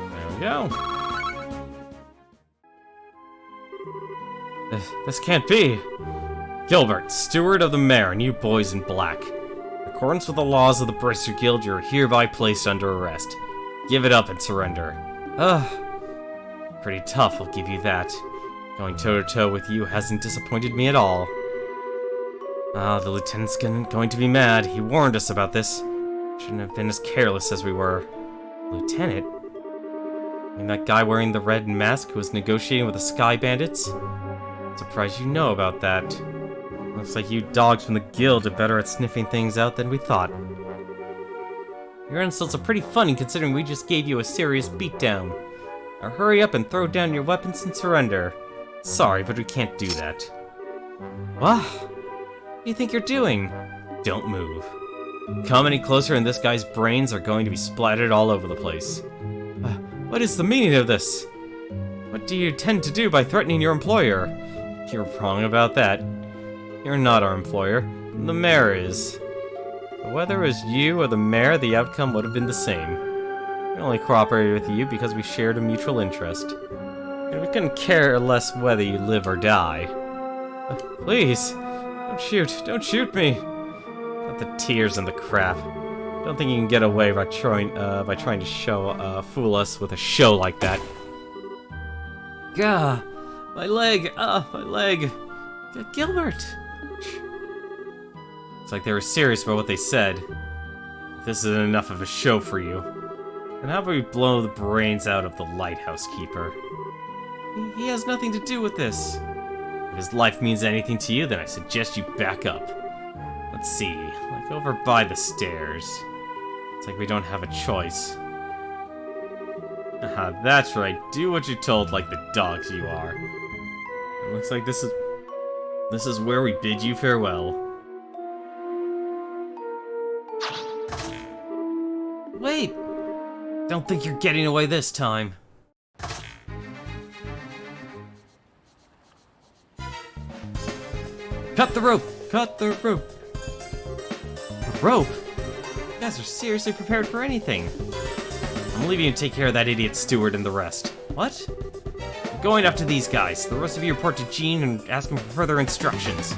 There we go. This can't be. Gilbert, steward of the mare, and you boys in black. In accordance with the laws of the Bracer Guild, you are hereby placed under arrest. Give it up and surrender. Pretty tough, I'll give you that. Going toe-to-toe with you hasn't disappointed me at all. The lieutenant's going to be mad. He warned us about this. Shouldn't have been as careless as we were. Lieutenant? I mean that guy wearing the red mask who was negotiating with the Sky Bandits? Surprised you know about that. Looks like you dogs from the guild are better at sniffing things out than we thought. Your insults are pretty funny considering we just gave you a serious beatdown. Now hurry up and throw down your weapons and surrender. Sorry, but we can't do that. What? What do you think you're doing? Don't move. Come any closer and this guy's brains are going to be splattered all over the place. What is the meaning of this? What do you intend to do by threatening your employer? You're wrong about that. You're not our employer. The mayor is. But whether it was you or the mayor, the outcome would have been the same. We only cooperated with you because we shared a mutual interest. And we couldn't care less whether you live or die. Please, don't shoot me. Not the tears and the crap. Don't think you can get away by trying to fool us with a show like that. Gah, my leg, my leg. Gilbert. It's like they were serious about what they said. If this isn't enough of a show for you, then how about we blow the brains out of the lighthouse keeper? He has nothing to do with this. If his life means anything to you, then I suggest you back up. Let's see, like over by the stairs. It's like we don't have a choice. Aha, that's right. Do what you're told like the dogs you are. It looks like this is where we bid you farewell. Wait! Don't think you're getting away this time. Cut the rope! Cut the rope! A rope? You guys are seriously prepared for anything. I'm leaving you to take care of that idiot steward and the rest. What? I'm going up to these guys. The rest of you report to Jean and ask him for further instructions.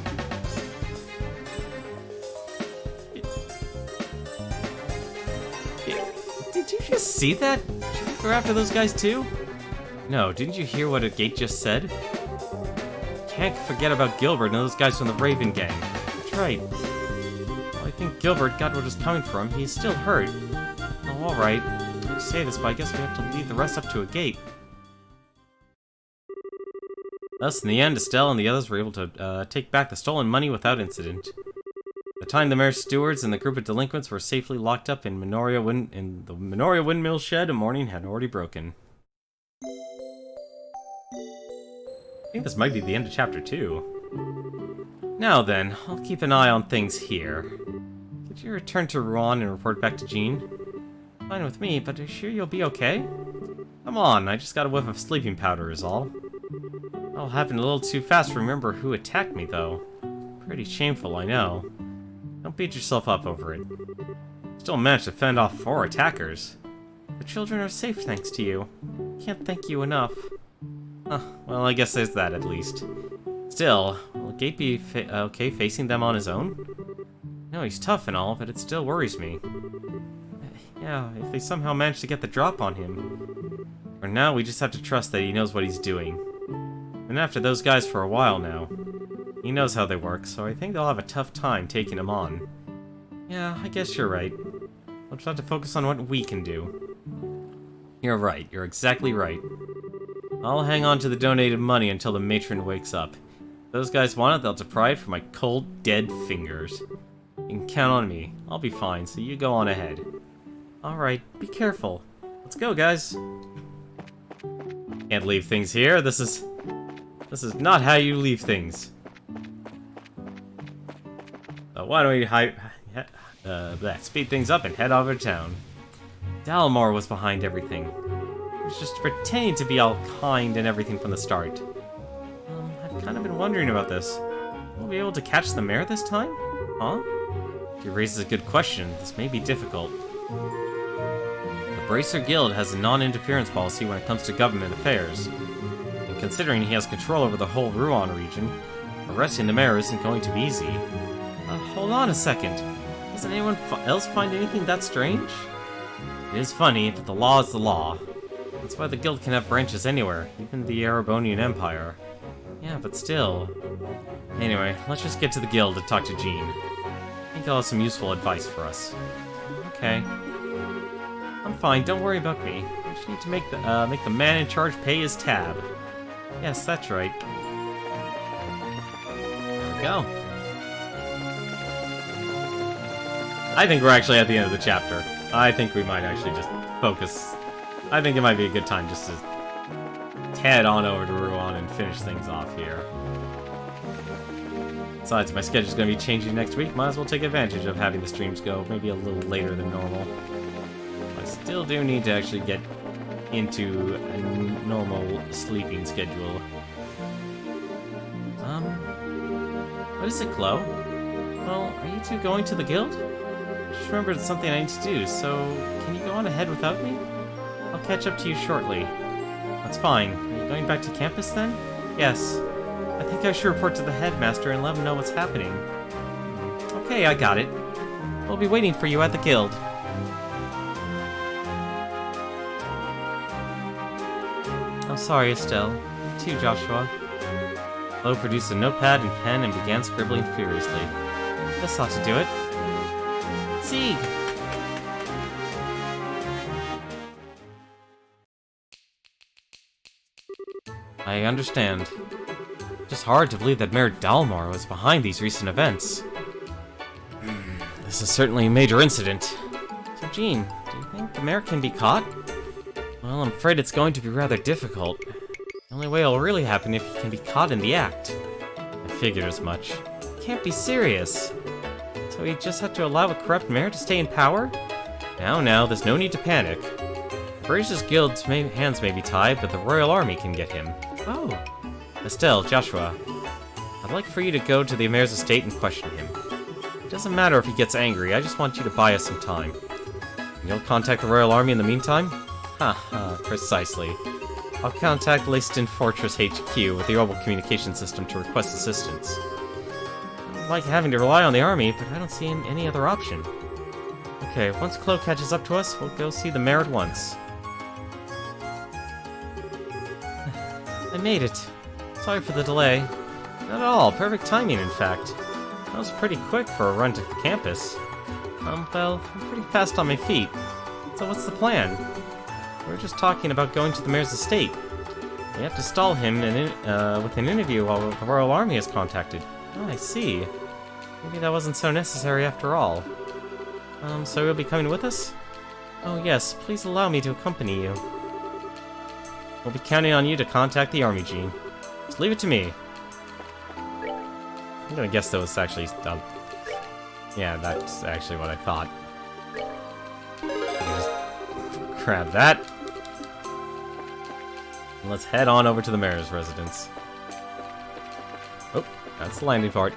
Did you just see that? Should we go after those guys too? No, didn't you hear what a gate just said? Can't forget about Gilbert and those guys from the Raven Gang. That's right. Well, I think Gilbert got what was coming for him. He's still hurt. Oh, alright. I say this, but I guess we have to lead the rest up to a gate. Thus, in the end, Estelle and the others were able to take back the stolen money without incident. By the time the mayor's stewards and the group of delinquents were safely locked up in the Magnolia windmill shed, morning had already broken. I think this might be the end of chapter 2. Now then, I'll keep an eye on things here. Did you return to Rouen and report back to Jean? Fine with me, but are you sure you'll be okay? Come on, I just got a whiff of sleeping powder is all. All happened a little too fast to remember who attacked me, though. Pretty shameful, I know. Don't beat yourself up over it. Still managed to fend off 4 attackers. The children are safe thanks to you. Can't thank you enough. Huh, well, I guess there's that at least. Still, will Gate be okay facing them on his own? No, he's tough and all, but it still worries me. Yeah, if they somehow manage to get the drop on him. For now, we just have to trust that he knows what he's doing. Been after those guys for a while now. He knows how they work, so I think they'll have a tough time taking him on. Yeah, I guess you're right. We'll just have to focus on what we can do. You're right, you're exactly right. I'll hang on to the donated money until the matron wakes up. If those guys want it, they'll pry it from my cold, dead fingers. You can count on me. I'll be fine, so you go on ahead. Alright, be careful. Let's go, guys. Can't leave things here. This is not how you leave things. So why don't we speed things up and head over to town. Dalmor was behind everything. He was just pretending to be all kind and everything from the start. I've kind of been wondering about this. Will we be able to catch the mayor this time? Huh? He raises a good question. This may be difficult. The Bracer Guild has a non-interference policy when it comes to government affairs. And considering he has control over the whole Rouen region, arresting the mayor isn't going to be easy. Hold on a second. Doesn't anyone else find anything that strange? It is funny, but the law is the law. That's why the guild can have branches anywhere, even the Erebonian Empire. Yeah, but still. Anyway, let's just get to the guild to talk to Jean. I think he'll have some useful advice for us. Okay. I'm fine, don't worry about me. I just need to make the man in charge pay his tab. Yes, that's right. There we go. I think we're actually at the end of the chapter. I think we might actually just focus. I think it might be a good time just to head on over to Rouen and finish things off here. Besides, my schedule's going to be changing next week. Might as well take advantage of having the streams go maybe a little later than normal. I still do need to actually get into a normal sleeping schedule. What is it, Chloe? Well, are you two going to the guild? I just remembered something I need to do, so can you go on ahead without me? I'll catch up to you shortly. That's fine. Are you going back to campus then? Yes. I think I should report to the headmaster and let him know what's happening. Okay, I got it. We'll be waiting for you at the guild. I'm sorry, Estelle. You too, Joshua. Chloe produced a notepad and pen and began scribbling furiously. This ought to do it. Sieg! I understand. Just hard to believe that Mayor Dalmor was behind these recent events. This is certainly a major incident. So, Jean, do you think the mayor can be caught? Well, I'm afraid it's going to be rather difficult. The only way it'll really happen if he can be caught in the act. I figured as much. It can't be serious. So we just have to allow a corrupt mayor to stay in power? Now, there's no need to panic. Barish's guild's hands may be tied, but the royal army can get him. Oh. Estelle, Joshua, I'd like for you to go to the mayor's estate and question him. It doesn't matter if he gets angry, I just want you to buy us some time. And you'll contact the royal army in the meantime? Haha, precisely. I'll contact Leyston Fortress HQ with the orbital communication system to request assistance. I don't like having to rely on the army, but I don't see any other option. Okay, once Chloe catches up to us, we'll go see the mayor at once. I made it. Sorry for the delay. Not at all, perfect timing in fact. That was pretty quick for a run to campus. Well, I'm pretty fast on my feet. So what's the plan? We're just talking about going to the mayor's estate. We have to stall him with an interview while the royal army is contacted. Oh, I see. Maybe that wasn't so necessary after all. So you'll be coming with us? Oh yes, please allow me to accompany you. We'll be counting on you to contact the army, Jean. Just leave it to me. I'm gonna guess that was actually... yeah, that's actually what I thought. Just grab that. And let's head on over to the mayor's residence. Oh, that's the landing part.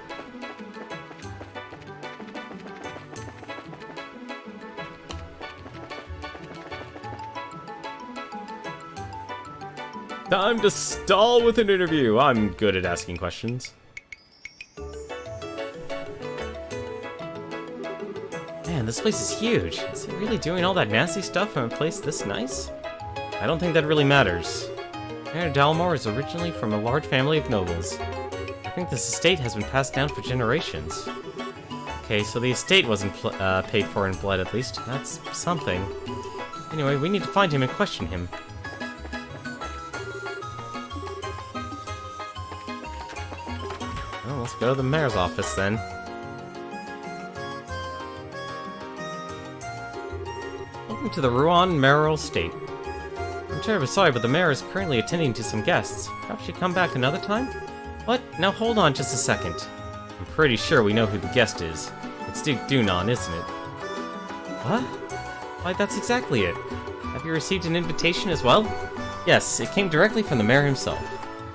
Time to stall with an interview. I'm good at asking questions. Man, this place is huge. Is it really doing all that nasty stuff from a place this nice? I don't think that really matters. Mayor Dalmor is originally from a large family of nobles. I think this estate has been passed down for generations. Okay, so the estate wasn't paid for in blood at least. That's something. Anyway, we need to find him and question him. Well, let's go to the mayor's office then. Welcome to the Ruan Mayoral Estate. I'm terribly sorry, but the mayor is currently attending to some guests. Perhaps you come back another time? What? Now hold on just a second. I'm pretty sure we know who the guest is. It's Duke Dunan, isn't it? What? Why, that's exactly it. Have you received an invitation as well? Yes, it came directly from the mayor himself.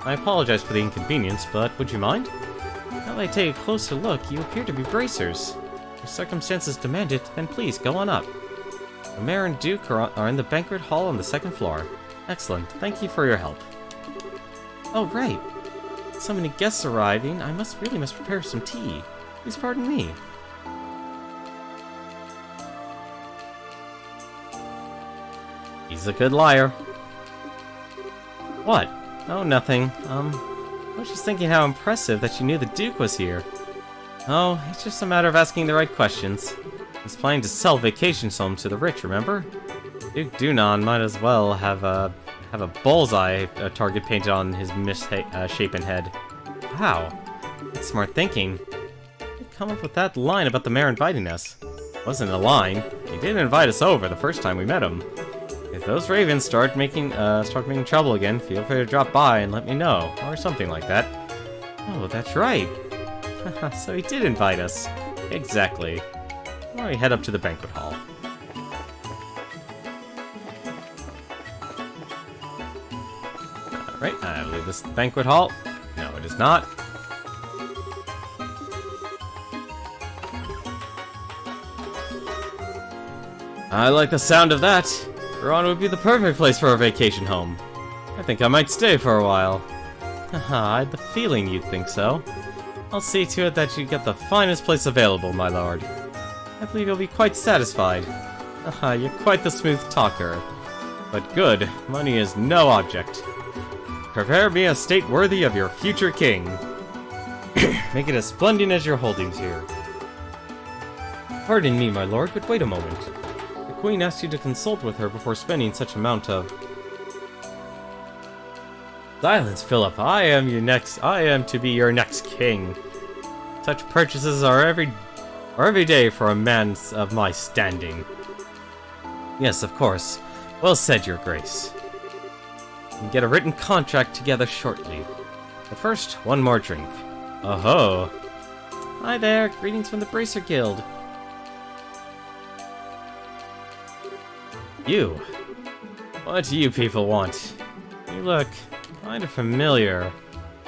I apologize for the inconvenience, but would you mind? Now that I take a closer look, you appear to be bracers. If circumstances demand it, then please, go on up. The mayor and Duke are in the banquet hall on the second floor. Excellent, thank you for your help. Oh, right. So many guests arriving, I really must prepare some tea. Please pardon me. He's a good liar. What? Oh, nothing. I was just thinking how impressive that you knew the Duke was here. Oh, it's just a matter of asking the right questions. He's planning to sell vacation homes to the rich, remember? Duke Dunan might as well have a bullseye target painted on his misshapen head. Wow, that's smart thinking. How'd you come up with that line about the mayor inviting us? It wasn't a line. He did invite us over the first time we met him. If those ravens start making trouble again, feel free to drop by and let me know, or something like that. Oh, that's right. So he did invite us. Exactly. Why don't we head up to the banquet hall? Alright, I believe this is the banquet hall. No, it is not. I like the sound of that. Ruan would be the perfect place for a vacation home. I think I might stay for a while. Haha, I had the feeling you'd think so. I'll see to it that you get the finest place available, my lord. I believe you'll be quite satisfied. Haha, you're quite the smooth talker. But good, money is no object. Prepare me a state worthy of your future king. Make it as splendid as your holdings here. Pardon me, my lord, but wait a moment. The Queen asked you to consult with her before spending such amount of... Silence, Philip. I am to be your next king. Such purchases are every day for a man of my standing. Yes, of course. Well said, Your Grace. We'll get a written contract together shortly. But first, one more drink. Oh-ho. Hi there, greetings from the Bracer Guild. You. What do you people want? You look kind of familiar.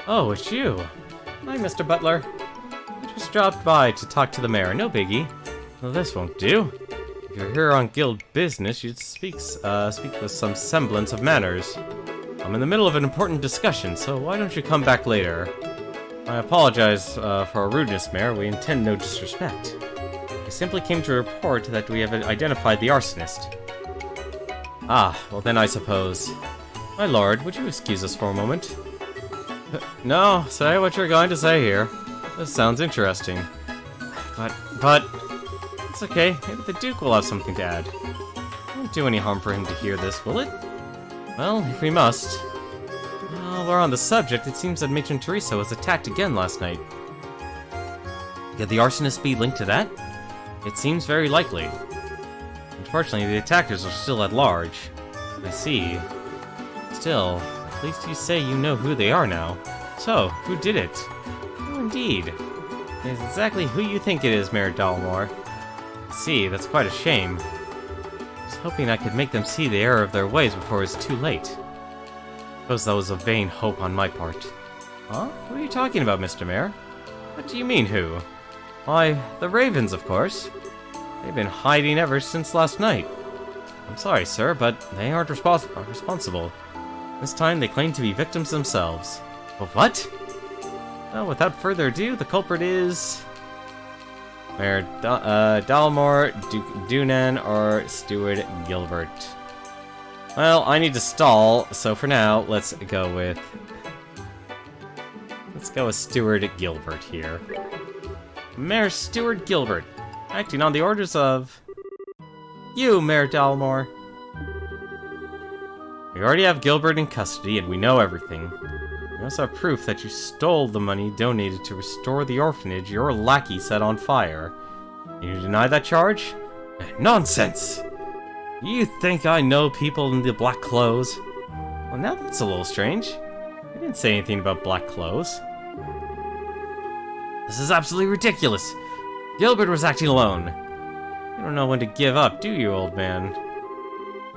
Oh, it's you. Hi, Mr. Butler. I just dropped by to talk to the mayor. No biggie. Well, this won't do. If you're here on guild business, you'd speak with some semblance of manners. I'm in the middle of an important discussion, so why don't you come back later? I apologize for our rudeness, Mayor. We intend no disrespect. I simply came to report that we have identified the arsonist. Ah, well then I suppose. My lord, would you excuse us for a moment? No, say what you're going to say here. This sounds interesting. But... It's okay, maybe the Duke will have something to add. It won't do any harm for him to hear this, will it? Well, if we must. While we're on the subject, it seems that Matron Teresa was attacked again last night. Could the arsonist be linked to that? It seems very likely. Unfortunately, the attackers are still at large. I see. Still, at least you say you know who they are now. So, who did it? Oh, indeed. It's exactly who you think it is, Mayor Dalmore. I see, that's quite a shame. I was hoping I could make them see the error of their ways before it's too late. I suppose that was a vain hope on my part. Huh? What are you talking about, Mr. Mayor? What do you mean, who? Why, the Ravens, of course. They've been hiding ever since last night. I'm sorry, sir, but they aren't responsible. This time they claim to be victims themselves. But what? Well, without further ado, the culprit is... Mayor Dalmore, Duke Dunan, or Steward Gilbert. Well, I need to stall, so for now, let's go with Steward Gilbert here. Mayor Steward Gilbert, acting on the orders of... you, Mayor Dalmore. We already have Gilbert in custody, and we know everything. We also have proof that you stole the money donated to restore the orphanage your lackey set on fire. You deny that charge? Nonsense! You think I know people in the black clothes? Well, now that's a little strange. I didn't say anything about black clothes. This is absolutely ridiculous. Gilbert was acting alone. You don't know when to give up, do you, old man?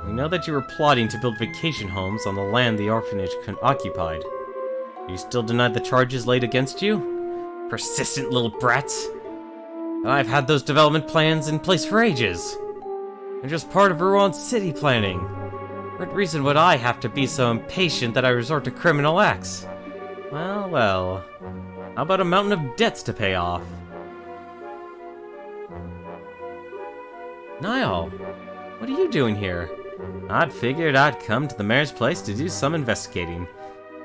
We know that you were plotting to build vacation homes on the land the orphanage occupied. You still deny the charges laid against you? Persistent little brats. I've had those development plans in place for ages. They're just part of Rouen city planning. For what reason would I have to be so impatient that I resort to criminal acts? Well, well. How about a mountain of debts to pay off? Niall, what are you doing here? I'd figured I'd come to the mayor's place to do some investigating.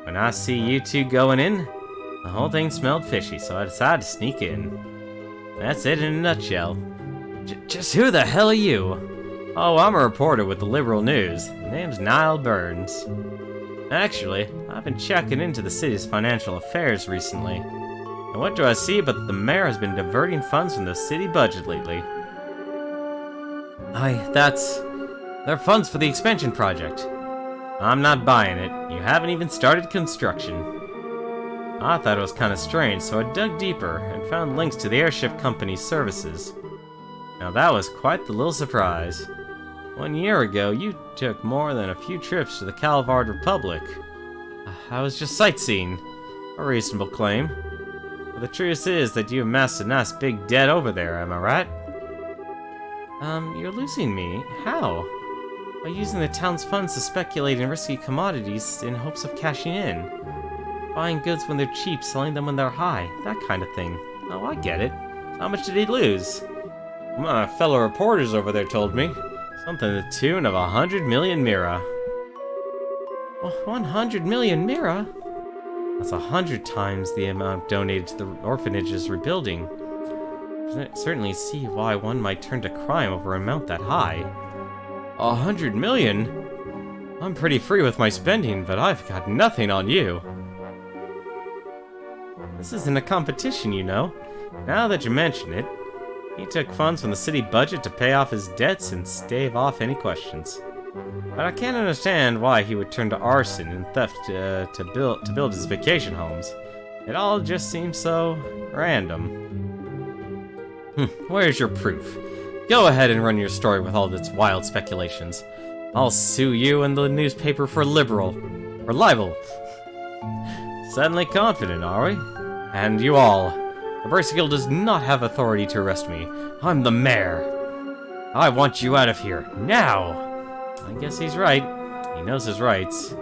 When I see you two going in, the whole thing smelled fishy, so I decided to sneak in. That's it in a nutshell. Just who the hell are you? Oh, I'm a reporter with the Liberal News. My name's Niall Burns. Actually, I've been checking into the city's financial affairs recently. And what do I see but that the mayor has been diverting funds from the city budget lately? They're funds for the expansion project. I'm not buying it. You haven't even started construction. I thought it was kind of strange, so I dug deeper and found links to the airship company's services. Now that was quite the little surprise. 1 year ago, you took more than a few trips to the Calvard Republic. I was just sightseeing. A reasonable claim. But the truth is that you amassed a nice big debt over there, am I right? You're losing me. How? By using the town's funds to speculate in risky commodities in hopes of cashing in. Buying goods when they're cheap, selling them when they're high. That kind of thing. Oh, I get it. How much did he lose? My fellow reporters over there told me. Something to the tune of 100 million mira. Oh, 100 million mira? That's 100 times the amount donated to the orphanage's rebuilding. I certainly see why one might turn to crime over an amount that high. 100 million? I'm pretty free with my spending, but I've got nothing on you. This isn't a competition, you know. Now that you mention it, he took funds from the city budget to pay off his debts and stave off any questions. But I can't understand why he would turn to arson and theft to build his vacation homes. It all just seems so random. Where's your proof? Go ahead and run your story with all its wild speculations. I'll sue you and the newspaper for libel. Suddenly confident, are we? And you all. The Rehearsal does not have authority to arrest me. I'm the mayor. I want you out of here, now! I guess he's right. He knows his rights.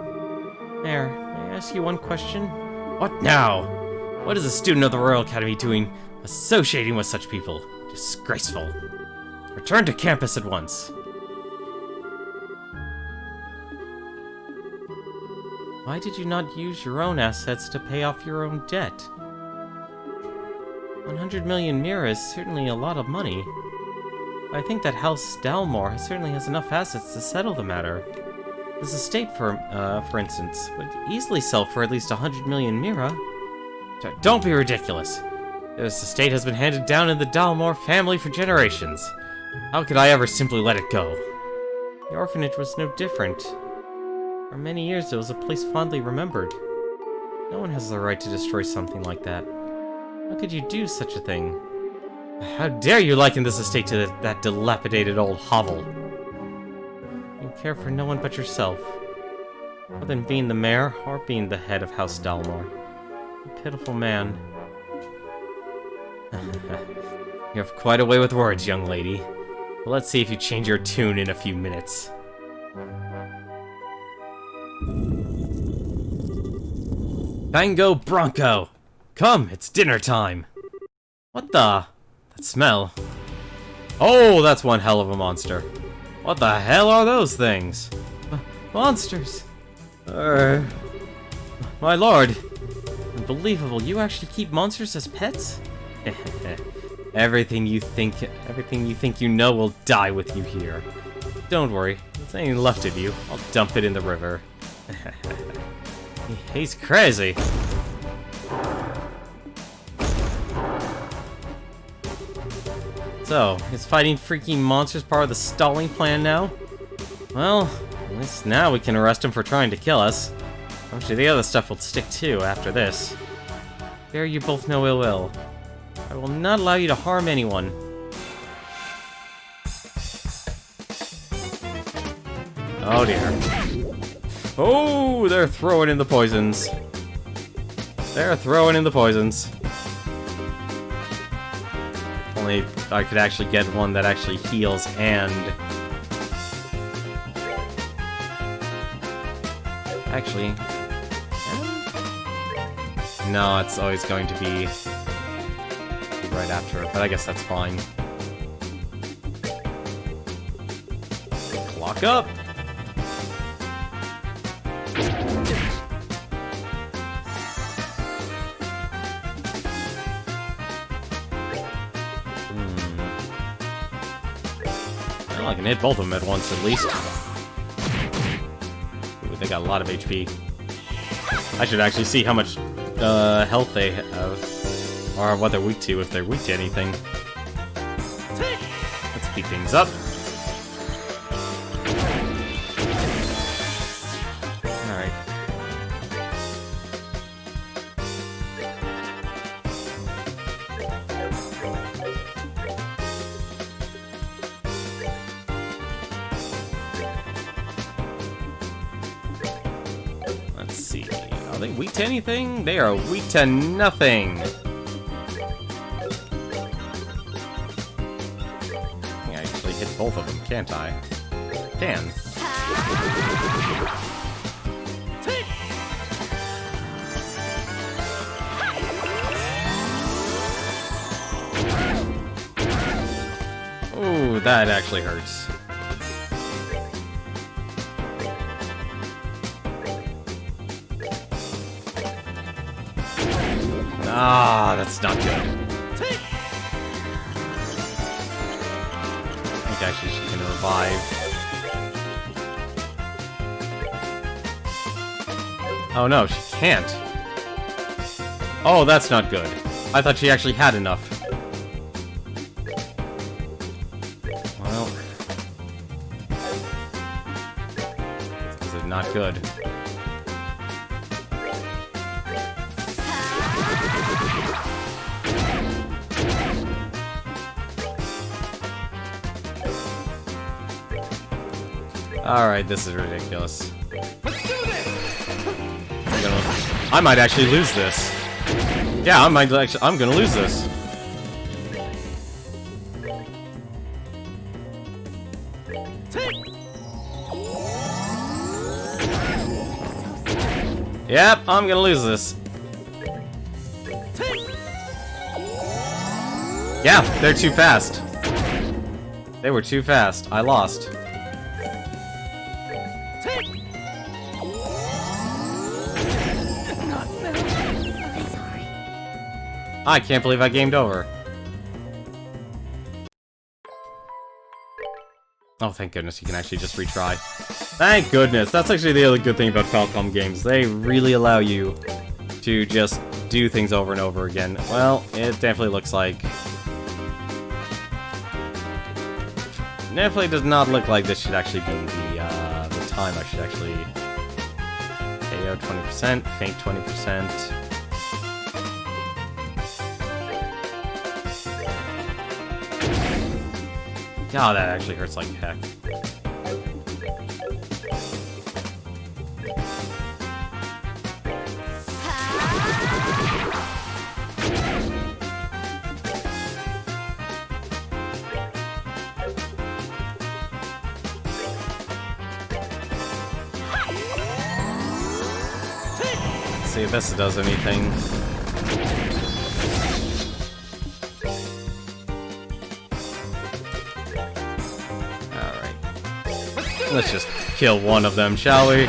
Mayor, may I ask you one question? What now? What is a student of the Royal Academy doing associating with such people? Disgraceful. Return to campus at once. Why did you not use your own assets to pay off your own debt? 100 million mira is certainly a lot of money. I think that House Dalmore certainly has enough assets to settle the matter. This estate, for instance, would easily sell for at least 100 million mira. Don't be ridiculous. This estate has been handed down in the Dalmore family for generations. How could I ever simply let it go? The orphanage was no different. For many years, it was a place fondly remembered. No one has the right to destroy something like that. How could you do such a thing? How dare you liken this estate to that dilapidated old hovel? You care for no one but yourself. More than being the mayor or being the head of House Dalmore. You pitiful man. You have quite a way with words, young lady. But let's see if you change your tune in a few minutes. Bango Bronco! Come, it's dinner time! What the? That smell. Oh, that's one hell of a monster. What the hell are those things? Monsters! My lord! Unbelievable, you actually keep monsters as pets? Everything you think you know will die with you here. Don't worry, there's anything left of you. I'll dump it in the river. He's crazy. So, is fighting freaking monsters part of the stalling plan now? Well, at least now we can arrest him for trying to kill us. Actually, the other stuff will stick too after this. Bear you both no ill will. I will not allow you to harm anyone. Oh dear. Oh, they're throwing in the poisons. They're throwing in the poisons. If only I could actually get one that actually heals and... Actually... No, it's always going to be right after it, but I guess that's fine. Clock up! Well, I can hit both of them at once at least. Ooh, they got a lot of HP. I should actually see how much health they have, or what they're weak to, if they're weak to anything. Let's speed things up. Alright. Let's see. Are they weak to anything? They are weak to nothing! I can actually hit both of them, can't I? Can. Ooh, that actually hurts. Ah, that's not good. I think actually she can revive. Oh no, she can't. Oh, that's not good. I thought she actually had enough. Well... This is not good. Alright, this is ridiculous. Let's do this! I might actually lose this. Yeah, I'm gonna lose this. Yep, I'm gonna lose this. Yeah, they're too fast. They were too fast. I lost. I can't believe I gamed over. Oh, thank goodness you can actually just retry. Thank goodness. That's actually the other good thing about Falcom games. They really allow you to just do things over and over again. Well, it definitely looks like... Definitely does not look like this should actually be the time I should actually... KO 20%, faint 20%. God, that actually hurts like heck. Let's see if this does anything. Let's just kill one of them, shall we?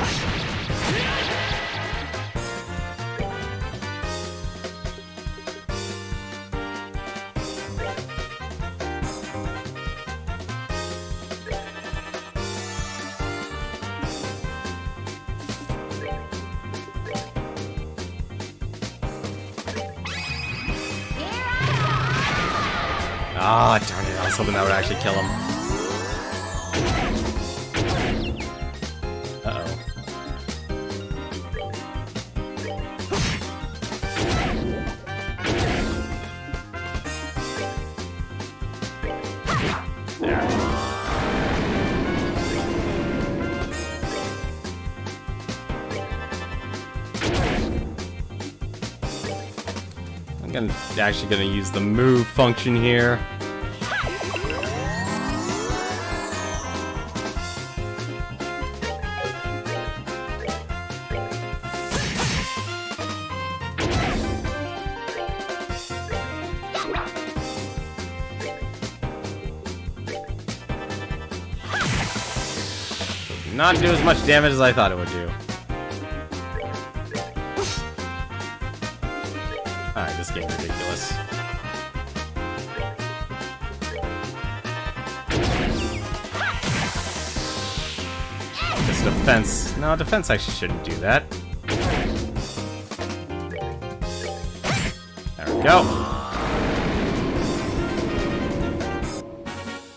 Ah, darn it, I was hoping that would actually kill him. I'm actually gonna use the move function here. Not do as much damage as I thought it would do. Alright, this game's ridiculous. This defense... No, defense actually shouldn't do that. There we go.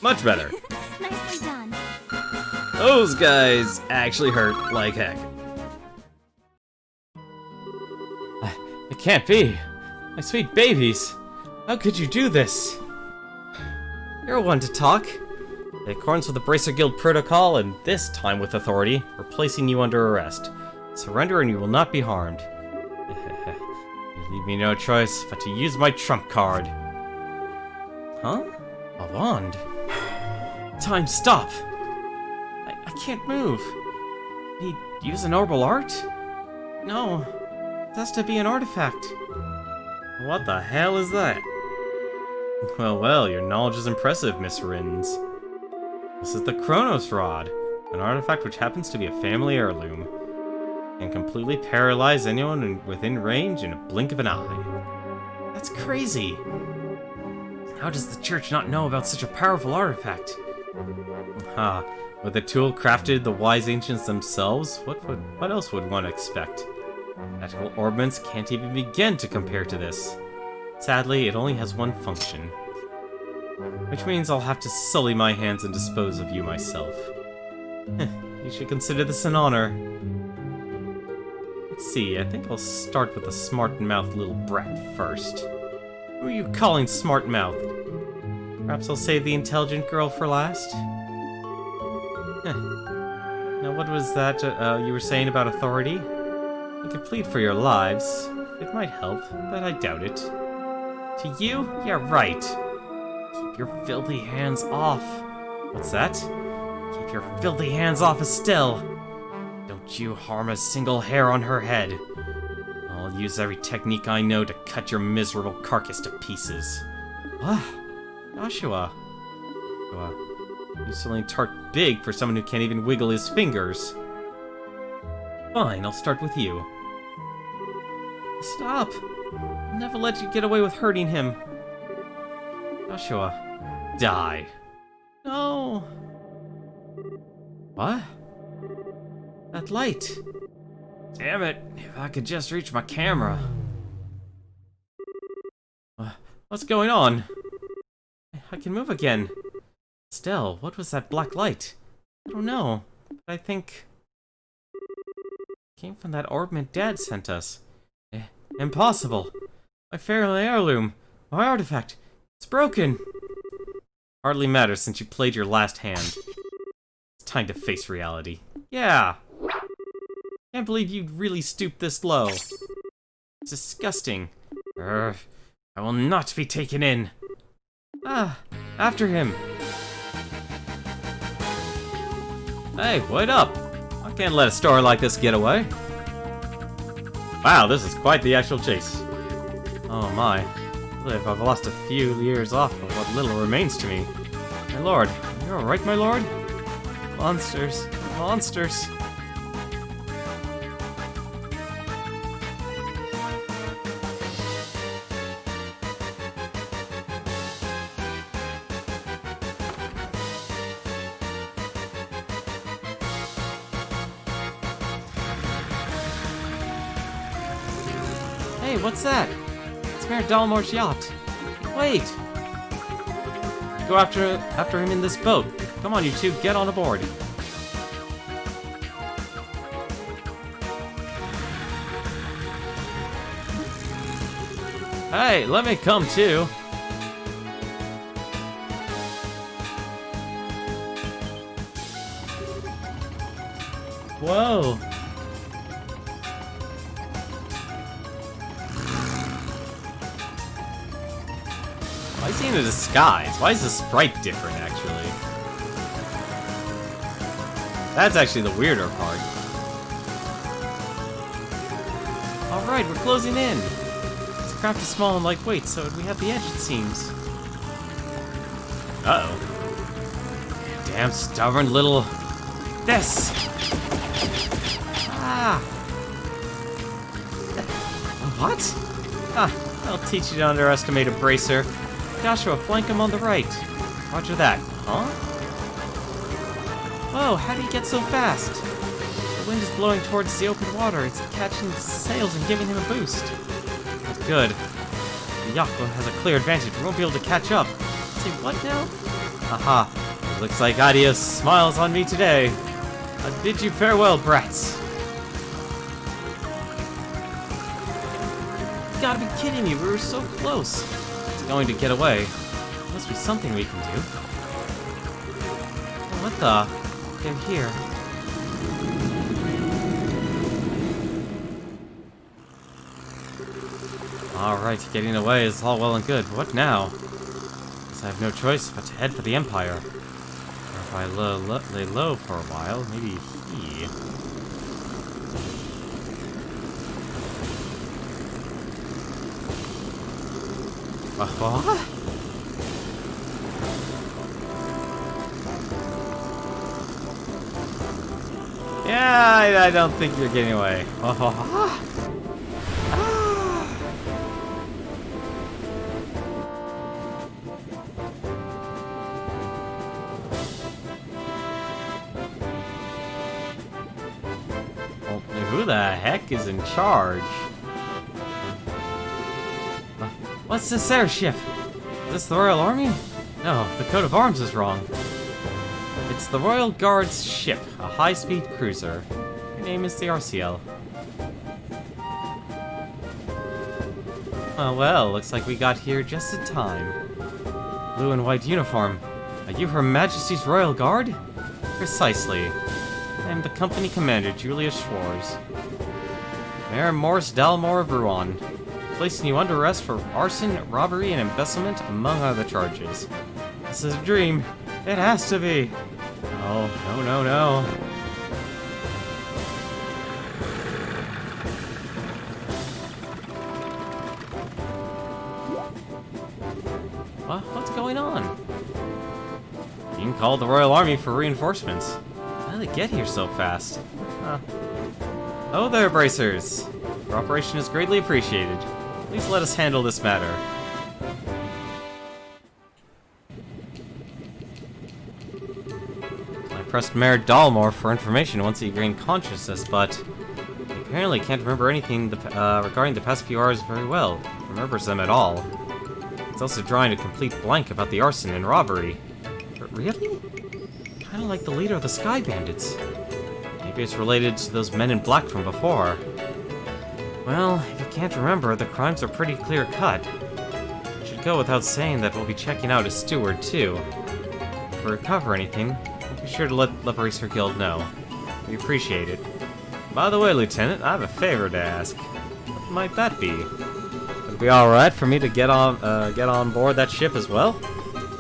Much better. Nicely done. Those guys actually hurt like heck. It can't be. My sweet babies. How could you do this? You're one to talk. In accordance with the Bracer Guild protocol, and this time with authority, we're placing you under arrest. Surrender and you will not be harmed. You leave me no choice but to use my trump card. Huh? A wand? Time, stop! I can't move. Need use an orbital art? No. It has to be an artifact. What the hell is that? Well, your knowledge is impressive, Miss Rins. This is the Chronos Rod, an artifact which happens to be a family heirloom. And completely paralyze anyone within range in a blink of an eye. That's crazy! How does the church not know about such a powerful artifact? With the tool crafted the wise ancients themselves, what else would one expect? Magical orbments can't even begin to compare to this. Sadly, it only has one function. Which means I'll have to sully my hands and dispose of you myself. You should consider this an honor. Let's see, I think I'll start with the smart-mouthed little brat first. Who are you calling smart-mouthed? Perhaps I'll save the intelligent girl for last? Now what was that you were saying about authority? You could plead for your lives. It might help, but I doubt it. To you? Yeah, right. Keep your filthy hands off. What's that? Keep your filthy hands off Estelle. Don't you harm a single hair on her head. I'll use every technique I know to cut your miserable carcass to pieces. What? Joshua. You certainly tart big for someone who can't even wiggle his fingers. Fine, I'll start with you. Stop! I'll never let you get away with hurting him. Joshua, die. No. What? That light. Damn it, if I could just reach my camera. What's going on? I can move again. Estelle, what was that black light? I don't know, but I think it came from that orbment Dad sent us. Impossible! My family heirloom! My artifact! It's broken! Hardly matters since you played your last hand. It's time to face reality. Yeah! Can't believe you'd really stoop this low. It's disgusting. I will not be taken in. After him. Hey, wait up! I can't let a story like this get away. Wow, this is quite the actual chase. Oh my. If I've lost a few years off of what little remains to me. My lord, you're alright, my lord? Monsters. Monsters. Hey, what's that? It's Mayor Dalmore's yacht. Wait! Go after him in this boat. Come on, you two, get on aboard. Hey, let me come too. Whoa. Why is he in a disguise? Why is the sprite different, actually? That's actually the weirder part. Alright, we're closing in. This craft is small and lightweight, so we have the edge, it seems. Uh-oh. Damn stubborn little... This! Ah! What? I'll teach you to underestimate a bracer. Joshua, flank him on the right. Roger that. Huh? Whoa, how do you get so fast? The wind is blowing towards the open water. It's catching sails and giving him a boost. That's good. The yacht has a clear advantage. We won't be able to catch up. Say what now? Aha. It looks like Adios smiles on me today. I bid you farewell, brats. You gotta be kidding me. We were so close. Going to get away. There must be something we can do. Oh, what the? They're here. Alright, getting away is all well and good. What now? Guess I have no choice but to head for the Empire. Or if I lay low for a while, maybe he... What? Yeah, I don't think you're getting away. Oh, maybe Who the heck is in charge? What's this airship? Is this the Royal Army? No, the coat of arms is wrong. It's the Royal Guard's ship, a high-speed cruiser. Her name is the RCL. Oh well, looks like we got here just in time. Blue and white uniform. Are you Her Majesty's Royal Guard? Precisely. I am the company commander, Julius Schwarz. Mayor Morris Dalmore of Rouen. Placing you under arrest for arson, robbery, and embezzlement, among other charges. This is a dream. It has to be. Oh, no. What's going on? You can call the Royal Army for reinforcements. How did they get here so fast? Huh. Oh there, bracers. Your operation is greatly appreciated. Please let us handle this matter. I pressed Mayor Dalmore for information once he gained consciousness, but he apparently can't remember anything regarding the past few hours very well. If he remembers them at all. He's also drawing a complete blank about the arson and robbery. But really? Kinda like the leader of the Sky Bandits. Maybe it's related to those men in black from before. Well, if you can't remember, the crimes are pretty clear-cut. It should go without saying that we'll be checking out his steward, too. If we recover anything, be sure to let the Bracer Guild know. We appreciate it. By the way, Lieutenant, I have a favor to ask. What might that be? Would it be alright for me to get on board that ship as well?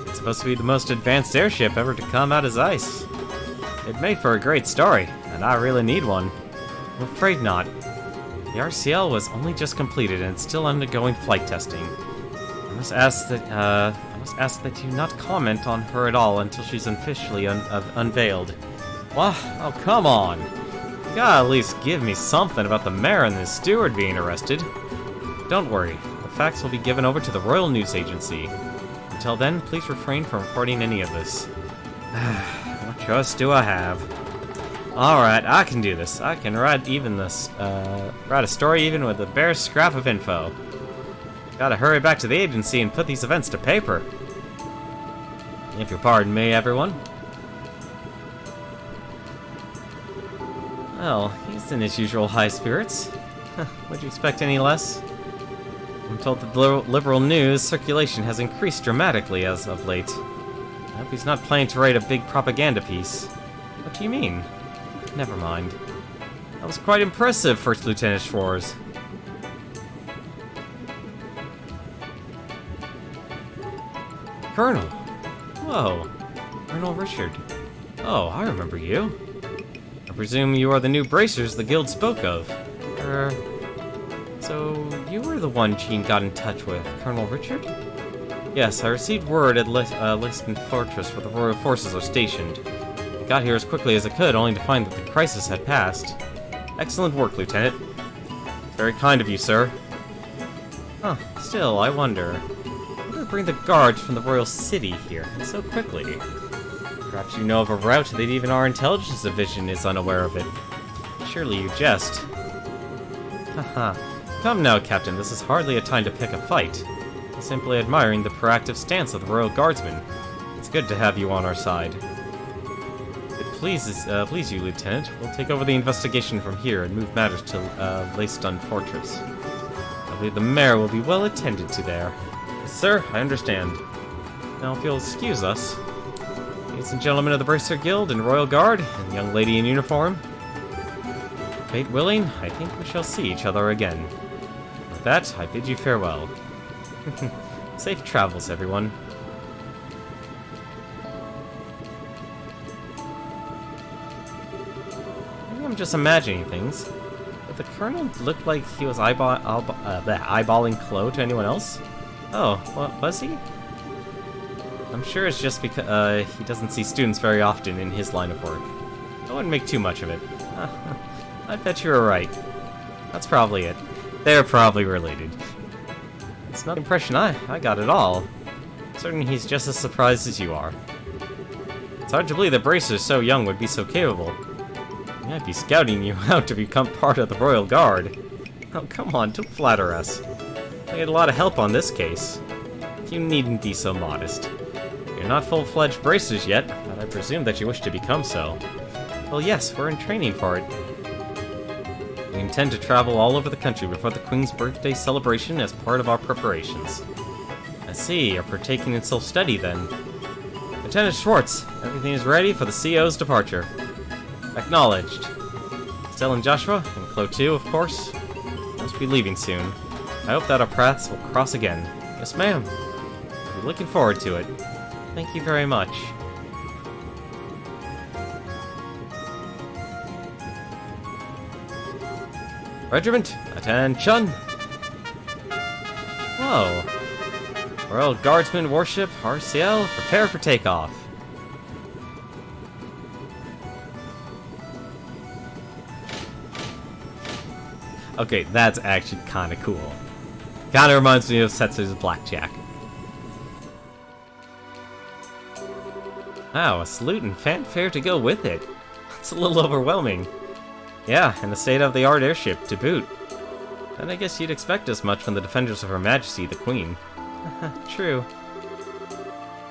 It's supposed to be the most advanced airship ever to come out as ice. It'd make for a great story, and I really need one. I'm afraid not. The RCL was only just completed and it's still undergoing flight testing. I must ask that you not comment on her at all until she's officially unveiled. What? Oh, come on. You gotta at least give me something about the mayor and the steward being arrested. Don't worry, the facts will be given over to the Royal News Agency. Until then, please refrain from reporting any of this. What choice do I have? Alright, I can do this. I can write a story even with the barest scrap of info. Gotta hurry back to the agency and put these events to paper. If you'll pardon me, everyone. Well, he's in his usual high spirits. Would you expect any less? I'm told that the liberal news circulation has increased dramatically as of late. I hope he's not planning to write a big propaganda piece. What do you mean? Never mind. That was quite impressive, First Lieutenant Schwarz. Colonel! Whoa. Colonel Richard. Oh, I remember you. I presume you are the new bracers the guild spoke of. So you were the one Jean got in touch with, Colonel Richard? Yes, I received word at Liston Fortress where the Royal Forces are stationed. Got here as quickly as I could, only to find that the crisis had passed. Excellent work, Lieutenant. Very kind of you, sir. Huh, still, I wonder. Who would bring the guards from the Royal City here so quickly? Perhaps you know of a route that even our intelligence division is unaware of it. Surely you jest. Haha. Come now, Captain, this is hardly a time to pick a fight. I'm simply admiring the proactive stance of the Royal Guardsmen. It's good to have you on our side. Please you, Lieutenant. We'll take over the investigation from here and move matters to Leiston Fortress. I believe the mayor will be well attended to there. Yes, sir, I understand. Now, if you'll excuse us, ladies and gentlemen of the Bracer Guild and Royal Guard, and the young lady in uniform, fate willing, I think we shall see each other again. With that, I bid you farewell. Safe travels, everyone. I'm just imagining things. But the Colonel looked like he was eyeballing Chloe to anyone else. Oh, what was he? I'm sure it's just because he doesn't see students very often in his line of work. I wouldn't make too much of it. I bet you were right. That's probably it. They're probably related. It's not the impression I got at all. Certainly he's just as surprised as you are. It's hard to believe that Bracer so young would be so capable. I'd be scouting you out to become part of the Royal Guard. Oh, come on, don't flatter us. I had a lot of help on this case. You needn't be so modest. You're not full-fledged bracers yet, but I presume that you wish to become so. Well, yes, we're in training for it. We intend to travel all over the country before the Queen's birthday celebration as part of our preparations. I see, you're partaking in self-study then. Lieutenant Schwartz, everything is ready for the CO's departure. Acknowledged. Stella and Joshua, and Chloe too, of course. Must be leaving soon. I hope that our paths will cross again. Yes, ma'am. We're looking forward to it. Thank you very much. Regiment, attention! Whoa. Royal Guardsman Warship, RCL, prepare for takeoff. Okay, that's actually kind of cool. Kind of reminds me of Setsu's Blackjack. Wow, a salute and fanfare to go with it. That's a little overwhelming. Yeah, and a state-of-the-art airship to boot. Then I guess you'd expect as much from the defenders of Her Majesty, the Queen. True.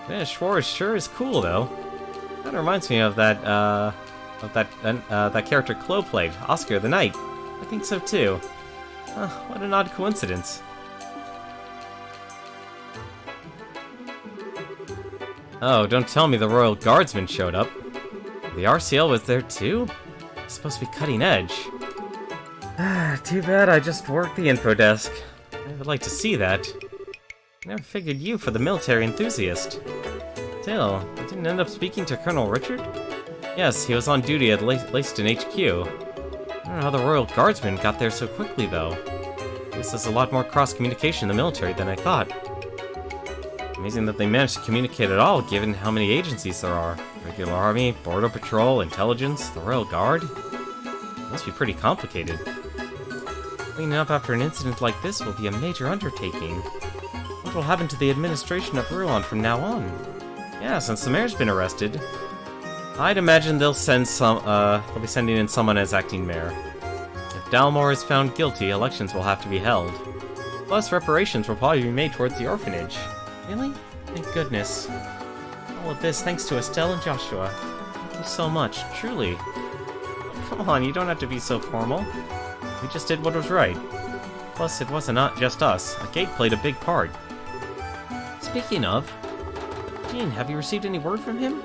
Yeah, Schwartz sure is cool, though. That reminds me of that character Chloe played, Oscar the Knight. I think so too. What an odd coincidence. Oh, don't tell me the Royal Guardsman showed up. The RCL was there too? It's supposed to be cutting edge. Too bad I just worked the info desk. I would like to see that. Never figured you for the military enthusiast. Still, you didn't end up speaking to Colonel Richard? Yes, he was on duty at Leyston HQ. I don't know how the Royal Guardsmen got there so quickly, though. Guess there's a lot more cross-communication in the military than I thought. Amazing that they managed to communicate at all, given how many agencies there are. Regular Army, Border Patrol, Intelligence, the Royal Guard. It must be pretty complicated. Cleaning up after an incident like this will be a major undertaking. What will happen to the administration of Rouen from now on? Yeah, since the mayor's been arrested, I'd imagine they'll be sending in someone as acting mayor. If Dalmor is found guilty, elections will have to be held. Plus, reparations will probably be made towards the orphanage. Really? Thank goodness. All of this thanks to Estelle and Joshua. Thank you so much, truly. Come on, you don't have to be so formal. We just did what was right. Plus, it wasn't just us. A gate played a big part. Speaking of, Jean, have you received any word from him?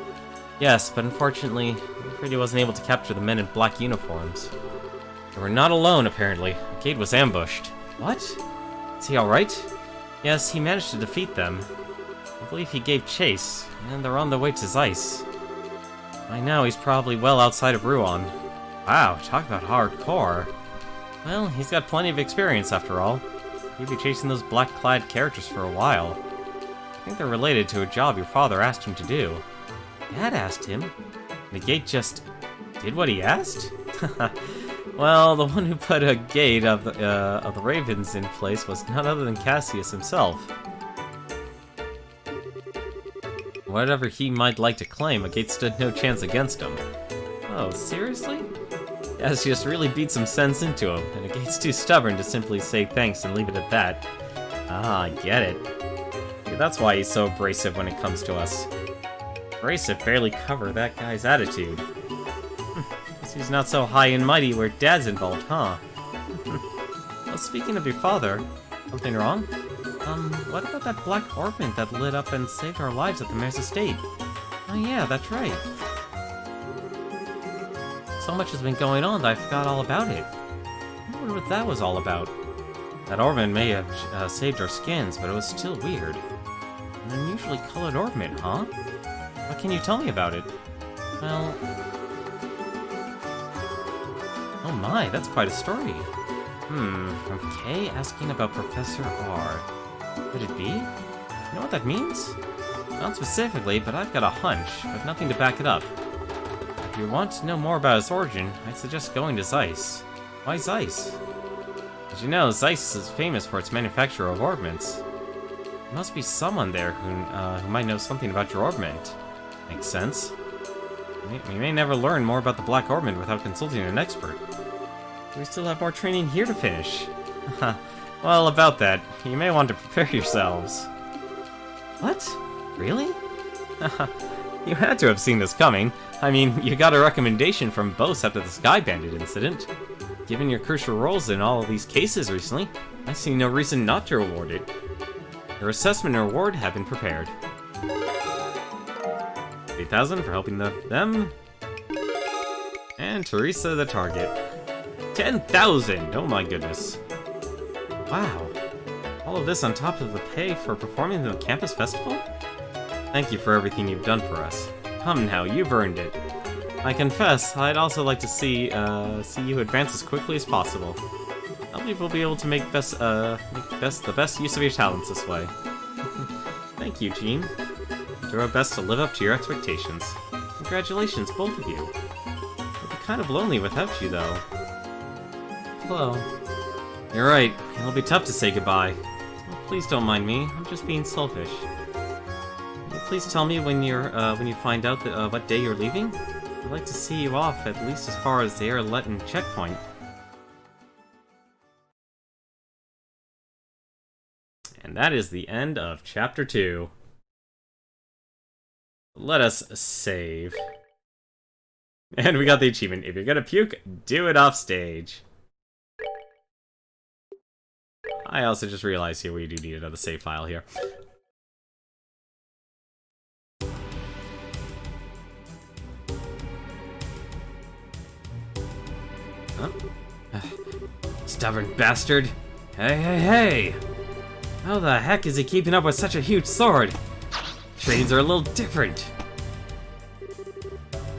Yes, but unfortunately, I'm afraid he wasn't able to capture the men in black uniforms. They were not alone, apparently. The gate was ambushed. What? Is he alright? Yes, he managed to defeat them. I believe he gave chase, and they're on their way to Zeiss. By now, he's probably well outside of Rouen. Wow, talk about hardcore. Well, he's got plenty of experience after all. He'd be chasing those black-clad characters for a while. I think they're related to a job your father asked him to do. Dad asked him? The gate just did what he asked? Well, the one who put a gate of the Ravens in place was none other than Cassius himself. Whatever he might like to claim, a gate stood no chance against him. Oh, seriously? Cassius really beat some sense into him, and a gate's too stubborn to simply say thanks and leave it at that. Ah, I get it. Yeah, that's why he's so abrasive when it comes to us. Abrasive barely cover that guy's attitude. Guess he's not so high and mighty where Dad's involved, huh? Well, speaking of your father, something wrong? What about that black orpiment that lit up and saved our lives at the mayor's estate? Oh yeah, that's right. So much has been going on that I forgot all about it. I wonder what that was all about. That orpiment may have saved our skins, but it was still weird. An unusually colored orpiment, huh? What can you tell me about it? Well... Oh my, that's quite a story. From Kay asking about Professor R. Could it be? You know what that means? Not specifically, but I've got a hunch, but nothing to back it up. If you want to know more about its origin, I'd suggest going to Zeiss. Why Zeiss? As you know, Zeiss is famous for its manufacture of orbments. There must be someone there who might know something about your orbment. Makes sense. We may never learn more about the Black Ormond without consulting an expert. We still have more training here to finish. Well, about that, you may want to prepare yourselves. What? Really? You had to have seen this coming. I mean, you got a recommendation from Bose after the Sky Bandit incident. Given your crucial roles in all of these cases recently, I see no reason not to reward it. Your assessment and reward have been prepared. 3,000 for helping them. And Teresa the target. 10,000! Oh my goodness. Wow. All of this on top of the pay for performing in the campus festival? Thank you for everything you've done for us. Come now, you've earned it. I confess, I'd also like to see you advance as quickly as possible. I believe we'll be able to make the best use of your talents this way. Thank you, Jean. Do our best to live up to your expectations. Congratulations, both of you. It'll be kind of lonely without you, though. Hello. You're right. It'll be tough to say goodbye. Well, please don't mind me. I'm just being selfish. Can you please tell me when you find out that, what day you're leaving? I'd like to see you off at least as far as the Airleton checkpoint. And that is the end of Chapter 2. Let us save. And we got the achievement. If you're gonna puke, do it off stage. I also just realized here we do need another save file here. Huh? Stubborn bastard! Hey! How the heck is he keeping up with such a huge sword? Trades are a little different.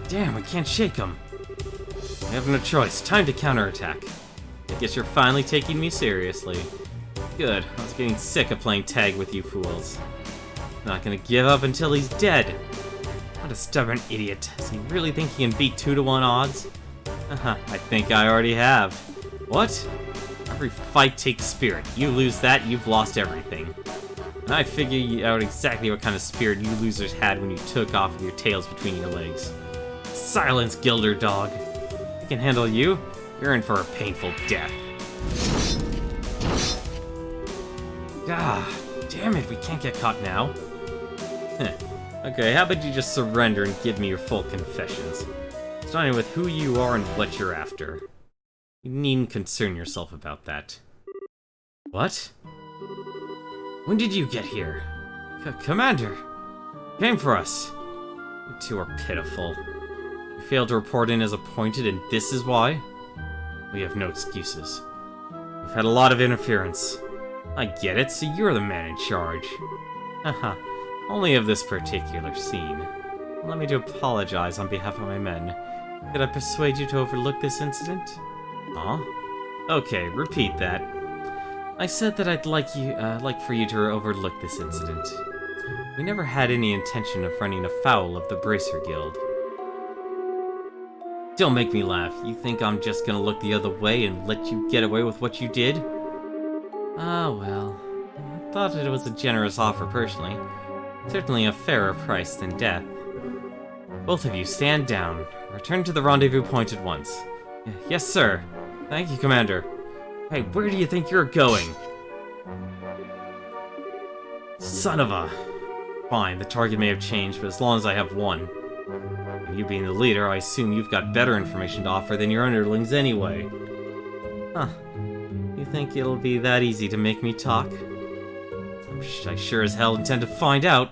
Damn, we can't shake him. We have no choice. Time to counterattack. I guess you're finally taking me seriously. Good. I was getting sick of playing tag with you fools. Not gonna give up until he's dead. What a stubborn idiot. Does he really think he can beat 2-to-1 odds? I think I already have. What? Every fight takes spirit. You lose that, you've lost everything. And I figure out exactly what kind of spirit you losers had when you took off with your tails between your legs. Silence, Gilder dog. I can handle you. You're in for a painful death. Ah, damn it, we can't get caught now. Okay, how about you just surrender and give me your full confessions? Starting with who you are and what you're after. You needn't concern yourself about that. What? When did you get here? Commander! Came for us! You two are pitiful. You failed to report in as appointed, and this is why? We have no excuses. We've had a lot of interference. I get it, so you're the man in charge. Haha, only of this particular scene. Allow me to apologize on behalf of my men. Could I persuade you to overlook this incident? Huh? Okay, repeat that. I said that I'd like for you to overlook this incident. We never had any intention of running afoul of the Bracer Guild. Don't make me laugh. You think I'm just gonna look the other way and let you get away with what you did? Ah, well. I thought it was a generous offer personally. Certainly a fairer price than death. Both of you, stand down. Return to the rendezvous point at once. Yes, sir. Thank you, Commander. Hey, where do you think you're going? Son of a... Fine, the target may have changed, but as long as I have one. And you being the leader, I assume you've got better information to offer than your underlings anyway. Huh. You think it'll be that easy to make me talk? I sure as hell intend to find out.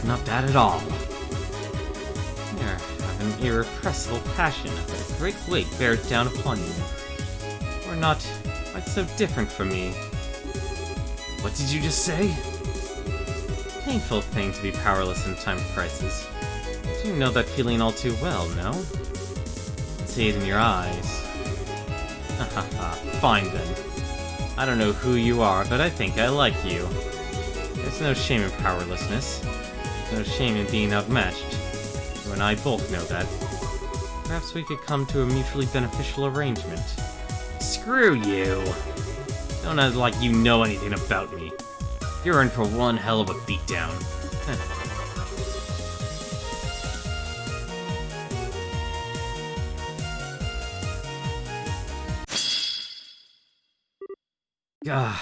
Not bad at all. You have an irrepressible passion, a great weight bears down upon you. We're not quite so different from me. What did you just say? Painful thing to be powerless in time of crisis. You know that feeling all too well, no? I see it in your eyes. Hahaha, fine then. I don't know who you are, but I think I like you. There's no shame in powerlessness. There's no shame in being outmatched. You and I both know that. Perhaps we could come to a mutually beneficial arrangement. Screw Screw you. Don't act like you know anything about me. You're in for one hell of a beatdown. Gah.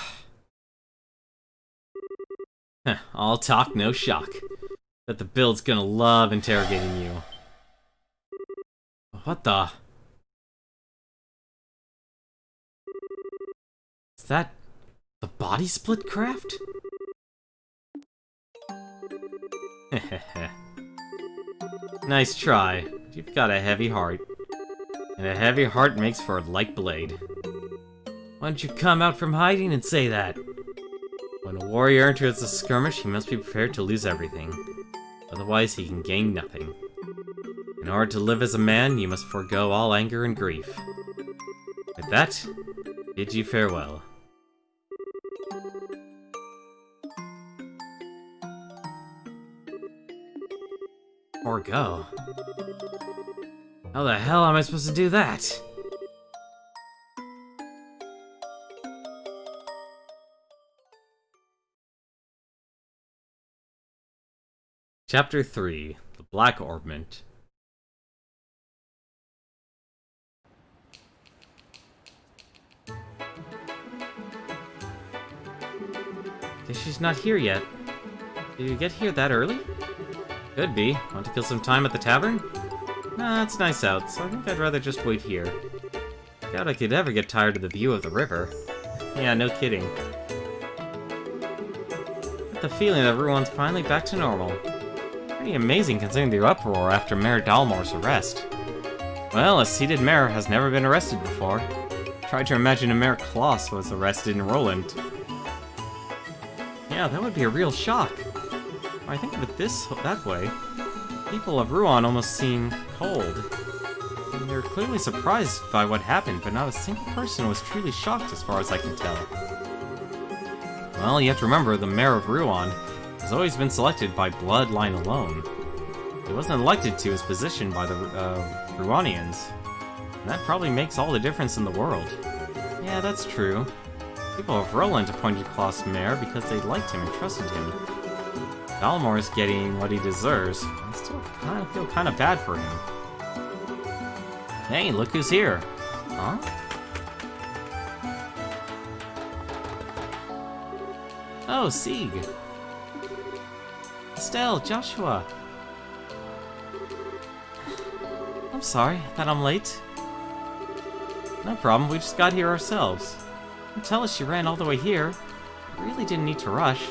All talk, no shock. Bet the build's gonna love interrogating you. What the? Is that the body split craft? Nice try. You've got a heavy heart. And a heavy heart makes for a light blade. Why don't you come out from hiding and say that? When a warrior enters a skirmish, he must be prepared to lose everything. Otherwise, he can gain nothing. In order to live as a man, you must forego all anger and grief. With that, bid you farewell. Forego? How the hell am I supposed to do that? Chapter 3, The Black Orbment. Guess she's not here yet. Did you get here that early? Could be. Want to kill some time at the tavern? Nah, it's nice out, so I think I'd rather just wait here. Doubt I could ever get tired of the view of the river. Yeah, no kidding. Got the feeling that everyone's finally back to normal. Pretty amazing considering the uproar after Mayor Dalmore's arrest. Well, a seated mayor has never been arrested before. Tried to imagine a Mayor Kloss was arrested in Roland. Yeah, that would be a real shock. When I think of it that way, people of Rouen almost seem cold. And they're clearly surprised by what happened, but not a single person was truly shocked as far as I can tell. Well, you have to remember, the mayor of Rouen has always been selected by bloodline alone. He wasn't elected to his position by the Rouenians. And that probably makes all the difference in the world. Yeah, that's true. People of Roland appointed Kloss mayor because they liked him and trusted him. Dalmore's getting what he deserves. I still feel kind of bad for him. Hey, look who's here. Huh? Oh, Sieg. Estelle, Joshua. I'm sorry that I'm late. No problem, we just got here ourselves. Don't tell us you ran all the way here. You really didn't need to rush.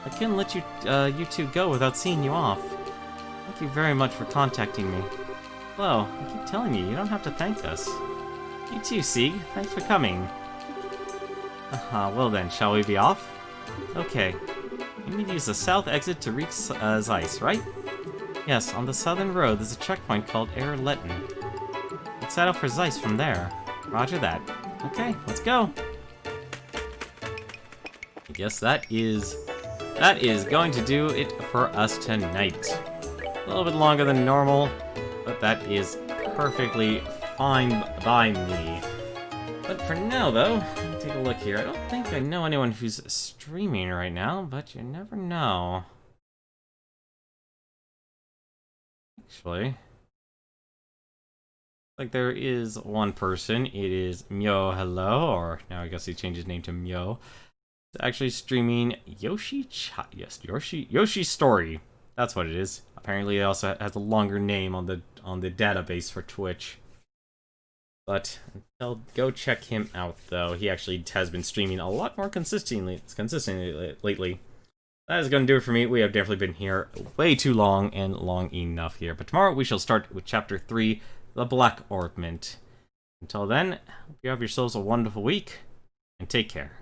I couldn't let you two go without seeing you off. Thank you very much for contacting me. Hello, I keep telling you, you don't have to thank us. You too, Sieg. Thanks for coming. Well then, shall we be off? Okay. You need to use the south exit to reach Zeiss, right? Yes, on the southern road, there's a checkpoint called Erletten. Let's set out for Zeiss from there. Roger that. Okay, let's go. I guess that is going to do it for us tonight. A little bit longer than normal, but that is perfectly fine by me. But for now, though, take a look here. I don't think I know anyone who's streaming right now, but you never know. Actually, like there is one person. It is Myo Hello, or now I guess he changed his name to Myo. It's actually streaming Yoshi's Story. That's what it is. Apparently, it also has a longer name on the database for Twitch. But go check him out, though. He actually has been streaming a lot more consistently lately. That is going to do it for me. We have definitely been here way too long and long enough here. But tomorrow we shall start with Chapter 3, The Black Orbment. Until then, hope you have yourselves a wonderful week, and take care.